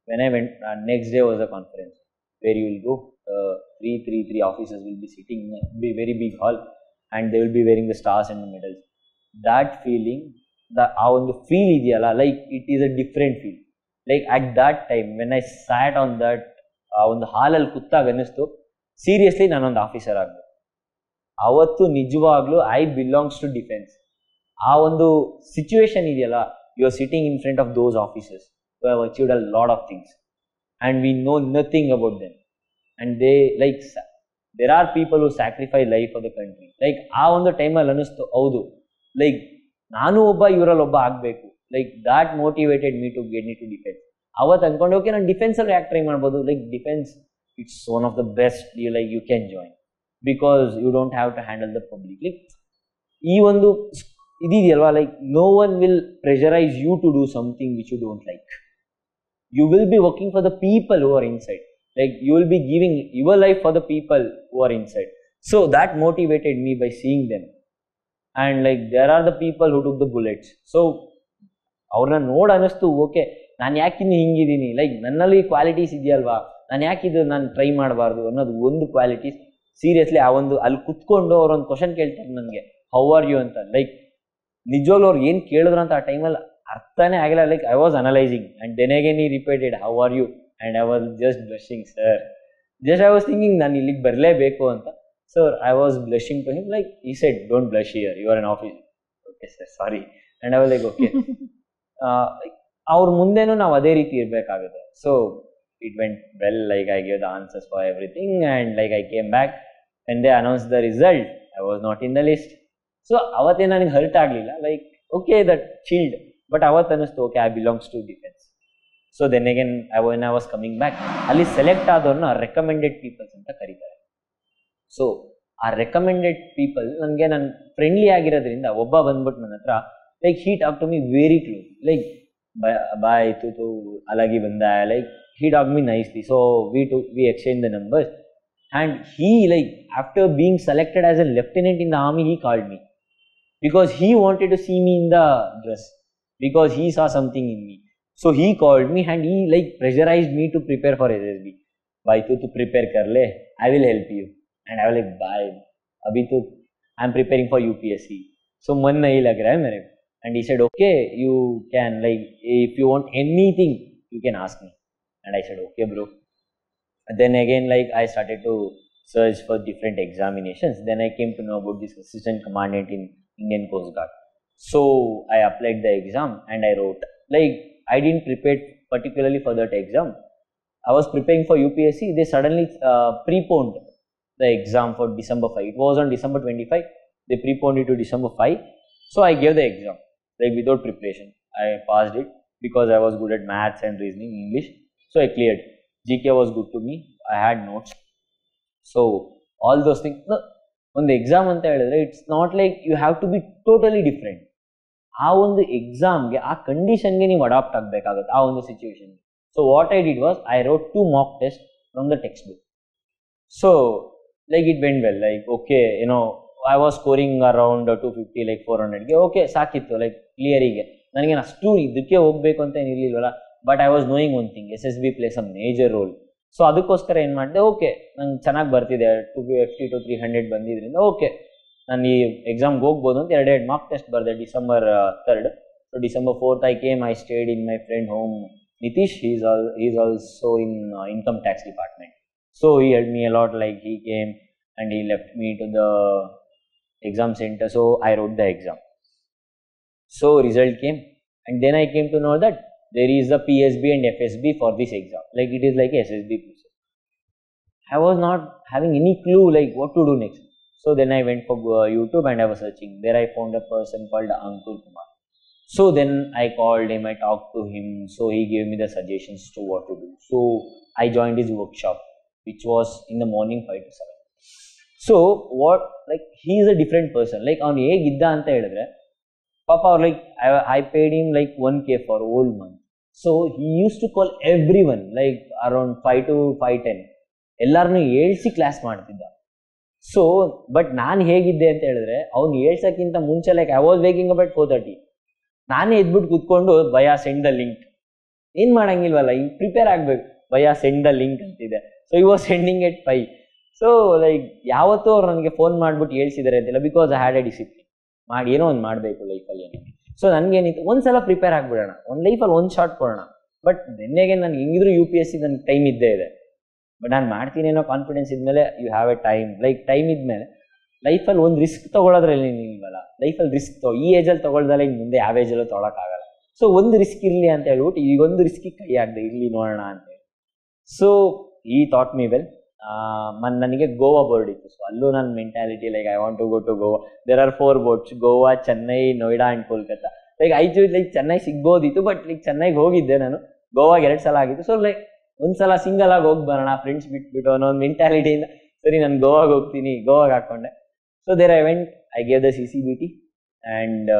when I went, next day was a conference where you will go, 3 officers will be sitting in a very big hall and they will be wearing the stars and the medals. That feeling, the feel idiyala, like it is a different feel. Like at that time when I sat on that on the hall al kuttaga anistu, seriously ನಾನು ಒಂದು officer ಆಗಬೇಕು. ಅವತ್ತು ನಿಜವಾಗ್ಲೂ I belongs to defence. ಆ ಒಂದು situation ಇದೆಯಲ್ಲ, you are sitting in front of those officers who have achieved a lot of things and we know nothing about them and they like there are people who sacrifice life for the country. Like ಆ ಒಂದು ಟೈಮಲ್ಲಿ ಅನ್ನಿಸ್ತು, ಹೌದು like ನಾನು ಒಬ್ಬ ಇವರಲ್ಲೊಬ್ಬ ಆಗಬೇಕು. Like that motivated me to get into defence. ಅವತ್ತು ಅಂದ್ಕೊಂಡು ಓಕೆ ನಾನು ಡಿಫೆನ್ಸಲ್ಲಿ ಯಾಕೆ ಟ್ರೈ ಮಾಡ್ಬೋದು. Like defence it's one of the best, you can join because you don't have to handle the public. Like ee ondu ididiyalva, like no one will pressurize you to do something which you don't like. You will be working for the people who are inside. Like you will be giving your life for the people who are inside. So that motivated me by seeing them. And like there are the people who took the bullets. So ಅವ್ರನ್ನ ನೋಡಿ ಅನ್ನಿಸ್ತು, okay ನಾನು ಯಾಕಿನ್ನು ಹಿಂಗಿದ್ದೀನಿ, like ನನ್ನಲ್ಲಿ qualities ಇದೆಯಲ್ವಾ, ನಾನು ಯಾಕಿದು ನಾನು try ಮಾಡಬಾರ್ದು ಅನ್ನೋದು ಒಂದು ಕ್ವಾಲಿಟೀಸ್. ಸೀರಿಯಸ್ಲಿ ಆ ಒಂದು ಅಲ್ಲಿ ಕುತ್ಕೊಂಡು ಅವ್ರೊಂದು ಕ್ವಶನ್ ಕೇಳ್ತಾರೆ ನನಗೆ, ಹೌ ಆರ್ ಯು ಅಂತ. ಲೈಕ್ ನಿಜವಾಗ್ಲೂ ಅವ್ರು ಏನು ಕೇಳಿದ್ರು ಅಂತ ಆ ಟೈಮಲ್ಲಿ ಅರ್ಥನೇ ಆಗಿಲ್ಲ. Like I was analysing and then again he repeated how are you and I was just blushing sir. Just I was thinking ನಾನು ಇಲ್ಲಿಗೆ ಬರಲೇಬೇಕು ಅಂತ. Sir I was blushing to him, like he said don't blush here, you are an office. Okay sir, sorry. And I was like okay. ಅವ್ರ ಮುಂದೆನೂ ನಾವು ಅದೇ ರೀತಿ ಇರಬೇಕಾಗುತ್ತೆ. So it went well, like I gave the answers for everything and like I came back and they announced the result. I was not in the list. So avatte ನನಗೆ hurt ಆಗಲಿಲ್ಲ, like okay that chilled. But ಅವತ್ತು ಅನ್ನಿಸ್ತು, okay I belongs to defence. So then again when I was coming back, ಅಲ್ಲಿ select ಆದವ್ರನ್ನ recommended peoples ಅಂತ ಕರೀತಾರೆ. So ಆ recommended people ನನಗೆ ನನ್ನ ಫ್ರೆಂಡ್ಲಿ ಆಗಿರೋದ್ರಿಂದ ಒಬ್ಬ ಬಂದ್ಬಿಟ್ಟು ನನ್ನ ಹತ್ರ like he talked to me very close, like bye tu alagi banda hai, like he talked me nicely. So we exchanged the numbers and he, like after being selected as a lieutenant in the army, he called me because he wanted to see me in the dress because he saw something in me. So he called me and he like pressurized me to prepare for SSB. Bhai tu prepare kar le, I will help you. And I was like, bye abhi to I'm preparing for UPSC, so man nahi lag raha hai mere. And he said, okay, you can, like if you want anything you can ask me. And I said, okay bro. And then again, like I started to search for different examinations. Then I came to know about this assistant commandant in Indian Coast Guard. So I applied the exam and I wrote. Like I didn't prepare particularly for that exam. I was preparing for UPSC. They suddenly preponed the exam for December 5. It was on December 25. They preponed it to December 5. So I gave the exam, like without preparation. I passed it because I was good at maths and reasoning, English. So I cleared. GK was good to me. I had notes. So all those things. No, on the exam anta helidre, it's not like you have to be totally different. ಆ ಒಂದು ಎಕ್ಸಾಮ್ಗೆ ಆ ಕಂಡೀಷನ್ಗೆ ನೀವು adapt ಆಗಬೇಕಾಗುತ್ತೆ ಆ ಒಂದು situation. So what I did was I wrote 2 mock tests from the textbook. So like it went well, like okay, you know, I was scoring around 250, like 400ಗೆ okay ಸಾಕಿತ್ತು, like ಕ್ಲಿಯರಿಗೆ. ನನಗೇನು ಅಷ್ಟು ಇದಕ್ಕೆ ಹೋಗ್ಬೇಕು ಅಂತ ಏನಿರಲಿಲ್ವಲ್ಲ, but I was knowing one thing, SSB place a major role. So ಅದಕ್ಕೋಸ್ಕರ ಏನು ಮಾಡಿದೆ, ಓಕೆ ನಂಗೆ ಚೆನ್ನಾಗಿ ಬರ್ತಿದೆ, 250 to 300 ಬಂದಿದ್ರಿಂದ ಓಕೆ ನಾನು ಈ ಎಕ್ಸಾಮ್ಗೆ ಹೋಗ್ಬೋದು ಅಂತ 2 ಮಾರ್ಕ್ ಟೆಸ್ಟ್ ಬರೆದೆ December 3rd. So December 4th I came, I stayed in my friend home, Nitish. He's also in income tax department. So he helped me a lot, like he came and he left me to the exam center. So I wrote the exam. So result came, and then I came to know that there is a PSB and FSB for this exam, like it is like SSB process. I was not having any clue like what to do next. So then I went for YouTube and I was searching. There I found a person called Ankur Kumar. So then I called him, I talked to him. So he gave me the suggestions to what to do. So I joined his workshop, which was in the morning 5 to 7. So what, like he is a different person. Like on hegidda anta helidre, papa like I paid him like 1K for whole month. So he used to call everyone like around 5 to 5:10. ಎಲ್ಲಾರನ್ನೂ ಹೇಳ್ಸಿ class ಮಾಡ್ತಿದ್ದ. So but ನಾನು ಹೇಗಿದ್ದೆ ಅಂತ ಹೇಳಿದ್ರೆ, ಅವ್ನು ಹೇಳ್ಸೋಕ್ಕಿಂತ ಮುಂಚೆ like I was waking up at 4:30. ನಾನೇ ಎದ್ಬಿಟ್ಟು ಕೂತ್ಕೊಂಡು ಭಯ ಸೆಂಡ್ ದ ಲಿಂಕ್, ಏನು ಮಾಡಂಗಿಲ್ವಲ್ಲ, ಹಿಂಗೆ ಪ್ರಿಪೇರ್ ಆಗಬೇಕು, ಭಯ ಸೆಂಡ್ ದ ಲಿಂಕ್ ಅಂತಿದೆ. ಸೊ ಈ was sending at 5. So like ಯಾವತ್ತೂ ಅವ್ರು ನನಗೆ ಫೋನ್ ಮಾಡಿಬಿಟ್ಟು ಹೇಳ್ಸಿದ್ದಾರೆ ಅಂತಿಲ್ಲ, because I had A discipline. ಮಾಡಿ ಏನೋ ಒಂದು ಮಾಡಬೇಕು ಲೈಫಲ್ಲಿ ಏನೋ. ಸೊ ನನಗೇನಿತ್ತು, ಒಂದ್ಸಲ ಪ್ರಿಪೇರ್ ಆಗಿಬಿಡೋಣ, ಒಂದು ಲೈಫಲ್ಲಿ ಒಂದು ಶಾರ್ಟ್ ಕೊಡೋಣ. ಬಟ್ ಬೆನ್ನೆಗೆ ನನಗೆ ಹೆಂಗಿದ್ರು UPSC ನನಗೆ ಟೈಮ್ ಇದ್ದೇ ಇದೆ. ಬಟ್ ನಾನು ಮಾಡ್ತೀನಿ ಅನ್ನೋ ಕಾನ್ಫಿಡೆನ್ಸ್ ಇದ್ಮೇಲೆ you have a time, like time ಇದ್ಮೇಲೆ ಲೈಫಲ್ಲಿ ಒಂದು ರಿಸ್ಕ್ ತೊಗೊಳೋದ್ರಲ್ಲಿ ನೀವಲ್ಲ, ಲೈಫಲ್ಲಿ ರಿಸ್ಕ್ ಈ ಏಜಲ್ಲಿ ತೊಗೊಳ್ದಲ್ಲ ಇನ್ನು ಮುಂದೆ ಯಾವ ಏಜಲ್ಲೂ ತೊಗೊಳಕ್ಕಾಗಲ್ಲ. ಸೊ ಒಂದು ರಿಸ್ಕ್ ಇರಲಿ ಅಂತ ಹೇಳ್ಬಿಟ್ಟು ಈಗೊಂದು ರಿಸ್ಕಿಗೆ ಕೈ ಆಗದೆ ಇರಲಿ ನೋಡೋಣ ಅಂತೇಳಿ. ಸೊ ಈ ಥಾಟ್ ಮೀ ವೆಲ್. ನನಗೆ ಗೋವಾ ಬೋರ್ಡ್ ಇತ್ತು. ಸೊ ಅಲ್ಲೂ ನನ್ನ mentality like I want to go to Goa. There are 4 boats, Goa, Chennai, Noida and Kolkata. Like I choose like Chennai ಸಿಗ್ಬೋದಿತ್ತು, ಬಟ್ ಲೈಕ್ ಚೆನ್ನೈಗೆ ಹೋಗಿದ್ದೆ ನಾನು. ಗೋವಾಗೆ 2 ಸಲ ಆಗಿತ್ತು. ಸೊ ಲೈಕ್ ಒಂದ್ಸಲ ಸಿಂಗಲ್ ಆಗಿ ಹೋಗಿ ಬರೋಣ, ಫ್ರೆಂಡ್ಸ್ ಬಿಟ್ಬಿಟ್ಟು ಅನ್ನೋ ಒಂದು ಮೆಂಟ್ಯಾಲಿಟಿಯಿಂದ ಸರಿ ನಾನು ಗೋವಾಗೆ ಹೋಗ್ತೀನಿ, ಗೋವಾಗೆ ಹಾಕ್ಕೊಂಡೆ. So there I went, I gave the CCBT and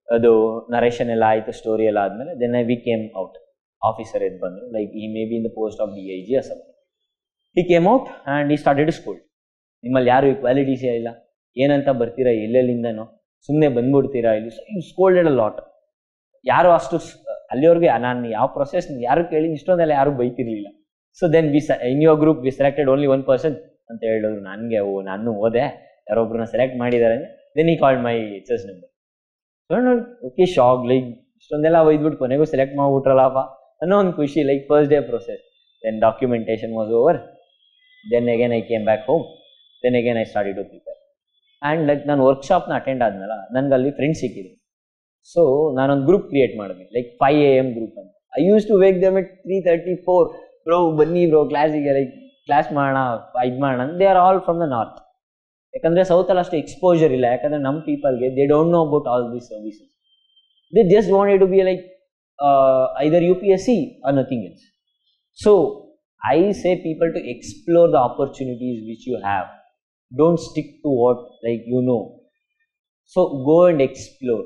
ಅದು ನರೇಷನ್ ಎಲ್ಲ ಆಯಿತು, ಸ್ಟೋರಿ ಎಲ್ಲ ಆದಮೇಲೆ then we came out. Officer ಎದ್ದು ಬಂದರು, like he may be in the post of DIG or something. He came out and he started to scold. ನಿಮ್ಮಲ್ಲಿ ಯಾರು ಈಕ್ವಾಲಿಟೀಸೇ ಇಲ್ಲ, ಏನಂತ ಬರ್ತೀರಾ ಎಲ್ಲೆಲ್ಲಿಂದನೋ, ಸುಮ್ಮನೆ ಬಂದ್ಬಿಡ್ತೀರಾ ಇಲ್ಲಿ. You scolded a lot. ಯಾರು ಅಷ್ಟು ಅಲ್ಲಿವರೆಗೆ ನಾನು ಯಾವ ಪ್ರೊಸೆಸ್ ಯಾರು ಕೇಳಿ ಇಷ್ಟೊಂದೆಲ್ಲ ಯಾರು ಬೈತಿರ್ಲಿಲ್ಲ. So then in your group we selected only 1 person ಅಂತ ಹೇಳಿದ್ರು. ನನಗೆ ನಾನು ಹೋದೆ, ಯಾರೊಬ್ಬರನ್ನ ಸೆಲೆಕ್ಟ್ ಮಾಡಿದ್ದಾರೆ. Then he called my HS number. ಸೊ ನೋಡಿ ಓಕೆ ಶಾಕ್, ಲೈಕ್ ಇಷ್ಟೊಂದೆಲ್ಲ ಒಯ್ದ್ಬಿಟ್ಟು ಕೊನೆಗೂ ಸೆಲೆಕ್ಟ್ ಮಾಡ್ಬಿಟ್ರಲ್ಲಪ್ಪ ಅನ್ನೋ ಒಂದು ಖುಷಿ, like first day process. Then documentation was over. Then again I came back home. Then again I started to prepare. And like ನಾನು ವರ್ಕ್ಶಾಪ್ನ ಅಟೆಂಡ್ ಆದ್ಮೇಲೆ ನನಗೆ ಅಲ್ಲಿ ಫ್ರೆಂಡ್ಸ್ ಸಿಕ್ಕಿದ್ರು. ಸೊ ನಾನೊಂದು ಗ್ರೂಪ್ ಕ್ರಿಯೇಟ್ ಮಾಡಿದೆ, ಲೈಕ್ 5 AM ಗ್ರೂಪ್ ಅಂತ. I use to wake them at 3:34. Bro ಬನ್ನಿ bro ಕ್ಲಾಸಿಗೆ, ಲೈಕ್ ಕ್ಲಾಸ್ ಮಾಡೋಣ, ಇದು ಮಾಡೋಣ. They are all from the north. ಯಾಕಂದರೆ ಸೌತಲ್ಲಿ ಅಷ್ಟು ಎಕ್ಸ್ಪೋಜರ್ ಇಲ್ಲ, ಯಾಕಂದರೆ ನಮ್ಮ ಪೀಪಲ್ಗೆ they don't know about all these services. They just wanted to be like either UPSC or nothing else. So I say people to explore the opportunities which you have. Don't stick to what like you know. So go and explore.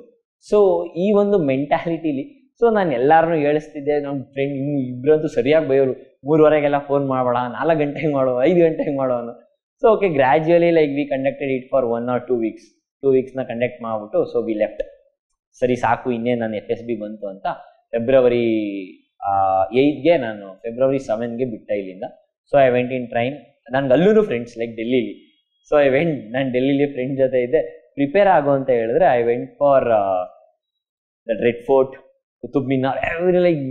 So ಈ ಒಂದು ಮೆಂಟ್ಯಾಲಿಟಿಲಿ so ನಾನು ಎಲ್ಲರನ್ನೂ ಹೇಳಿಸ್ತಿದ್ದೆ. ನಮ್ಮ friend ಇಬ್ಬರಂತೂ ಸರಿಯಾಗಿ ಬೈಯೋರು, 3:30ಗೆಲ್ಲ phone ಮಾಡಬೇಡ, 4 ಗಂಟೆಗೆ ಮಾಡೋ, 5 ಗಂಟೆಗೆ ಮಾಡೋನು. So okay gradually like we conducted it for 1 or 2 weeks. 2 weeksನ ಕಂಡಕ್ಟ್ ಮಾಡಿಬಿಟ್ಟು ಸೊ ವಿ ಲೆಫ್ಟ್. ಸರಿ ಸಾಕು, ಇನ್ನೇನು ನಾನು FSB ಬಂತು ಅಂತ February 8ಗೆ ನಾನು February 7ಗೆ ಬಿಟ್ಟ ಇಲ್ಲಿಂದ. So I went in train. ನನಗೆ ಅಲ್ಲೂ ಫ್ರೆಂಡ್ಸ್ ಲೈಕ್ ಡೆಲ್ಲಿಲಿ. ಸೊ ಐ ವೆಂಟ್, ನಾನು ಡೆಲ್ಲಿಲಿ ಫ್ರೆಂಡ್ ಜೊತೆ ಇದ್ದೆ. ಪ್ರಿಪೇರ್ ಆಗೋ ಅಂತ ಹೇಳಿದ್ರೆ I went for the Red Fort, Qutub Minar, every like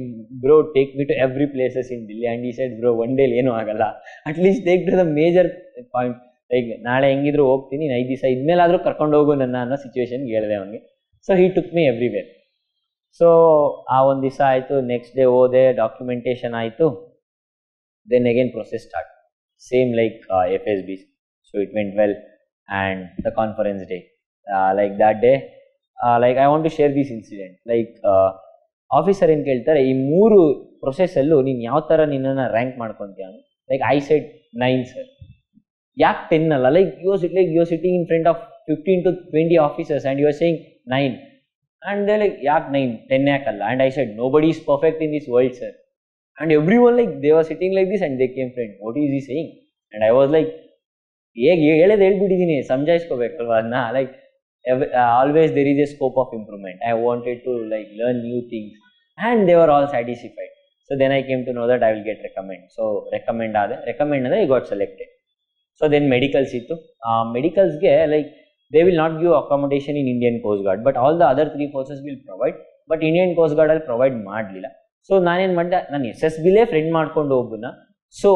bro take me to every places in Delhi. And ಈ ಸೈಡ್ ಬ್ರೋ ಒನ್ ಡೇಲಿ ಏನೂ ಆಗಲ್ಲ, at least take to the major point. Like ನಾಳೆ ಹೆಂಗಿದ್ರು ಹೋಗ್ತೀನಿ, 5 ದಿವಸ ಇದ್ಮೇಲಾದರೂ ಕರ್ಕೊಂಡು ಹೋಗು ನನ್ನ ಅನ್ನೋ ಸಿಚುವೇಶನ್ಗೆ ಹೇಳಿದೆ ಅವನಿಗೆ. So he took me everywhere. So ಆ ಒಂದು ದಿವಸ ಆಯಿತು. ನೆಕ್ಸ್ಟ್ ಡೇ ಹೋದೆ, ಡಾಕ್ಯುಮೆಂಟೇಷನ್ ಆಯಿತು. Then again process start. same like FSBs. So it went well, and the conference day, like that day, like I want to share this incident. Like officer ಏನು ಕೇಳ್ತಾರೆ, ಈ 3 ಪ್ರೊಸೆಸ್ಸಲ್ಲೂ ನೀನು ಯಾವ ಥರ ನಿನ್ನನ್ನು ರ್ಯಾಂಕ್ ಮಾಡ್ಕೊತೀಯ? Like I said 9 sir. ಯಾಕೆ 10 ಅಲ್ಲ? Like you are sitting in front of 15 to 20 officers and you are saying 9. And they like ಯಾಕೆ 9, 10 ಯಾಕಲ್ಲ? And I said nobody is perfect in this world, sir. And everyone like they were sitting like this and they came friend, what is he saying? And I was like, ಹೇಗೆ ಹೇಳೋದು ಹೇಳ್ಬಿಟ್ಟಿದ್ದೀನಿ, ಸಮಜಾಯಿಸ್ಕೋಬೇಕಲ್ವ ಅದನ್ನ. Like always there is a scope of improvement. I wanted to like learn new things and they were all satisfied. So then I came to know that I will get recommend. So recommend I got selected. So then medicals ittu. Medicals ge like they will not give accommodation in Indian Coast Guard, but all the other 3 forces will provide. But Indian Coast Guard ಅಲ್ಲಿ provide ಮಾಡಲಿಲ್ಲ. So ನಾನೇನು ಮಾಡಿದೆ, ನಾನು SSBಲೇ friend ಮಾಡ್ಕೊಂಡು ಒಬ್ಬನ. So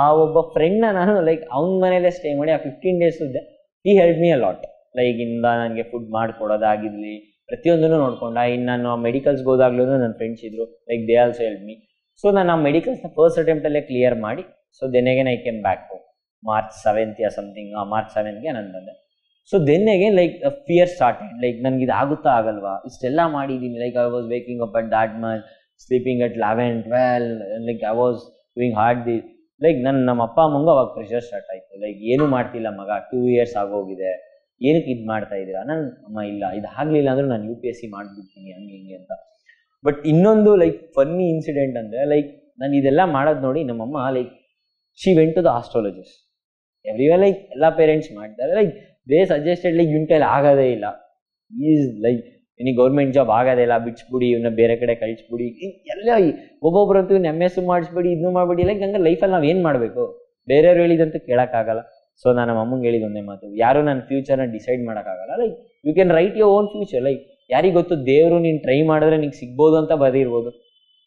ಆ ಒಬ್ಬ ಫ್ರೆಂಡ್ನ ನಾನು ಲೈಕ್ ಅವ್ನ ಮನೇಲೆ ಸ್ಟೇ ಮಾಡಿ ಆ 15 days ಇದ್ದೆ. ಈ help me a lot. Like ಇಂದ ನನಗೆ ಫುಡ್ ಮಾಡಿಕೊಡೋದಾಗಿರಲಿ, ಪ್ರತಿಯೊಂದನ್ನು ನೋಡ್ಕೊಂಡ. ಇನ್ನು ನಾನು ಮೆಡಿಕಲ್ಸ್ಗೆ ಹೋದಾಗ್ಲೂ ನನ್ನ ಫ್ರೆಂಡ್ಸ್ ಇದ್ರು, like they also help me. So ನಾನು ಆ ಮೆಡಿಕಲ್ಸ್ನ ಫಸ್ಟ್ ಅಟೆಂಪ್ಟಲ್ಲೇ ಕ್ಲಿಯರ್ ಮಾಡಿ, so then again I came back to March 7th something. March 7th ನಾನು ಬಂದೆ. So then again like fear started. Like ನನಗೆ ಇದು ಆಗುತ್ತಾ ಆಗಲ್ವಾ, ಇಷ್ಟೆಲ್ಲ ಮಾಡಿದ್ದೀನಿ. Like I was waking up at that much, sleeping at 11, 12, like I was doing hard the. Like ನಮ್ಮ ಅಪ್ಪ ಅಮ್ಮಂಗೂ ಅವಾಗ ಪ್ರೆಷರ್ ಸ್ಟಾರ್ಟ್ ಆಯಿತು. ಲೈಕ್ ಏನೂ ಮಾಡ್ತಿಲ್ಲ ಮಗ, 2 years ಆಗೋಗಿದೆ, ಏನಕ್ಕೆ ಇದು ಮಾಡ್ತಾ ಇದ್ದೀರಾ? ನಾನು ಅಮ್ಮ ಇಲ್ಲ, ಇದು ಆಗಲಿಲ್ಲ ಅಂದ್ರೆ ನಾನು UPSC ಮಾಡಿಬಿಡ್ತೀನಿ ಹಂಗೆ ಹಿಂಗೆ ಅಂತ. ಬಟ್ ಇನ್ನೊಂದು ಲೈಕ್ ಫನ್ನಿ ಇನ್ಸಿಡೆಂಟ್ ಅಂದರೆ, ಲೈಕ್ ನಾನು ಇದೆಲ್ಲ ಮಾಡೋದು ನೋಡಿ ನಮ್ಮಮ್ಮ like she went to the astrologist. Every way like ಎಲ್ಲ ಪೇರೆಂಟ್ಸ್ ಮಾಡ್ತಾರೆ. ಲೈಕ್ ದೇ ಸಜೆಸ್ಟೆಡ್ ಲೈಕ್ ಇವ್ನ ಕೈಲಿ ಆಗೋದೇ ಇಲ್ಲ, ಈಸ್ ಲೈಕ್ ನಿನಗೆ ಗೌರ್ಮೆಂಟ್ ಜಾಬ್ ಆಗೋದೇ ಇಲ್ಲ, ಬಿಡಿಸ್ಬಿಡಿ, ಇವನ್ನ ಬೇರೆ ಕಡೆ ಕಳಿಸ್ಬಿಡಿ, ಎಲ್ಲ ಒಬ್ಬೊಬ್ರಂತೂ ಇವ್ನ MS ಮಾಡಿಸ್ಬಿಡಿ, ಇದನ್ನು ಮಾಡಿಬಿಡಿ. ಲೈಕ್ ಹಂಗೆ ಲೈಫಲ್ಲಿ ನಾವು ಏನು ಮಾಡಬೇಕು? ಬೇರೆಯವ್ರು ಹೇಳಿದಂತೂ ಕೇಳೋಕ್ಕಾಗಲ್ಲ. ಸೊ ನಾನು ನಮ್ಮ ಅಮ್ಮಂಗೆ ಹೇಳಿದ ಒಂದೇ ಮಾತು, ಯಾರು ನನ್ನ ಫ್ಯೂಚರ್ನ ಡಿಸೈಡ್ ಮಾಡೋಕ್ಕಾಗಲ್ಲ. Like you can write your own future. Like ಯಾರಿಗೆ ಗೊತ್ತು, ದೇವರು ನೀನು ಟ್ರೈ ಮಾಡಿದ್ರೆ ನಿಂಗೆ ಸಿಗ್ಬೋದು ಅಂತ ಬದಿರ್ಬೋದು,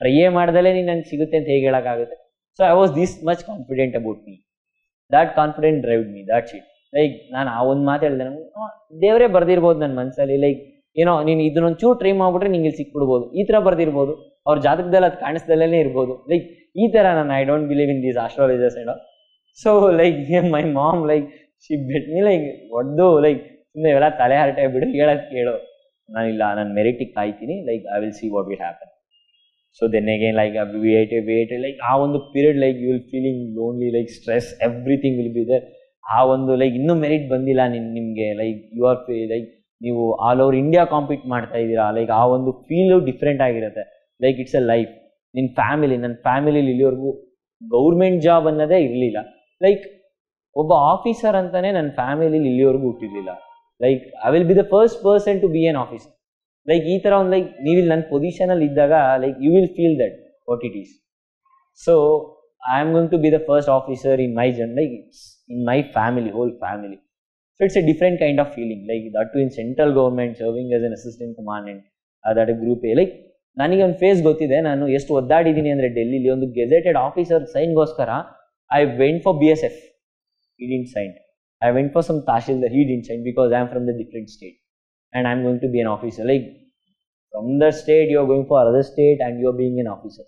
ಟ್ರೈಯೇ ಮಾಡ್ದಲೇ ನೀನು ನಂಗೆ ಸಿಗುತ್ತೆ ಅಂತ ಹೇಗೆ ಹೇಳೋಕ್ಕಾಗುತ್ತೆ? So I was this much confident about me. That confident drived me, that's it. Like ನಾನು ಆ ಒಂದು ಮಾತು ಹೇಳಿದೆ, ನಮ್ಗೆ ದೇವರೇ ಬರ್ದಿರ್ಬೋದು ನನ್ನ ಮನಸ್ಸಲ್ಲಿ. ಲೈಕ್ ಏನೋ ನೀನು ಇದನ್ನೊಂಚೂರು ಟ್ರೈ ಮಾಡಿಬಿಟ್ರೆ ನಿಂಗೆ ಇಲ್ಲಿ ಸಿಕ್ಬಿಡ್ಬೋದು, ಈ ಥರ ಬರ್ದಿರ್ಬೋದು, ಅವ್ರ ಜಾತಕದಲ್ಲಿ ಅದು ಕಾಣಿಸ್ದಲ್ಲೇ ಇರ್ಬೋದು. ಲೈಕ್ ಈ ಥರ ನಾನು I don't believe in these astrologers and all. So like my mom like she bet me like ಒಡ್ದು ಲೈಕ್ ಸುಮ್ಮನೆ ಇವೆಲ್ಲ ತಲೆ ಹರಟೆ ಬಿಡು, ಹೇಳೋದು ಕೇಳು. ನಾನಿಲ್ಲ, ನಾನು ಮೆರಿಟಿಗೆ ಕಾಯ್ತೀನಿ, like I will see what will happen. So then again like wait like ಆ ಒಂದು period like you will feeling lonely, like stress, everything will be there. ಆ ಒಂದು ಲೈಕ್ ಇನ್ನೂ ಮೆರಿಟ್ ಬಂದಿಲ್ಲ ನಿಮಗೆ, ಲೈಕ್ ಯು ಆರ್ ಲೈಕ್ ನೀವು all over India compete ಮಾಡ್ತಾ ಇದ್ದೀರಾ. ಲೈಕ್ ಆ ಒಂದು ಫೀಲು ಡಿಫ್ರೆಂಟ್ ಆಗಿರುತ್ತೆ. Like it's A life. ನನ್ನ ಫ್ಯಾಮಿಲಿಲಿ ಇಲ್ಲಿವರೆಗೂ ಗೌರ್ಮೆಂಟ್ ಜಾಬ್ ಅನ್ನೋದೇ ಇರಲಿಲ್ಲ. ಲೈಕ್ ಒಬ್ಬ ಆಫೀಸರ್ ಅಂತಾನೆ ನನ್ನ ಫ್ಯಾಮಿಲಿಲಿ ಇಲ್ಲಿವರೆಗೂ ಹುಟ್ಟಿರಲಿಲ್ಲ. Like I will be the first person to be an officer. Like ಈ ಥರ ಒಂದು ಲೈಕ್ ನೀವು ನನ್ನ ಪೊಸಿಷನಲ್ಲಿ ಇದ್ದಾಗ like you will feel that what it is. So I am going to be the first officer in my like it's in my family, whole family. So it's a different kind of feeling, like that too in central government, serving as an assistant commandant, that group A. Like ನನಗೆ ಒಂದು face ಗೊತ್ತಿದೆ, ನಾನು ಎಷ್ಟು ಒದ್ದಾಡಿದ್ದೀನಿ ಅಂದರೆ ಡೆಲ್ಲಿಲಿ ಒಂದು gazetted officer ಸೈನ್ಗೋಸ್ಕರ I went for BSF, he didn't sign. I went for some Tahsildar, he didn't sign because I am from the different state and I am going to be an officer. Like from the state you are going for other state and you are being an officer.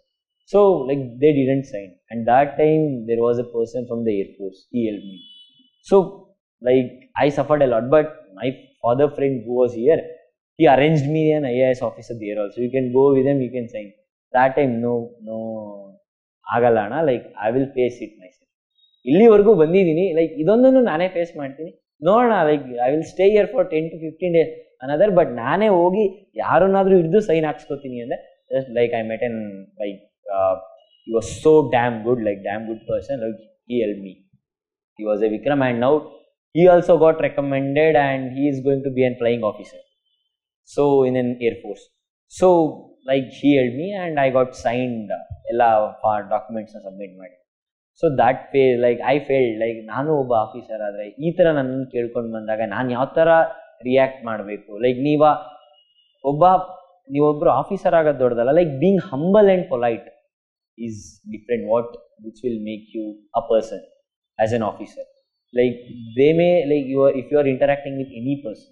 So like they didn't sign, and that time there was a person from the Air Force, he helped me. So like I suffered a lot, but my father friend who was here, he arranged me an IAS officer there also. You can go with him, you can sign. That time no agalana, like I will face it myself. ಇಲ್ಲಿವರೆಗೂ ಬಂದಿದ್ದೀನಿ, like ಇದೊಂದನ್ನು ನಾನೇ face ಮಾಡ್ತೀನಿ, ನೋಡೋಣ. Like I will stay here for 10 to 15 days ಅನ್ನೋದರ್, but ನಾನೇ ಹೋಗಿ ಯಾರನ್ನಾದ್ರೂ ಹಿಡಿದು ಸೈನ್ ಹಾಕ್ಸ್ಕೊತೀನಿ ಅಂದರೆ just like I met an like he was so damn good person. Like he helped me. He was a Vikram, and now he also got recommended and he is going to be a flying officer, so in an Air Force. So like he helped me and I got signed ella documents na submit ಮಾಡಿ. So that phase like I felt like ನಾನು ಒಬ್ಬ officer ಆದರೆ ಈ ಥರ ನನ್ನನ್ನು ಕೇಳ್ಕೊಂಡು ಬಂದಾಗ ನಾನು ಯಾವ ಥರ ರಿಯಾಕ್ಟ್ ಮಾಡಬೇಕು. ಲೈಕ್ ನೀವೊಬ್ಬರು ಆಫೀಸರ್ ಆಗೋದು ದೊಡ್ಡದಲ್ಲ. Like being humble and polite is different. What which will make you a person as an officer. Like they may, like if you are interacting with any person,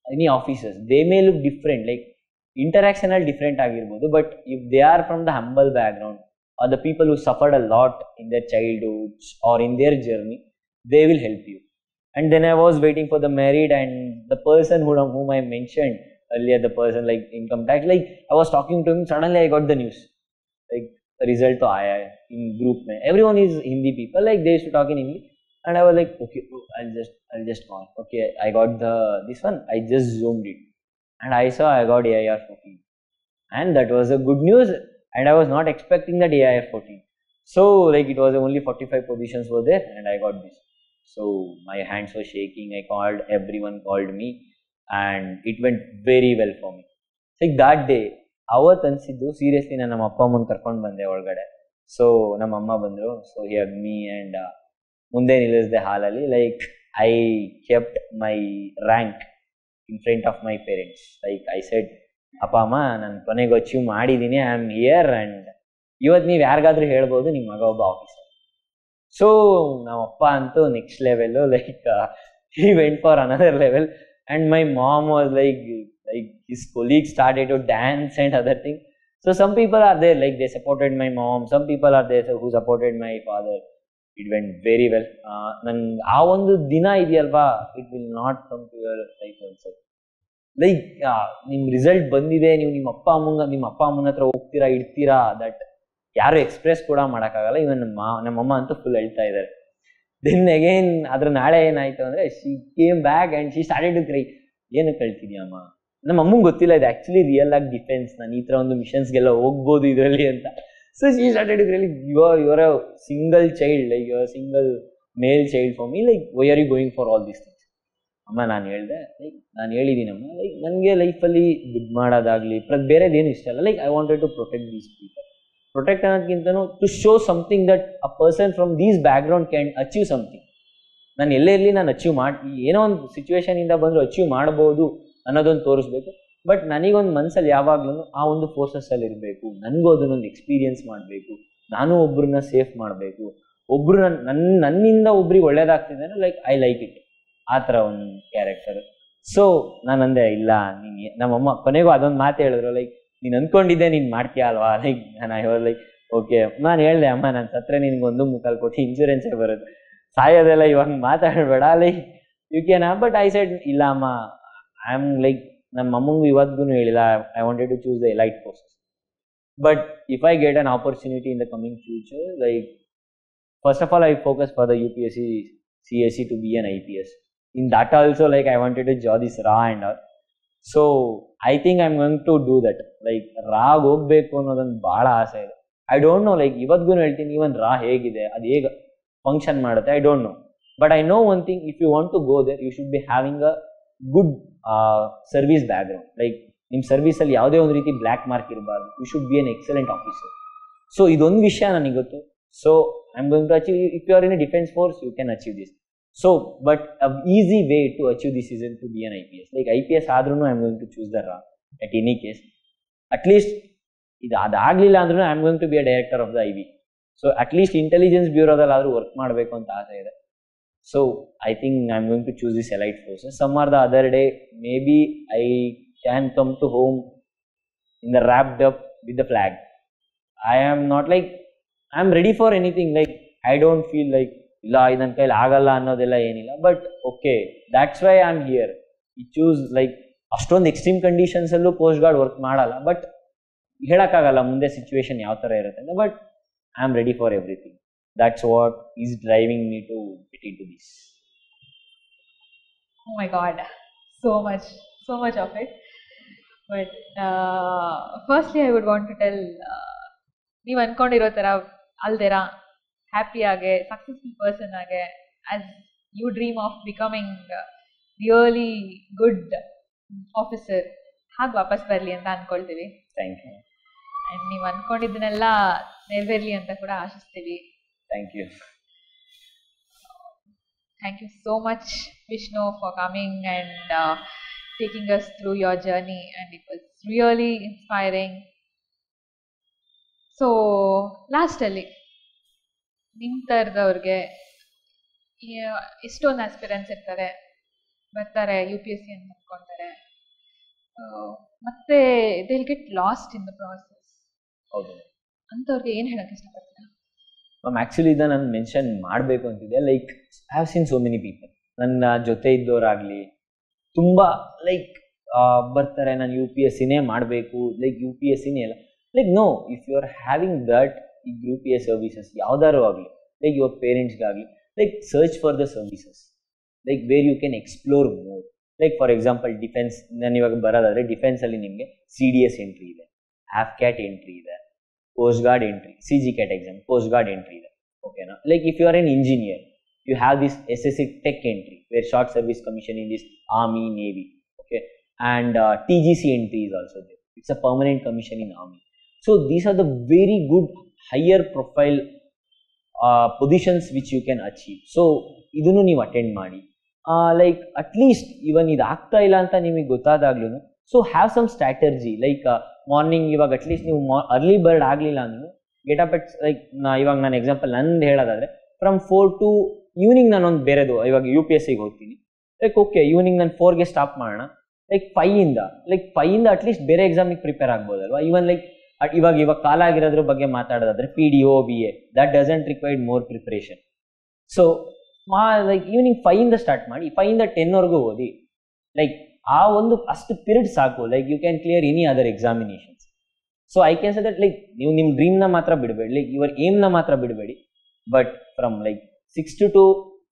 any officers, they may look different, like interactional different ಆಗಿರ್ಬೋದು, but if they are from the humble background, or the people who suffered a lot in their childhoods or in their journey, they will help you. And then I was waiting for the merit, and the person whom I mentioned earlier, the person like income tax, like I was talking to him, suddenly I got the news, like result to aaya hai in group mein. Everyone is Hindi people, like they used to talk in Hindi, and I was like, okay, I'll just call. Okay, I got this one, I just zoomed it, and I saw I got AIR 14, and that was a good news, and I was not expecting that AIR 14. So like it was only 45 positions were there, and I got this. So my hands were shaking. I called, everyone called me, and it went very well for me. Like that day, ಅವತ್ತು ಅನಿಸಿದ್ದು seriously ನಾನು ನಮ್ಮ ಅಪ್ಪ ಅಮ್ಮನ ಕರ್ಕೊಂಡು ಬಂದೆ ಒಳಗಡೆ. So ನಮ್ಮ ಅಮ್ಮ ಬಂದರು. So he hug me and ಮುಂದೆ ನಿಲ್ಲಿಸಿದೆ ಹಾಲಲ್ಲಿ. Like I kept my rank in front of my parents. Like I shed, ಅಪ್ಪ ಅಮ್ಮ ನಾನು ಕೊನೆಗೆ ಅಚೀವ್ ಮಾಡಿದ್ದೀನಿ, ಐ ಆಮ್ ಹಿಯರ್, ಆ್ಯಂಡ್ ಇವತ್ತು ನೀವು ಯಾರಿಗಾದ್ರೂ ಹೇಳ್ಬೋದು ನಿಮ್ಮ ಮಗ ಒಬ್ಬ ಆಫೀಸರ್. ಸೊ ನಮ್ಮ ಅಪ್ಪ ಅಂತೂ next level, like he went for another level, and my mom was like his colleagues started to dance and other things. So some people are there, like they supported my mom, some people are there who supported my father. It went very well. ನನ್ ಆ ಒಂದು ದಿನ ಇದೆಯಲ್ವಾ, it will not come to your life also. Like ನಿಮ್ಮ result ಬಂದಿದೆ, ನೀವು ನಿಮ್ಮ ಅಪ್ಪ ಅಮ್ಮನ ಹತ್ರ ಹೋಗ್ತೀರಾ, ಇಡ್ತೀರಾ, ದಟ್ ಯಾರು ಎಕ್ಸ್ಪ್ರೆಸ್ ಕೂಡ ಮಾಡೋಕ್ಕಾಗಲ್ಲ. ಇವನ್ ನಮ್ಮಮ್ಮ ಅಂತೂ ಫುಲ್ ಹೇಳ್ತಾ ಇದ್ದಾರೆ. ದೆನ್ ಅಗೇನ್ ಅದ್ರ ನಾಳೆ ಏನಾಯ್ತು ಅಂದರೆ, she came back and she started to cry. ಏನು ಕಳ್ತಿದ್ಯಮ್ಮ? ನಮ್ಮ ಅಮ್ಮಂಗೆ ಗೊತ್ತಿಲ್ಲ ಇದು ಆ್ಯಕ್ಚುಲಿ ರಿಯಲ್ ಆಗಿ ಡಿಫೆನ್ಸ್, ನಾನು ಈ ಥರ ಒಂದು ಮಿಷನ್ಸ್ಗೆಲ್ಲ ಹೋಗ್ಬೋದು ಇದರಲ್ಲಿ ಅಂತ. So she started to cry, like your a single child, like your single male child for me, like why are you going for all these things? ಅಮ್ಮ ನಾನು ಹೇಳಿದೆ, ಲೈಕ್ ನಾನು ಹೇಳಿದ್ದೀನಮ್ಮ, ಲೈಕ್ ನನಗೆ ಲೈಫಲ್ಲಿ ದುಡ್ಡು ಮಾಡೋದಾಗಲಿ ಬೇರೆದೇನು ಇಷ್ಟ ಅಲ್ಲ. Like I wanted to protect these people. Protect ಅನ್ನೋದಕ್ಕಿಂತನೂ to show something that a person from these background can achieve something. ನಾನು ಎಲ್ಲೇ ಇರಲಿ ನಾನು ಅಚೀವ್ ಏನೋ ಒಂದು ಸಿಚುವೇಶನಿಂದ ಬಂದರೂ ಅಚೀವ್ ಮಾಡ್ಬೋದು ಅನ್ನೋದೊಂದು ತೋರಿಸ್ಬೇಕು. ಬಟ್ ನನಗೊಂದು ಮನಸ್ಸಲ್ಲಿ ಯಾವಾಗ್ಲೂ ಆ ಒಂದು ಫೋರ್ಸಸ್ಸಲ್ಲಿ ಇರಬೇಕು, ನನಗೂ ಅದನ್ನೊಂದು ಎಕ್ಸ್ಪೀರಿಯನ್ಸ್ ಮಾಡಬೇಕು, ನಾನು ಒಬ್ರನ್ನ ಸೇಫ್ ಮಾಡಬೇಕು, ಒಬ್ರು ನನ್ನಿಂದ ಒಬ್ರಿಗೆ ಒಳ್ಳೇದಾಗ್ತಿದೆ ಅಂದರೆ ಲೈಕ್ ಐ ಲೈಕ್ ಇಟ್, ಆ ಥರ ಒಂದು ಕ್ಯಾರೆಕ್ಟರ್. ಸೊ ನಾನು ಅಂದೆ, ಇಲ್ಲ ನೀನು, ನಮ್ಮಮ್ಮ ಕೊನೆಗೂ ಅದೊಂದು ಮಾತು ಹೇಳಿದ್ರು, ಲೈಕ್ ನೀನು ಅಂದ್ಕೊಂಡಿದ್ದೆ ನೀನು ಮಾಡ್ತೀಯ ಅಲ್ವಾ? ಲೈಕ್ ನಾನು ಲೈಕ್ ಓಕೆ. ನಾನು ಹೇಳಿದೆ, ಅಮ್ಮ ನಾನು ಸತ್ತರೆ ನಿನ್ಗೊಂದು 3,000,000 ಇನ್ಶೂರೆನ್ಸೇ ಬರುತ್ತೆ, ಸಾಯೋದೆಲ್ಲ ಇವಾಗ ಮಾತಾಡಬೇಡ, like you can. But I said, ಇಲ್ಲ ಅಮ್ಮ, ಐ ಆಮ್ ಲೈಕ್, ನಮ್ಮ ಅಮ್ಮಂಗೂ ಇವತ್ತಿಗೂ ಹೇಳಿಲ್ಲ, I wanted to choose the elite forces. But if I get an opportunity in the coming future, like first of all I focus for the UPSC CSE to be an IPS. In that also, like I wanted to join this RA and all. So I think I'm going to do that. Like raag ಹೋಗ್ಬೇಕು ಅನ್ನೋದೊಂದು ಭಾಳ ಆಸೆ ಇದೆ. I don't no, like ಇವತ್ತಿಗೂ ಹೇಳ್ತೀನಿ, ಇವನ್ ರಾ ಹೇಗಿದೆ, ಅದು ಹೇಗೆ ಫಂಕ್ಷನ್ ಮಾಡುತ್ತೆ, I don't know. But I know one thing, if you want to go there, you should be having a good service background. Like ನಿಮ್ಮ ಸರ್ವಿಸಲ್ಲಿ ಯಾವುದೇ ಒಂದು ರೀತಿ ಬ್ಲ್ಯಾಕ್ ಮಾರ್ಕ್ ಇರಬಾರ್ದು. You should be an excellent officer. So ಇದೊಂದು ವಿಷಯ ನನಗೆ ಗೊತ್ತು. So I am going to achieve. If you are in a defence force, you can achieve this. So, but an easy way to achieve this isn't to be an IPS. Like IPS ಆದ್ರೂ I am going to choose the RA at any case. At least ಅದಾಗಲಿಲ್ಲ ಅಂದ್ರೂ I am going to be a director of the IB. So at least intelligence bureau ಆದ್ರೂ work ಮಾಡಬೇಕು ಅಂತ ಆಸೆ ಇದೆ. So I think I am going to choose this elite forces. Some or the other day, maybe I can come to home in the wrapped up with the flag. I am not like, I am ready for anything. Like I don't feel like ಇಲ್ಲ ಇದು ನನ್ನ ಕೈಲಿ ಆಗಲ್ಲ ಅನ್ನೋದೆಲ್ಲ ಏನಿಲ್ಲ. But okay, that's why I am here. ಈ choose like ಅಷ್ಟೊಂದು extreme ಕಂಡೀಷನ್ಸಲ್ಲೂ ಕೋಸ್ಟ್ ಗಾರ್ಡ್ ವರ್ಕ್ ಮಾಡಲ್ಲ. ಬಟ್ ಹೇಳೋಕ್ಕಾಗಲ್ಲ ಮುಂದೆ ಸಿಚುವೇಶನ್ ಯಾವ ಥರ ಇರುತ್ತೆ ಅಂತ. But I am ready for everything. That's what is driving me to get into this. Oh my God, so much of it. But firstly I would want to tell, ನೀವು ಅಂದ್ಕೊಂಡಿರೋ ಥರ ಅಲ್ದೇರಾ ಹ್ಯಾಪಿಯಾಗೆ successful person ಆಗಿ, as you dream of becoming really good officer, ಹಾಗೆ ವಾಪಸ್ ಬರಲಿ ಅಂತ ಅಂದ್ಕೊಳ್ತೀವಿ. Thank you. ಆ್ಯಂಡ್ ನೀವು ಅಂದ್ಕೊಂಡಿದ್ದನ್ನೆಲ್ಲ ನೆರವೇರಲಿ ಅಂತ ಕೂಡ ಆಶಿಸ್ತೀವಿ. Thank you. Thank you so much, Vishnu, for coming and taking us through your journey, and it was really inspiring. So lastly, ನಿಮ್ಮ ಥರದವ್ರಿಗೆ ಎಷ್ಟೊಂದು ಆಸ್ಪಿರೆನ್ಸ್ ಇರ್ತಾರೆ, ಬರ್ತಾರೆ UPSC ಅಂತ ಅಂದ್ಕೊಳ್ತಾರೆ, ಮತ್ತೆ they will get lost in the process. ಹೌದು. ಅಂಥವ್ರಿಗೆ ಏನು ಹೇಳಕ್ಕೆ ಇಷ್ಟಪಡ್ತೀರಾ? ಮ್ಯಾಮ್ ಆ್ಯಕ್ಚುಲಿ ಇದನ್ನು ನಾನು ಮೆನ್ಷನ್ ಮಾಡಬೇಕು ಅಂತಿದೆ. Like I have scene so many people, ನನ್ನ ಜೊತೆ ಇದ್ದವರಾಗಲಿ ತುಂಬ ಲೈಕ್ ಬರ್ತಾರೆ, ನಾನು UPSCನೇ ಮಾಡಬೇಕು, ಲೈಕ್ UPSCನೇ ಅಲ್ಲ, like no, if you are having that ಈ UPS ಸರ್ವಿಸಸ್ ಯಾವ್ದಾರು ಆಗಲಿ, ಲೈಕ್ ಯುವರ್ ಪೇರೆಂಟ್ಸ್ಗಾಗಲಿ, like search for the services like where you can explore more. Like for example defence, ನಾನು ಇವಾಗ ಬರೋದಾದರೆ ಡಿಫೆನ್ಸಲ್ಲಿ ನಿಮಗೆ CDS ಎಂಟ್ರಿ ಇದೆ, AFCAT ಎಂಟ್ರಿ ಇದೆ, coast guard entry, CGCAT exam, coast guard entry ಇದೆ, ಓಕೆನಾ. Like if you are an engineer, you have this SSC Tech entry where short service commission in this Army, Navy, okay, and TGC entry is also there. It's a permanent commission in Army. So these are the very good higher profile positions which you can achieve. So ಇದನ್ನು ನೀವು attend ಮಾಡಿ. Like at least ಇವನ್ ಇದು ಆಗ್ತಾ ಇಲ್ಲ ಅಂತ ನಿಮಗೆ ಗೊತ್ತಾದಾಗ್ಲೂ so have some strategy. Like morning ಇವಾಗ ಅಟ್ಲೀಸ್ಟ್ ನೀವು ಅರ್ಲಿ ಬರ್ಡ್ ಆಗಲಿಲ್ಲ ಅಂದ್ರೂ ಗೆಟ್ ಅಪ್ ಎಟ್ ಲೈಕ್ ಇವಾಗ ನಾನು ಎಕ್ಸಾಂಪಲ್ ನಂದು ಹೇಳೋದಾದರೆ ಫ್ರಮ್ 4 to ಈವ್ನಿಂಗ್ ನಾನೊಂದು ಬೇರೆದು ಇವಾಗ UPSCಗೆ ಹೋಗ್ತೀನಿ, ಲೈಕ್ ಓಕೆ ಈವ್ನಿಂಗ್ ನಾನು 4ಗೆ ಸ್ಟಾಪ್ ಮಾಡೋಣ, ಲೈಕ್ 5ಇಂದ ಅಟ್ಲೀಸ್ಟ್ ಬೇರೆ ಎಕ್ಸಾಮಿಗೆ ಪ್ರಿಪೇರ್ ಆಗ್ಬೋದಲ್ವಾ. ಈವನ್ ಲೈಕ್ ಇವಾಗ ಕಾಲ ಆಗಿರೋದ್ರ ಬಗ್ಗೆ ಮಾತಾಡೋದಾದ್ರೆ PDO BA that doesn't required more preparation. So like evening 5ಇಂದ ಸ್ಟಾರ್ಟ್ ಮಾಡಿ 5ಇಂದ 10ವರೆಗೂ ಓದಿ, ಲೈಕ್ ಆ ಒಂದು ಅಷ್ಟು ಪೀರಿಯಡ್ ಸಾಕು. Like you can clear any other examinations. So I can say that like ನೀವು ನಿಮ್ಮ ಡ್ರೀಮ್ನ ಮಾತ್ರ ಬಿಡಬೇಡಿ, ಲೈಕ್ ಯುವರ್ ಏಮ್ನ ಮಾತ್ರ ಬಿಡಬೇಡಿ, ಬಟ್ ಫ್ರಮ್ ಲೈಕ್ 6 to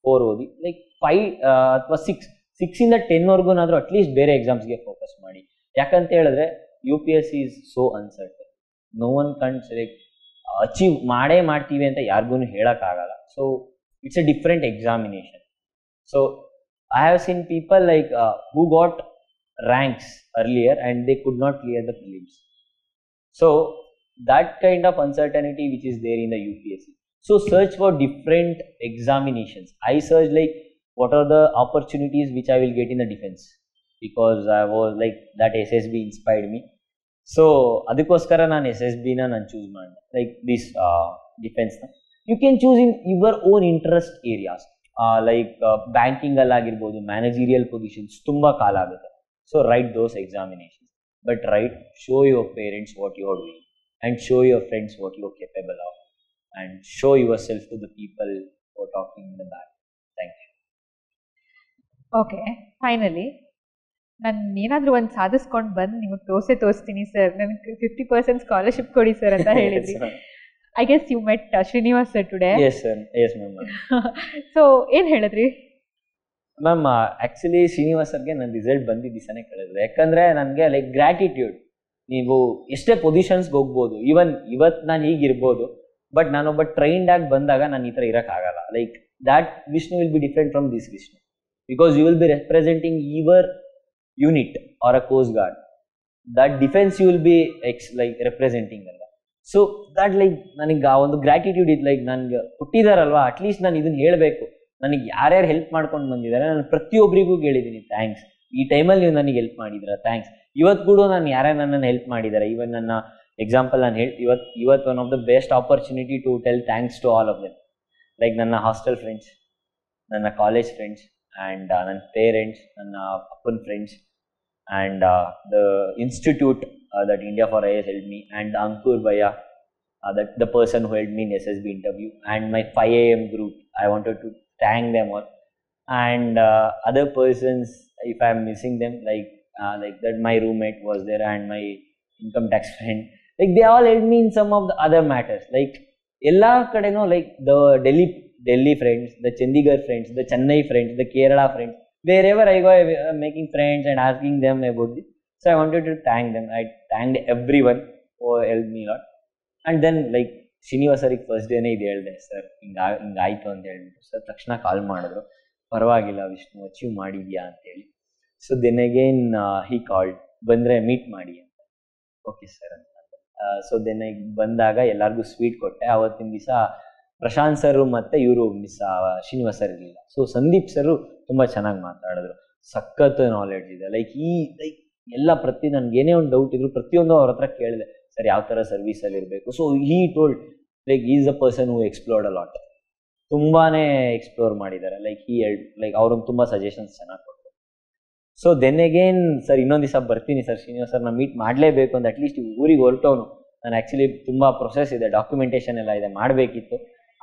4 ಓದಿ, ಲೈಕ್ 5 ಅಥವಾ 6ಇಂದ 10ವರೆಗೂನಾದರೂ ಅಟ್ಲೀಸ್ಟ್ ಬೇರೆ ಎಕ್ಸಾಮ್ಸ್ಗೆ ಫೋಕಸ್ ಮಾಡಿ. ಯಾಕಂತ ಹೇಳಿದ್ರೆ UPSC is so uncertain, no one ಕನ್ಸ್ ಲೈಕ್ ಅಚೀವ್ ಮಾಡ್ತೀವಿ ಅಂತ ಯಾರಿಗೂ ಹೇಳೋಕ್ಕಾಗಲ್ಲ. So it's a different examination. So I have seen people like who got ranks earlier and they could not clear the prelims. So that kind of uncertainty which is there in the UPSC. So search for different examinations. I search like what are the opportunities which I will get in the defense, because I was like that SSB inspired me. So ಅದಕ್ಕೋಸ್ಕರ ನಾನು SSBನ ನಾನು choose ಮಾಡಿದೆ, like this ಡಿಫೆನ್ಸ್ನ. You can choose in your own interest areas, like ಬ್ಯಾಂಕಿಂಗಲ್ಲಾಗಿರ್ಬೋದು, managerial positions ತುಂಬ ಕಾಲ ಆಗುತ್ತೆ. So write those examinations, but right show your parents what you are doing and show your friends what you are capable of, and show yourself to the people who are talking in the back. Thank you. Okay, finally ನಾನು ಏನಾದರೂ ಒಂದು ಸಾಧಿಸ್ಕೊಂಡು ಬಂದು ನಿಮಗೆ ತೋರಿಸ್ತೀನಿ sir, ನನಗೆ 50% scholarship ಕೊಡಿ sir ಅಂತ ಹೇಳಿದ್ರಿ. I guess you met Srinivas sir today. Yes sir, yes ma'am. So ಏನು ಹೇಳಿದ್ರಿ ಮ್ಯಾಮ್? ಆ್ಯಕ್ಚುಲಿ ಶ್ರೀನಿವಾಸ್ ಸರ್ಗೆ ನನ್ನ ರಿಸಲ್ಟ್ ಬಂದಿದ್ದ ದಿವಸನೇ ಕಳಿಸಿದೆ, ಯಾಕಂದರೆ ನನಗೆ ಲೈಕ್ ಗ್ರ್ಯಾಟಿಟ್ಯೂಡ್. ನೀವು ಎಷ್ಟೇ ಪೊಸಿಷನ್ಸ್ಗೆ ಹೋಗ್ಬೋದು, ಇವತ್ತು ನಾನು ಹೀಗಿರ್ಬೋದು, ಬಟ್ ನಾನೊಬ್ಬ ಟ್ರೈನ್ಡ್ ಆಗಿ ಬಂದಾಗ ನಾನು ಈ ಥರ ಇರೋಕ್ಕಾಗಲ್ಲ. Like that Vishnu will be different from this Vishnu, because you will be representing your unit or a coast guard. That defence you will be like representing ಅಲ್ವಾ. ಸೊ ದಟ್ ಲೈಕ್ ನನಗೆ ಆ ಒಂದು ಗ್ರ್ಯಾಟಿಟ್ಯೂಡ್ ಇದು, ಲೈಕ್ ನನಗೆ ಕೊಟ್ಟಿದ್ದಾರಲ್ವಾ, ಅಟ್ಲೀಸ್ಟ್ ನಾನು ಇದನ್ನು ಹೇಳಬೇಕು. ನನಗೆ ಯಾರ್ಯಾರು ಹೆಲ್ಪ್ ಮಾಡ್ಕೊಂಡು ಬಂದಿದ್ದಾರೆ ನಾನು ಪ್ರತಿಯೊಬ್ಬರಿಗೂ ಹೇಳಿದ್ದೀನಿ ಥ್ಯಾಂಕ್ಸ್. ಈ ಟೈಮಲ್ಲಿ ನೀವು ನನಗೆ ಹೆಲ್ಪ್ ಮಾಡಿದ್ದೀರಾ, ಥ್ಯಾಂಕ್ಸ್. ಇವತ್ತು ಕೂಡ ನಾನು ಯಾರ್ಯಾರು ನನ್ನನ್ನು ಹೆಲ್ಪ್ ಮಾಡಿದ್ದಾರೆ, ಇವನ್ ನನ್ನ ಎಕ್ಸಾಂಪಲ್ ನಾನು ಇವತ್ತು one of the best opportunity to tell thanks to all of them. Like ನನ್ನ ಹಾಸ್ಟೆಲ್ ಫ್ರೆಂಡ್ಸ್, ನನ್ನ ಕಾಲೇಜ್ ಫ್ರೆಂಡ್ಸ್, ಆ್ಯಂಡ್ ನನ್ನ ಪೇರೆಂಟ್ಸ್, ನನ್ನ ಅಪ್ಪನ friends, and the institute that India for IAS help me, and Ankur bhaiya, that the person who helped me in SSB interview, and my 5 AM group. I wanted to thank them all, and other persons if I am missing them, like that my roommate was there and my income tax friend, like they all helped me in some of the other matters. Like ella kadeno, like the Delhi friends, the Chandigarh friends, the Chennai friends, the Kerala friends, wherever I go I'm making friends and asking them about this. So I wanted to thank them. I thanked everyone who helped me a lot. And then like Srinivas ಸರಿಗೆ first ಡೇನೇ ಇದು ಹೇಳಿದೆ, sir ಹಿಂಗಾಯಿತು ಅಂತ ಹೇಳ್ಬಿಟ್ಟು. Sir ತಕ್ಷಣ ಕಾಲ್ ಮಾಡಿದ್ರು, ಪರವಾಗಿಲ್ಲ Vishnu achieve ಮಾಡಿದ್ಯಾ ಅಂತೇಳಿ. So then again he called, ಬಂದರೆ ಮೀಟ್ ಮಾಡಿ ಅಂತ. ಓಕೆ ಸರ್ ಅಂತ. ಸೊ ದೆನ್ ಬಂದಾಗ ಎಲ್ಲರಿಗೂ ಸ್ವೀಟ್ ಕೊಟ್ಟೆ. ಆವತ್ತಿನ ದಿವಸ ಪ್ರಶಾಂತ್ ಸರು ಮತ್ತು ಇವರು ಶ್ರೀನಿವಾಸ್ ಸರ್ ಇರಲಿಲ್ಲ. ಸೊ ಸಂದೀಪ್ ಸರು ತುಂಬ ಚೆನ್ನಾಗಿ ಮಾತಾಡಿದ್ರು, ಸಖತ್ ನಾಲೆಡ್ಜ್ ಇದೆ. ಲೈಕ್ ಎಲ್ಲ ನನಗೆ ಏನೇ ಒಂದು ಡೌಟ್ ಇದ್ರು ಪ್ರತಿಯೊಂದು ಅವ್ರ ಹತ್ರ ಕೇಳಿದೆ, ಸರ್ ಯಾವ ಥರ ಸರ್ವಿಸಲ್ಲಿ ಇರಬೇಕು. So he told like is a person who explored a lot. ತುಂಬಾ ಎಕ್ಸ್ಪ್ಲೋರ್ ಮಾಡಿದ್ದಾರೆ. ಲೈಕ್ ಅವ್ರನ್ನ ತುಂಬ ಸಜೆಷನ್ಸ್ ಚೆನ್ನಾಗಿ ಕೊಟ್ಟರು. ಸೊ ದೆನ್ ಅಗೇನ್ ಸರ್ ಇನ್ನೊಂದು ದಿವಸ ಬರ್ತೀನಿ ಸರ್, ಶ್ರೀನಿವಾಸ್ ಸರ್ ನಾನು ಮೀಟ್ ಮಾಡಲೇಬೇಕು ಅಂತ. ಅಟ್ಲೀಸ್ಟ್ ಊರಿಗೆ ಹೊರಟವನು ನಾನು ಆ್ಯಕ್ಚುಲಿ ತುಂಬ ಪ್ರೊಸೆಸ್ ಇದೆ, ಡಾಕ್ಯುಮೆಂಟೇಷನ್ ಎಲ್ಲ ಇದೆ, ಮಾಡಬೇಕಿತ್ತು.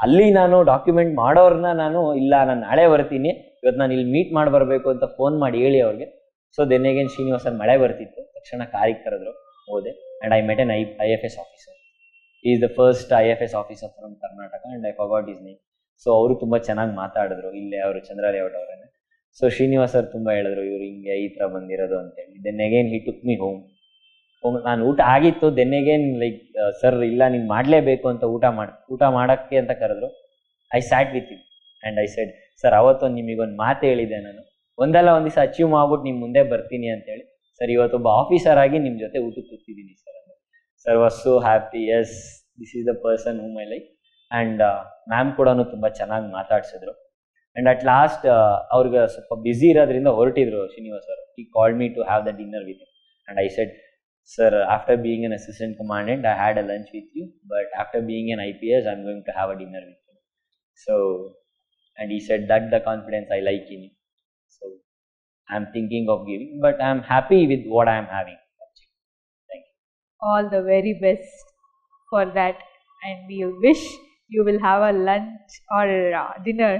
ಅಲ್ಲಿ ನಾನು ಡಾಕ್ಯುಮೆಂಟ್ ಮಾಡೋರನ್ನ ನಾನು ಇಲ್ಲ ನಾನು ನಾಳೆ ಬರ್ತೀನಿ, ಇವತ್ತು ನಾನು ಇಲ್ಲಿ ಮೀಟ್ ಮಾಡಿ ಬರಬೇಕು ಅಂತ ಫೋನ್ ಮಾಡಿ ಹೇಳಿ ಅವ್ರಿಗೆ. ಸೊ ದೆನ್ ಅಗೇನ್ ಶ್ರೀನಿವಾಸನ್ ಮಳೆ ಬರ್ತಿತ್ತು, ತಕ್ಷಣ ಕಾರಿಗೆ ಕರೆದ್ರು, ಹೋದೆ. And I met an IFS officer. Is the first IFS officer from Karnataka and I forgot his name. So ಅವರು ತುಂಬ ಚೆನ್ನಾಗಿ ಮಾತಾಡಿದ್ರು, ಇಲ್ಲೇ ಅವರು ಚಂದ್ರ ಲೇಔಟ್ ಅವರೇನೆ. ಸೊ ಶ್ರೀನಿವಾಸ್ ಸರ್ ತುಂಬ ಹೇಳಿದ್ರು ಇವ್ರು ಹಿಂಗೆ ಈ ಥರ ಬಂದಿರೋದು ಅಂತೇಳಿ. Then again he took me home. ನಾನು ಊಟ ಆಗಿತ್ತು, ದೆನ್ ಅಗೇನ್ ಲೈಕ್ ಸರ್ ಇಲ್ಲ ನೀನು ಮಾಡಲೇಬೇಕು ಅಂತ ಊಟ ಮಾಡೋಕ್ಕೆ ಅಂತ ಕರೆದ್ರು. I sat with you and I said sir ಅವತ್ತೊಂದು ನಿಮಗೊಂದು ಮಾತು ಹೇಳಿದೆ, ನಾನು ಒಂದಲ್ಲ ಒಂದು ದಿವಸ ಅಚೀವ್ ಮಾಡ್ಬಿಟ್ಟು ನಿಮ್ಮ ಮುಂದೆ ಬರ್ತೀನಿ ಅಂತೇಳಿ. ಸರ್ ಇವತ್ತೊಬ್ಬ ಆಫೀಸರ್ ಆಗಿ ನಿಮ್ಮ ಜೊತೆ ಊಟಕ್ಕೆ ಕೂತಿದ್ದೀನಿ ಸರ್ ಅಂದರೆ. Sir was so happy. Yes, this is the person whom I like. And ma'am ಕೂಡ ತುಂಬ ಚೆನ್ನಾಗಿ ಮಾತಾಡ್ಸಿದ್ರು. ಆ್ಯಂಡ್ ಅಟ್ ಲಾಸ್ಟ್ ಅವ್ರಿಗೆ ಸ್ವಲ್ಪ ಬ್ಯುಸಿ ಇರೋದ್ರಿಂದ ಹೊರಟಿದ್ರು ಶ್ರೀನಿವಾಸ್ ಅವರು. He called me to have the dinner with you and I said sir, after being an assistant commandant, I had a lunch with you, but after being an IPS, I'm going to have a dinner with you. So, and he said that the confidence I like in you. So, I'm thinking of giving, but I'm happy with what I'm having. Thank you. All the very best for that, and we wish you will have a lunch or dinner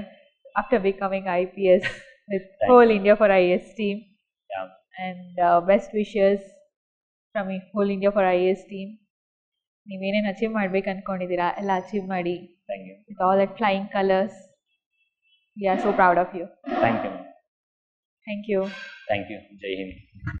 after becoming IPS with whole India for IAS team. Yeah. And best wishes from whole India for IAS team. ನೀವೇನೇನು achieve ಮಾಡ್ಬೇಕು ಅನ್ಕೊಂಡಿದ್ದೀರಾ ಎಲ್ಲ achieve ಮಾಡಿ. Thank you. With all that flying colors. We are so proud of you. Thank you. Thank you. Thank you. Jai Hind.